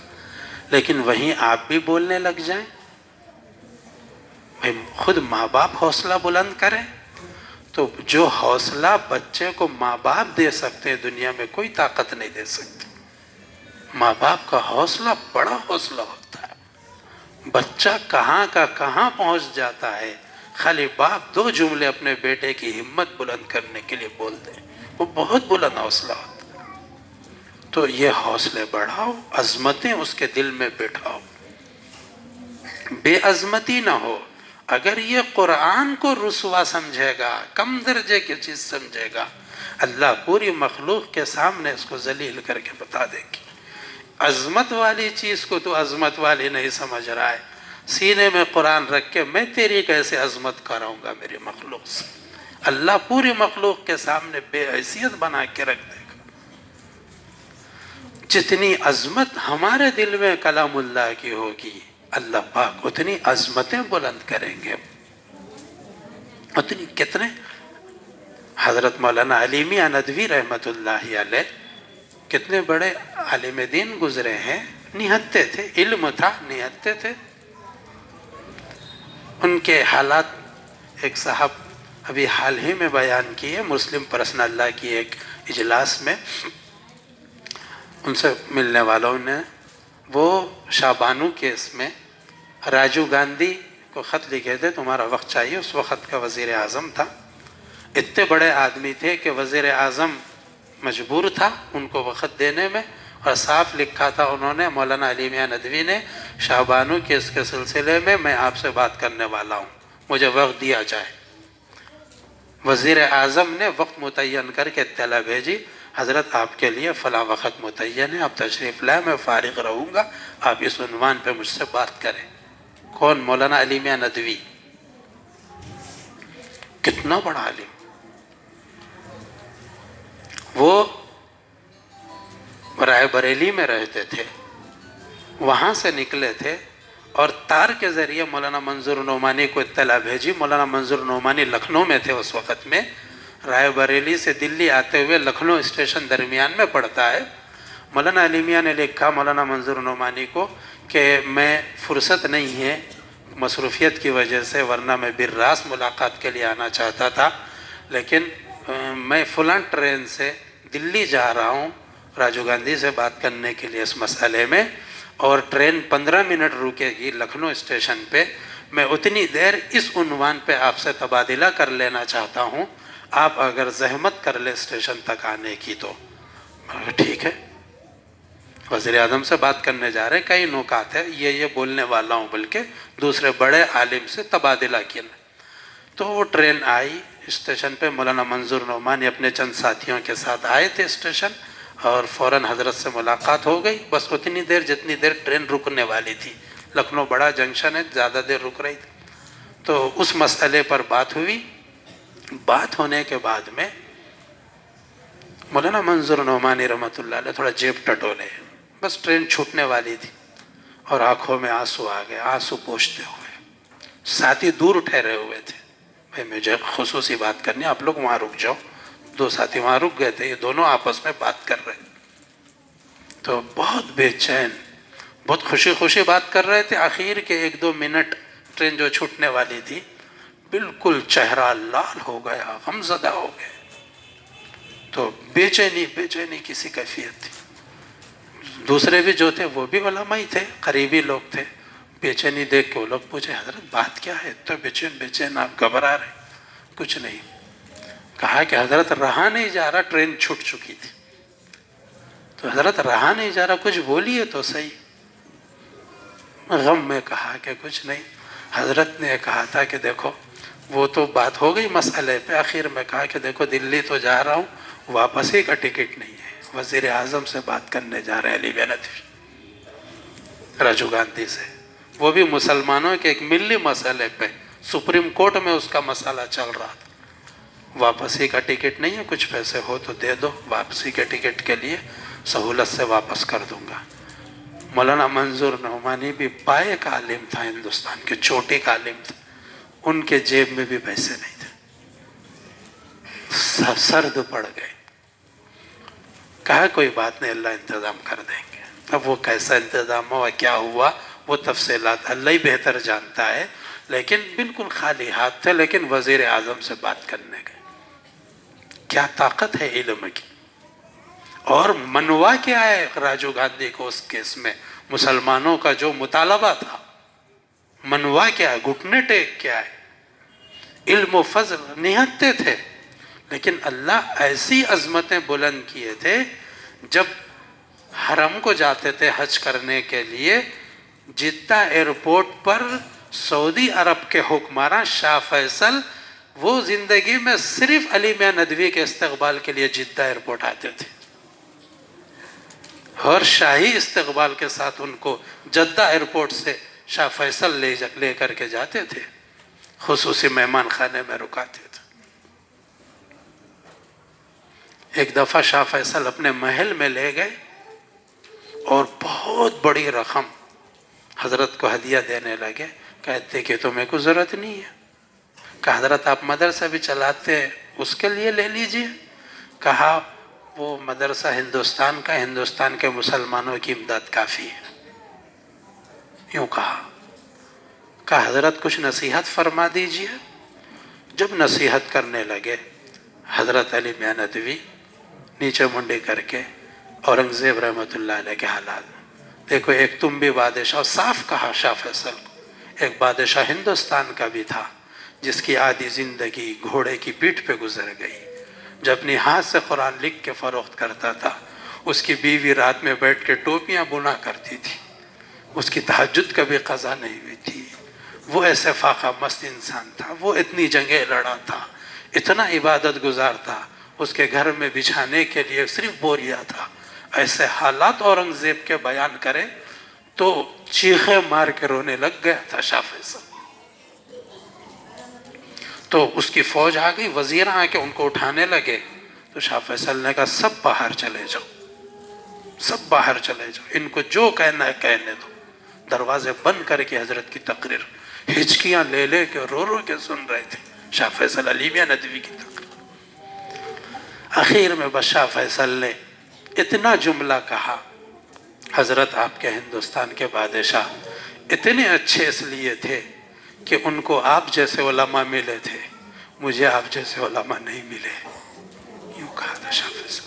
لیکن وہیں آپ بھی بولنے لگ جائیں، خود ماں باپ حوصلہ بلند کریں، تو جو حوصلہ بچے کو ماں باپ دے سکتے ہیں دنیا میں کوئی طاقت نہیں دے سکتی. ماں باپ کا حوصلہ بڑا حوصلہ ہوتا ہے. بچہ کہاں کا کہاں پہنچ جاتا ہے، خالی باپ 2 جملے اپنے بیٹے کی ہمت بلند کرنے کے لیے بول دیں، وہ بہت بلند حوصلہ ہوتا ہے. تو یہ حوصلے بڑھاؤ، عظمتیں اس کے دل میں بٹھاؤ، بے عظمتی نہ ہو. اگر یہ قرآن کو رسوا سمجھے گا، کم درجے کی چیز سمجھے گا، اللہ پوری مخلوق کے سامنے اس کو ذلیل کر کے بتا دے گی. عظمت والی چیز کو تو عظمت والی نہیں سمجھ رہا ہے، سینے میں قرآن رکھ کے میں تیری کیسے عظمت کراؤں گا میری مخلوق سے. اللہ پوری مخلوق کے سامنے بے حیثیت بنا کے رکھ دے گا. جتنی عظمت ہمارے دل میں کلام اللہ کی ہوگی، اللہ پاک اتنی عظمتیں بلند کریں گے. اتنی کتنے حضرت مولانا علی میاں ندوی رحمۃ اللہ علیہ کتنے بڑے عالم دین گزرے ہیں، نہتے تھے، علم تھا، نہتے تھے. ان کے حالات ایک صاحب ابھی حال ہی میں بیان کیے مسلم پرسنل لا کی ایک اجلاس میں. ان سے ملنے والوں نے وہ شاہبانو کیس میں راجیو گاندھی کو خط لکھے تھے، تمہارا وقت چاہیے. اس وقت کا وزیر اعظم تھا. اتنے بڑے آدمی تھے کہ وزیر اعظم مجبور تھا ان کو وقت دینے میں، اور صاف لکھا تھا انہوں نے، مولانا علی میاں ندوی نے، شاہبانو کیس کے سلسلے میں آپ سے بات کرنے والا ہوں، مجھے وقت دیا جائے. وزیر اعظم نے وقت متعین کر کے اطلاع بھیجی، حضرت آپ کے لیے فلاں وقت متعین ہے، آپ تشریف لائیں، میں فارغ رہوں گا، آپ اس عنوان پہ مجھ سے بات کریں. کون؟ مولانا علی میاں ندوی. کتنا بڑا عالم. وہ رائے بریلی میں رہتے تھے، وہاں سے نکلے تھے اور تار کے ذریعے مولانا منظور نعمانی کو اطلاع بھیجی. مولانا منظور نعمانی لکھنؤ میں تھے اس وقت میں. رائے بریلی سے دلی آتے ہوئے لکھنؤ اسٹیشن درمیان میں پڑتا ہے. مولانا علی میاں نے لکھا مولانا منظور نعمانی کو کہ میں فرصت نہیں ہے مصروفیت کی وجہ سے، ورنہ میں بالراس ملاقات کے لیے آنا چاہتا تھا، لیکن میں فلاں ٹرین سے دلی جا رہا ہوں راجیو گاندھی سے بات کرنے کے لیے اس مسئلے میں، اور ٹرین 15 منٹ رکے گی لکھنؤ اسٹیشن پہ. میں اتنی دیر اس عنوان پہ آپ سے تبادلہ کر لینا چاہتا ہوں، آپ اگر زحمت کر لے اسٹیشن تک آنے کی تو. ٹھیک ہے، وزیر اعظم سے بات کرنے جا رہے، کئی نکات ہے، یہ بولنے والا ہوں، بلکہ دوسرے بڑے عالم سے تبادلہ کیا. تو وہ ٹرین آئی اسٹیشن پہ، مولانا منظور نعمانی اپنے چند ساتھیوں کے ساتھ آئے تھے اسٹیشن، اور فوراً حضرت سے ملاقات ہو گئی. بس اتنی دیر جتنی دیر ٹرین رکنے والی تھی، لکھنؤ بڑا جنکشن ہے، زیادہ دیر رک رہی تھی، تو اس مسئلے پر بات ہوئی. بات ہونے کے بعد میں مولانا منظور نعمانی رحمۃ اللہ علیہ تھوڑا جیب ٹٹولے، بس ٹرین چھوٹنے والی تھی اور آنکھوں میں آنسو آ گئے، آنسو پوچھتے ہوئے. ساتھی دور ٹھہرے ہوئے تھے، بھائی مجھے خصوصی بات کرنی ہے، آپ لوگ وہاں رک جاؤ. دو ساتھی وہاں رک گئے تھے، یہ دونوں آپس میں بات کر رہے، تو بہت بے چین، بہت خوشی خوشی بات کر رہے تھے. آخر کے 1-2 منٹ ٹرین جو چھوٹنے والی تھی، بالکل چہرہ لال ہو گیا، غمزدہ ہو گئے. تو بے چینی کسی کیفیت تھی. دوسرے بھی جو تھے وہ بھی علماء ہی تھے، قریبی لوگ تھے. بے چینی دیکھ کے وہ لوگ پوچھے، حضرت بات کیا ہے؟ تو بے چین آپ گھبرا رہے؟ کچھ نہیں. کہا کہ حضرت رہا نہیں جا رہا، ٹرین چھوٹ چکی تھی. تو حضرت رہا نہیں جا رہا، کچھ بولیے تو صحیح. غم میں کہا کہ کچھ نہیں. حضرت نے کہا تھا کہ دیکھو، وہ تو بات ہو گئی مسئلے پہ. آخر میں کہا کہ دیکھو دلی تو جا رہا ہوں، واپس ہی کا ٹکٹ نہیں ہے. وزیر اعظم سے بات کرنے جا رہے ہیں، علی ندوی، راجیو گاندھی سے. وہ بھی مسلمانوں کے ایک ملی مسئلے پہ، سپریم کورٹ میں اس کا مسئلہ چل رہا تھا. واپسی کا ٹکٹ نہیں ہے، کچھ پیسے ہو تو دے دو، واپسی کے ٹکٹ کے لیے سہولت سے واپس کر دوں گا. مولانا منظور نعمانی بھی پائے کا عالم تھا، ہندوستان کے چوٹی کا عالم تھا. ان کے جیب میں بھی پیسے نہیں تھے، سرد پڑ گئے. کہا کوئی بات نہیں، اللہ انتظام کر دیں گے. اب وہ کیسا انتظام ہوا، کیا ہوا، وہ تفصیلات اللہ ہی بہتر جانتا ہے. لیکن بالکل خالی ہاتھ تھے، لیکن وزیر اعظم سے بات کرنے گئے. کیا طاقت ہے علم کی. اور منوا کیا ہے راجیو گاندھی کو اس کیس میں، مسلمانوں کا جو مطالبہ تھا، منوا کیا ہے، گھٹنے ٹیک کیا ہے. علم و فضل نہتے تھے، لیکن اللہ ایسی عظمتیں بلند کیے تھے. جب حرم کو جاتے تھے حج کرنے کے لیے، جدہ ایئرپورٹ پر سعودی عرب کے حکمراں شاہ فیصل، وہ زندگی میں صرف علی میاں ندوی کے استقبال کے لیے جدہ ایئرپورٹ آتے تھے، اور شاہی استقبال کے ساتھ ان کو جدہ ایئرپورٹ سے شاہ فیصل لے کر کے جاتے تھے، خصوصی مہمان خانے میں رکاتے تھے. ایک دفعہ شاہ فیصل اپنے محل میں لے گئے اور بہت بڑی رقم حضرت کو ہدیہ دینے لگے. کہتے کہ تمہیں کوئی ضرورت نہیں ہے. کہا حضرت آپ مدرسہ بھی چلاتے ہیں، اس کے لیے لے لیجئے. کہا وہ مدرسہ ہندوستان کا، ہندوستان کے مسلمانوں کی امداد کافی ہے. یوں کہا حضرت کچھ نصیحت فرما دیجئے. جب نصیحت کرنے لگے، حضرت علی میاں ندوی نیچے منڈی کر کے اورنگزیب رحمۃ اللہ علیہ کے حالات، دیکھو ایک تم بھی بادشاہ، صاف کہا شاہ فیصل کو، ایک بادشاہ ہندوستان کا بھی تھا جس کی آدھی زندگی گھوڑے کی پیٹھ پہ گزر گئی. جو اپنی ہاتھ سے قرآن لکھ کے فروخت کرتا تھا، اس کی بیوی رات میں بیٹھ کے ٹوپیاں بنا کرتی تھی، اس کی تہجد کبھی قضا نہیں ہوئی تھی. وہ ایسے فاقہ مست انسان تھا، وہ اتنی جنگیں لڑا تھا، اتنا عبادت گزار تھا، اس کے گھر میں بچھانے کے لیے صرف بوریا تھا. ایسے حالات اورنگزیب کے بیان کرے تو چیخیں مار کے رونے لگ گیا تھا شاہ فیصل. تو اس کی فوج آ گئی، وزیر آ کے ان کو اٹھانے لگے. تو شاہ فیصل نے کہا سب باہر چلے جاؤ، سب باہر چلے جاؤ، ان کو جو کہنا ہے کہنے دو. دروازے بند کر کے حضرت کی تقریر ہچکیاں لے کے رو کے سن رہے تھے شاہ فیصل علی میاں ندوی کی تقریر. آخر میں بس شاہ فیصل نے اتنا جملہ کہا، حضرت آپ کے ہندوستان کے بادشاہ اتنے اچھے اس لیے تھے کہ ان کو آپ جیسے علماء ملے تھے، مجھے آپ جیسے علماء نہیں ملے. یوں کہا تھا شاہ فیصل.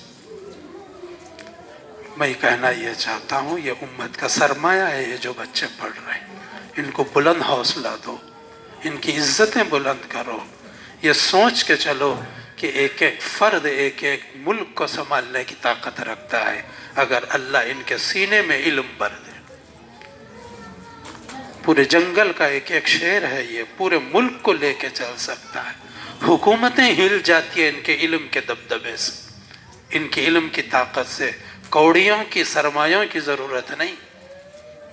میں کہنا یہ چاہتا ہوں، یہ امت کا سرمایہ ہے، یہ جو بچے پڑھ رہے ہیں، ان کو بلند حوصلہ دو، ان کی عزتیں بلند کرو. یہ سوچ کے چلو کہ ایک ایک فرد ایک ایک ملک کو سنبھالنے کی طاقت رکھتا ہے اگر اللہ ان کے سینے میں علم بھر دے. پورے جنگل کا ایک ایک شیر ہے، یہ پورے ملک کو لے کے چل سکتا ہے. حکومتیں ہل جاتی ہیں ان کے علم کے دبدبے سے، ان کے علم کی طاقت سے. کوڑیوں کی، سرمایوں کی ضرورت نہیں.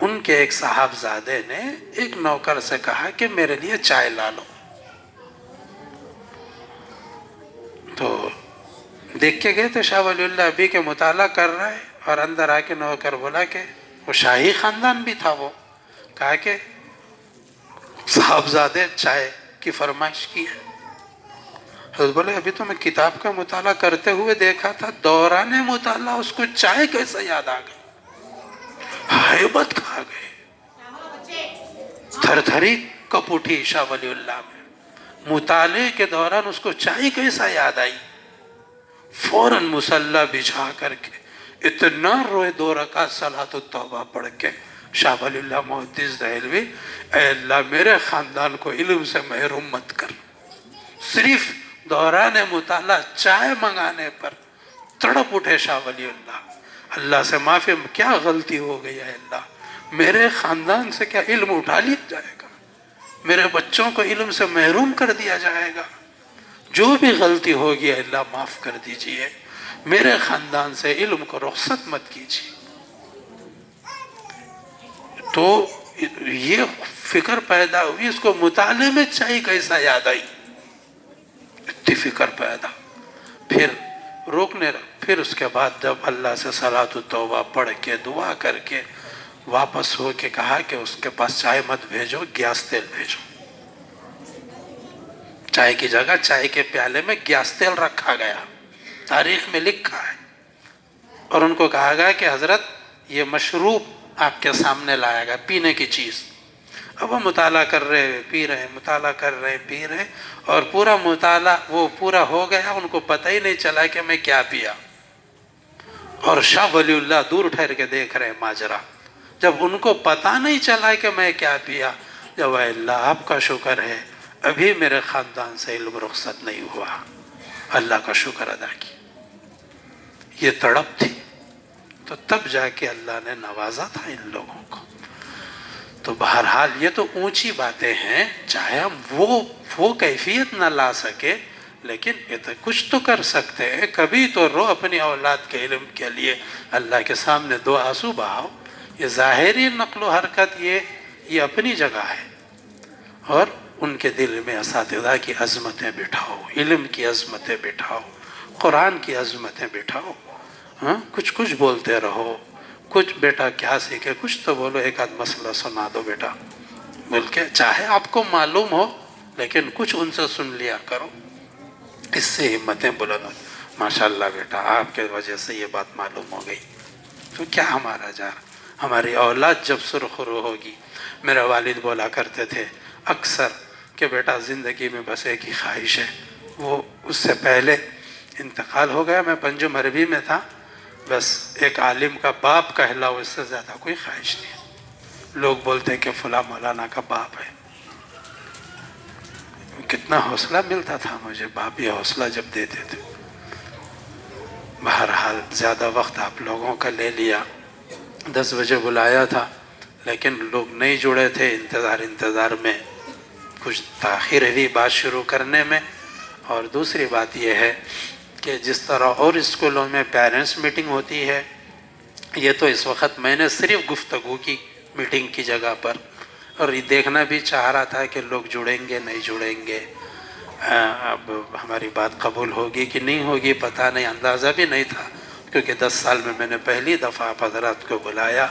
ان کے ایک صاحبزادے نے ایک نوکر سے کہا کہ میرے لیے چائے لا لو. تو دیکھ کے گئے تو شاہ ولی اللہ ابھی کے مطالعہ کر رہا ہے، اور اندر آ کے نوکر بولا کہ وہ شاہی خاندان بھی تھا. وہ کہا کہ صاحبزادے چائے کی فرمائش کی ہے. حضرت بولے ابھی تو میں کتاب کا مطالعہ کرتے ہوئے دیکھا تھا، دوران مطالعہ اس کو چائے کیسے یاد آ گئی، ہیبت کھا گئے، تھر تھری کپ اٹھی شاہ ولی اللہ میں. مطالعے کے دوران اس کو چائے کیسا یاد آئی. فوراً مصلی بچھا کر کے اتنا روئے، 2 رکعت صلاۃ التوبہ پڑھ کے شاہ ولی اللہ محدث دہلوی، اے اللہ میرے خاندان کو علم سے محروم مت کر. صرف دوران مطالعہ چائے منگانے پر تڑپ اٹھے شاہ ولی اللہ. اللہ سے معافی، کیا غلطی ہو گئی ہے اللہ، میرے خاندان سے کیا علم اٹھا لیا جائے گا، میرے بچوں کو علم سے محروم کر دیا جائے گا. جو بھی غلطی ہوگی اللہ معاف کر دیجئے، میرے خاندان سے علم کو رخصت مت کیجیے. تو یہ فکر پیدا ہوئی، اس کو مطالعے میں چائے کیسا یاد آئی، اتنی فکر پیدا. پھر پھر اس کے بعد جب اللہ سے صلاۃ التوبہ پڑھ کے دعا کر کے واپس ہو کے کہا کہ اس کے پاس چائے مت بھیجو، گیاس تیل بھیجو. چائے کی جگہ چائے کے پیالے میں گیاس تیل رکھا گیا، تاریخ میں لکھا ہے. اور ان کو کہا گیا کہ حضرت یہ مشروب آپ کے سامنے لایا گیا، پینے کی چیز. اب وہ مطالعہ کر رہے پی رہے، مطالعہ کر رہے پی رہے، اور پورا مطالعہ وہ پورا ہو گیا، ان کو پتہ ہی نہیں چلا کہ میں کیا پیا. اور شاہ ولی اللہ دور ٹھہر کے دیکھ رہے ماجرا. جب ان کو پتہ نہیں چلا کہ میں کیا پیا، جب اے اللہ آپ کا شکر ہے ابھی میرے خاندان سے علم رخصت نہیں ہوا، اللہ کا شکر ادا کی. یہ تڑپ تھی، تو تب جا کے اللہ نے نوازا تھا ان لوگوں کو. تو بہرحال یہ تو اونچی باتیں ہیں، چاہے ہم وہ کیفیت نہ لا سکے، لیکن یہ تو کچھ تو کر سکتے ہیں. کبھی تو رو اپنی اولاد کے علم کے لیے اللہ کے سامنے 2 آنسو بہاؤ. یہ ظاہری نقل و حرکت یہ اپنی جگہ ہے، اور ان کے دل میں اساتذہ کی عظمتیں بٹھاؤ، علم کی عظمتیں بٹھاؤ، قرآن کی عظمتیں بٹھاؤ. کچھ بولتے رہو، کچھ بیٹا کیا سیکھے، کچھ تو بولو، ایک آدھ مسئلہ سنا دو بیٹا بول کے، چاہے آپ کو معلوم ہو لیکن کچھ ان سے سن لیا کرو، اس سے ہمتیں بلند ہو. ماشاءاللہ بیٹا آپ کے وجہ سے یہ بات معلوم ہو گئی، تو کیا ہمارا جا رہا. ہماری اولاد جب سرخرو ہوگی. میرے والد بولا کرتے تھے اکثر کہ بیٹا زندگی میں بس ایک ہی خواہش ہے. وہ اس سے پہلے انتقال ہو گیا، میں پنجم عربی میں تھا، بس ایک عالم کا باپ کہلاؤ، اس سے زیادہ کوئی خواہش نہیں. لوگ بولتے ہیں کہ فلاں مولانا کا باپ ہے. کتنا حوصلہ ملتا تھا مجھے، باپ یہ حوصلہ جب دیتے تھے. بہرحال زیادہ وقت آپ لوگوں کا لے لیا. 10 بجے بلایا تھا لیکن لوگ نہیں جڑے تھے. انتظار میں کچھ تاخیر ہوئی بات شروع کرنے میں. اور دوسری بات یہ ہے کہ جس طرح اور اسکولوں میں پیرنٹس میٹنگ ہوتی ہے، یہ تو اس وقت میں نے صرف گفتگو کی میٹنگ کی جگہ پر، اور یہ دیکھنا بھی چاہ رہا تھا کہ لوگ جڑیں گے نہیں جڑیں گے، اب ہماری بات قبول ہوگی کہ نہیں ہوگی پتہ نہیں، اندازہ بھی نہیں تھا. کیونکہ 10 سال میں نے پہلی دفعہ آپ حضرات کو بلایا.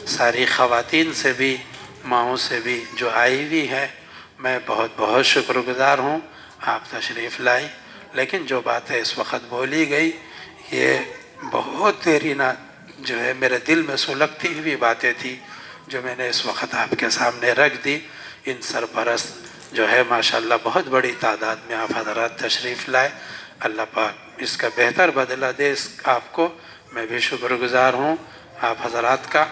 ساری خواتین سے بھی، ماؤں سے بھی جو آئی ہوئی ہے، میں بہت بہت شکر گزار ہوں. آپ تشریف لائی، لیکن جو باتیں اس وقت بولی گئی یہ بہت دیرینہ جو ہے میرے دل میں سلگتی ہوئی باتیں تھی، جو میں نے اس وقت آپ کے سامنے رکھ دی. ان سرپرست جو ہے ماشاءاللہ بہت بڑی تعداد میں آپ حضرات تشریف لائے. اللہ پاک اس کا بہتر بدلہ دے آپ کو. میں بھی شکر گزار ہوں آپ حضرات کا.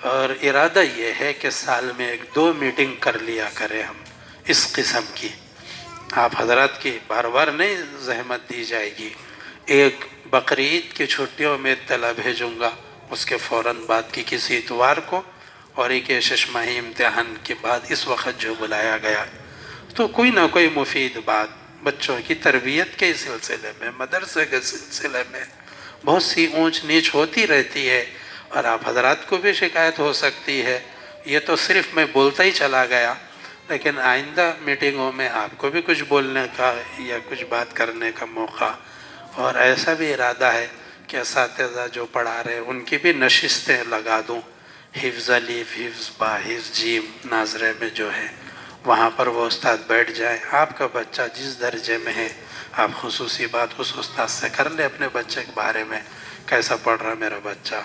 اور ارادہ یہ ہے کہ سال میں 1-2 میٹنگ کر لیا کریں ہم اس قسم کی. آپ حضرات کی بار بار نہیں زحمت دی جائے گی. ایک بقرعید کی چھٹیوں میں اطلاع بھیجوں گا، اس کے فوراً بعد کی کسی اتوار کو، اور ایک 6 ماہی امتحان کے بعد اس وقت جو بلایا گیا. تو کوئی نہ کوئی مفید بات بچوں کی تربیت کے سلسلے میں، مدرسے کے سلسلے میں بہت سی اونچ نیچ ہوتی رہتی ہے، اور آپ حضرات کو بھی شکایت ہو سکتی ہے. یہ تو صرف میں بولتا ہی چلا گیا، لیکن آئندہ میٹنگوں میں آپ کو بھی کچھ بولنے کا یا کچھ بات کرنے کا موقع، اور ایسا بھی ارادہ ہے کہ اساتذہ جو پڑھا رہے ان کی بھی نشستیں لگا دوں، حفظ الف، حفظ با، حفظ جیم ناظرے میں جو ہے، وہاں پر وہ استاد بیٹھ جائیں۔ آپ کا بچہ جس درجے میں ہے، آپ خصوصی بات اس استاد سے کر لیں اپنے بچے کے بارے میں، کیسا پڑھ رہا میرا بچہ،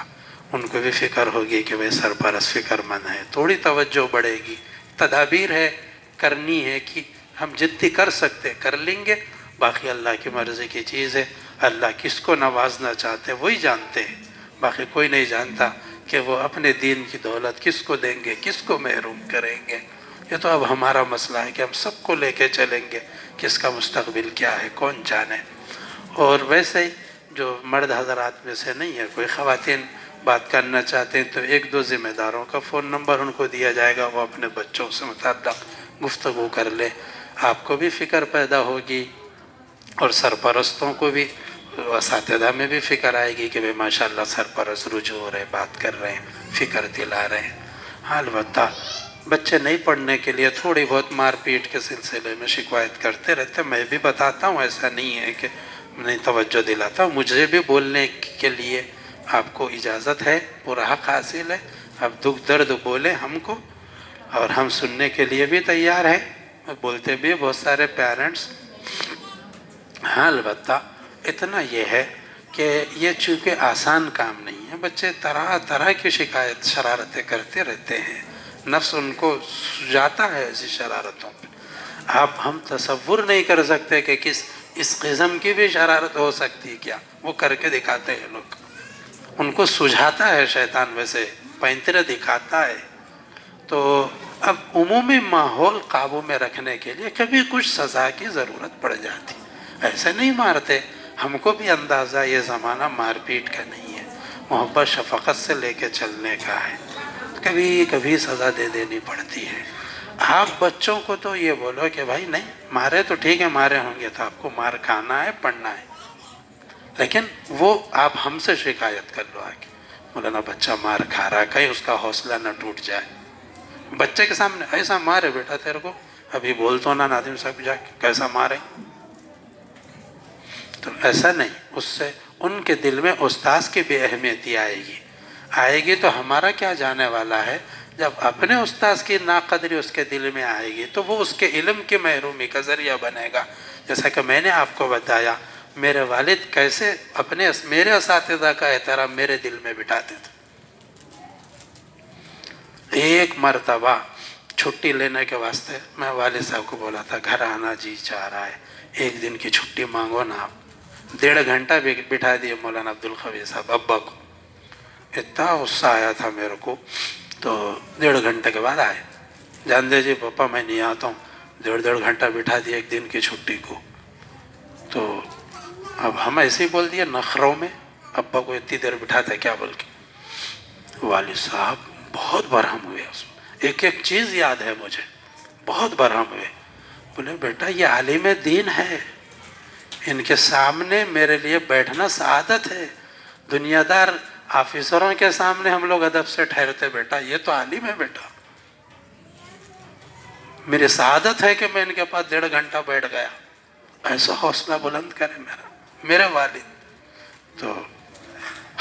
ان کو بھی فکر ہوگی کہ وہ سرپرست فکر مند ہے، تھوڑی توجہ بڑھے گی۔ تدابیر ہے، کرنی ہے کہ ہم جتنی کر سکتے کر لیں گے، باقی اللہ کی مرضی کی چیز ہے۔ اللہ کس کو نوازنا چاہتے وہی جانتے ہیں، باقی کوئی نہیں جانتا کہ وہ اپنے دین کی دولت کس کو دیں گے، کس کو محروم کریں گے۔ یہ تو اب ہمارا مسئلہ ہے کہ ہم سب کو لے کے چلیں گے، کس کا مستقبل کیا ہے کون جانے۔ اور ویسے ہی جو مرد حضرات میں سے نہیں ہے، کوئی خواتین بات کرنا چاہتے ہیں تو ایک دو ذمہ داروں کا فون نمبر ان کو دیا جائے گا، وہ اپنے بچوں سے متعلق گفتگو کر لے، آپ کو بھی فکر پیدا ہوگی اور سرپرستوں کو بھی، اساتذہ میں بھی فکر آئے گی کہ ماشاءاللہ سرپرست رجوع ہو رہے، بات کر رہے ہیں، فکر دلا رہے ہیں۔ ہاں البتہ بچے نہیں پڑھنے کے لیے تھوڑی بہت مار پیٹ کے سلسلے میں شکایت کرتے رہتے، میں بھی بتاتا ہوں، ایسا نہیں ہے کہ نہیں توجہ دلاتا ہوں، مجھے بھی بولنے کے لیے آپ کو اجازت ہے، پورا حق حاصل ہے، آپ دکھ درد بولیں ہم کو، اور ہم سننے کے لیے بھی تیار ہیں، بولتے بھی بہت سارے پیرنٹس۔ ہاں البتہ اتنا یہ ہے کہ یہ چونکہ آسان کام نہیں ہے، بچے طرح طرح کی شکایت شرارتیں کرتے رہتے ہیں، نفس ان کو سجاتا ہے ایسی شرارتوں پہ، ہم تصور نہیں کر سکتے کہ اس قسم کی بھی شرارت ہو سکتی کیا، وہ کر کے دکھاتے ہیں لوگ، ان کو سجھاتا ہے شیطان، ویسے پینترے دکھاتا ہے۔ تو اب عمومی ماحول قابو میں رکھنے کے لیے کبھی کچھ سزا کی ضرورت پڑ جاتی، ایسے نہیں مارتے، ہم کو بھی اندازہ یہ زمانہ مار پیٹ کا نہیں ہے، محبت شفقت سے لے کے چلنے کا ہے، کبھی کبھی سزا دے دینی پڑتی ہے۔ آپ بچوں کو تو یہ بولو کہ بھائی نہیں مارے تو ٹھیک ہے، مارے ہوں گے تو آپ کو مار کھانا ہے، پڑھنا ہے، لیکن وہ آپ ہم سے شکایت کر لو آگے، مولانا بچہ مار کھا رہا ہے، کہیں اس کا حوصلہ نہ ٹوٹ جائے، بچے کے سامنے ایسا مارے بیٹا تیرے کو، ابھی بول تو نا ناظم صاحب جا کے کیسا مارے، تو ایسا نہیں، اس سے ان کے دل میں استاذ کی بے اہمیتی آئے گی تو ہمارا کیا جانے والا ہے، جب اپنے استاذ کی ناقدری اس کے دل میں آئے گی تو وہ اس کے علم کی محرومی کا ذریعہ بنے گا۔ جیسا کہ میں نے آپ کو بتایا میرے والد کیسے میرے اساتذہ کا احترام میرے دل میں بٹھاتے تھے۔ ایک مرتبہ چھٹی لینے کے واسطے میں والد صاحب کو بولا تھا گھر آنا جی چاہ رہا ہے، ایک دن کی چھٹی مانگو نا آپ، 1.5 گھنٹہ بٹھا دیے مولانا عبدالقوی صاحب ابا کو، اتنا غصہ آیا تھا میرے کو، تو 1.5 گھنٹے کے بعد آئے، جان دے جی پاپا میں نہیں آتا ہوں، 1.5 گھنٹہ بٹھا دیے ایک دن کی چھٹی کو، تو اب ہم ایسے ہی بول دیے نخروں میں، ابا کو اتنی دیر بٹھاتے کیا بول کے، والد صاحب بہت برہم ہوئے، اس میں ایک ایک چیز یاد ہے مجھے، بہت برہم ہوئے، بولے بیٹا یہ عالم دین ہے، ان کے سامنے میرے لیے بیٹھنا سعادت ہے، دنیا دار آفیسروں کے سامنے ہم لوگ ادب سے ٹھہرتے، بیٹا یہ تو عالم ہے بیٹا، میری سعادت ہے کہ میں ان کے پاس 1.5 گھنٹہ بیٹھ گیا، ایسا حوصلہ بلند کرے میرے والد۔ تو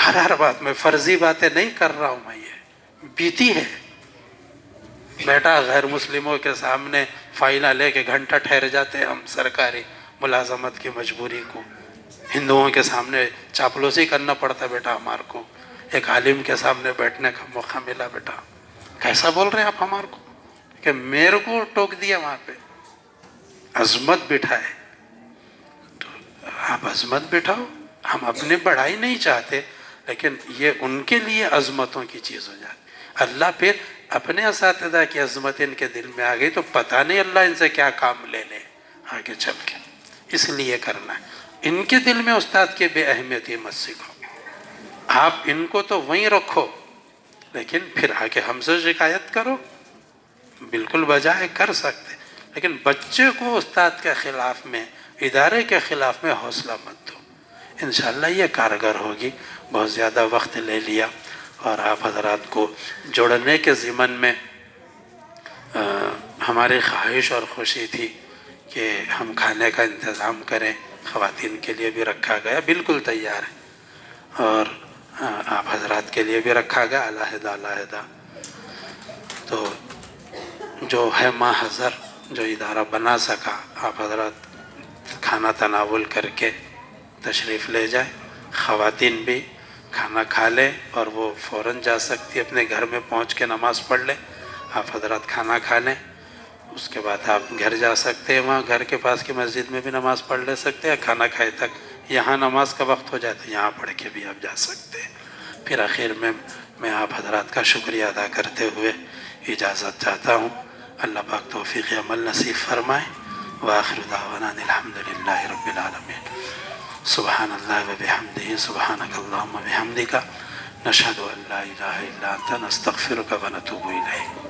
ہر بات میں فرضی باتیں نہیں کر رہا ہوں، میں یہ بیتی ہے، بیٹا غیر مسلموں کے سامنے فائلہ لے کے گھنٹہ ٹھہر جاتے ہم سرکاری ملازمت کی مجبوری کو، ہندوؤں کے سامنے چاپلوسی کرنا پڑتا بیٹا ہمارے کو، ایک عالم کے سامنے بیٹھنے کا موقع ملا بیٹا، کیسا بول رہے ہیں آپ ہمارے کو، کہ میرے کو ٹوک دیا وہاں پہ، عظمت بٹھائے، تو آپ عظمت بٹھاؤ، ہم اپنی بڑھائی نہیں چاہتے، لیکن یہ ان کے لیے عظمتوں کی چیز ہو جاتی، اللہ پھر اپنے اساتذہ کی عظمت ان کے دل میں آ گئی تو پتہ نہیں اللہ ان سے کیا کام لے لے آگے چل کے، اس لیے کرنا ہے، ان کے دل میں استاد کی بے اہمیتی مت سکھو، آپ ان کو تو وہیں رکھو، لیکن پھر آگے ہم سے شکایت کرو، بالکل بجائے کر سکتے، لیکن بچے کو استاد کے خلاف میں، ادارے کے خلاف میں حوصلہ مت دو، انشاءاللہ یہ کارگر ہوگی۔ بہت زیادہ وقت لے لیا اور آپ حضرات کو جوڑنے کے ضمن میں ہماری خواہش اور خوشی تھی کہ ہم کھانے کا انتظام کریں، خواتین کے لیے بھی رکھا گیا، بالکل تیار ہے، اور آپ حضرات کے لیے بھی رکھا گیا علیحدہ علیحدہ۔ تو جو ہے محضر جو ادارہ بنا سکا، آپ حضرات کھانا تناول کر کے تشریف لے جائیں، خواتین بھی کھانا کھا لیں اور وہ فوراً جا سکتی، اپنے گھر میں پہنچ کے نماز پڑھ لیں، آپ حضرات کھانا کھا لیں، اس کے بعد آپ گھر جا سکتے ہیں، وہاں گھر کے پاس کی مسجد میں بھی نماز پڑھ لے سکتے ہیں، کھانا کھائے تک یہاں نماز کا وقت ہو جائے تو یہاں پڑھ کے بھی آپ جا سکتے ہیں۔ پھر آخر میں آپ حضرات کا شکریہ ادا کرتے ہوئے اجازت چاہتا ہوں، اللہ پاک توفیق عمل نصیب فرمائے، وآخر دعوانا الحمدللہ رب العالمین، سبحان اللہ و بحمدہ، سبحانک اللہم و بحمدک، نشہد ان لا الہ الا انت، نستغفرک و نتوب الیک۔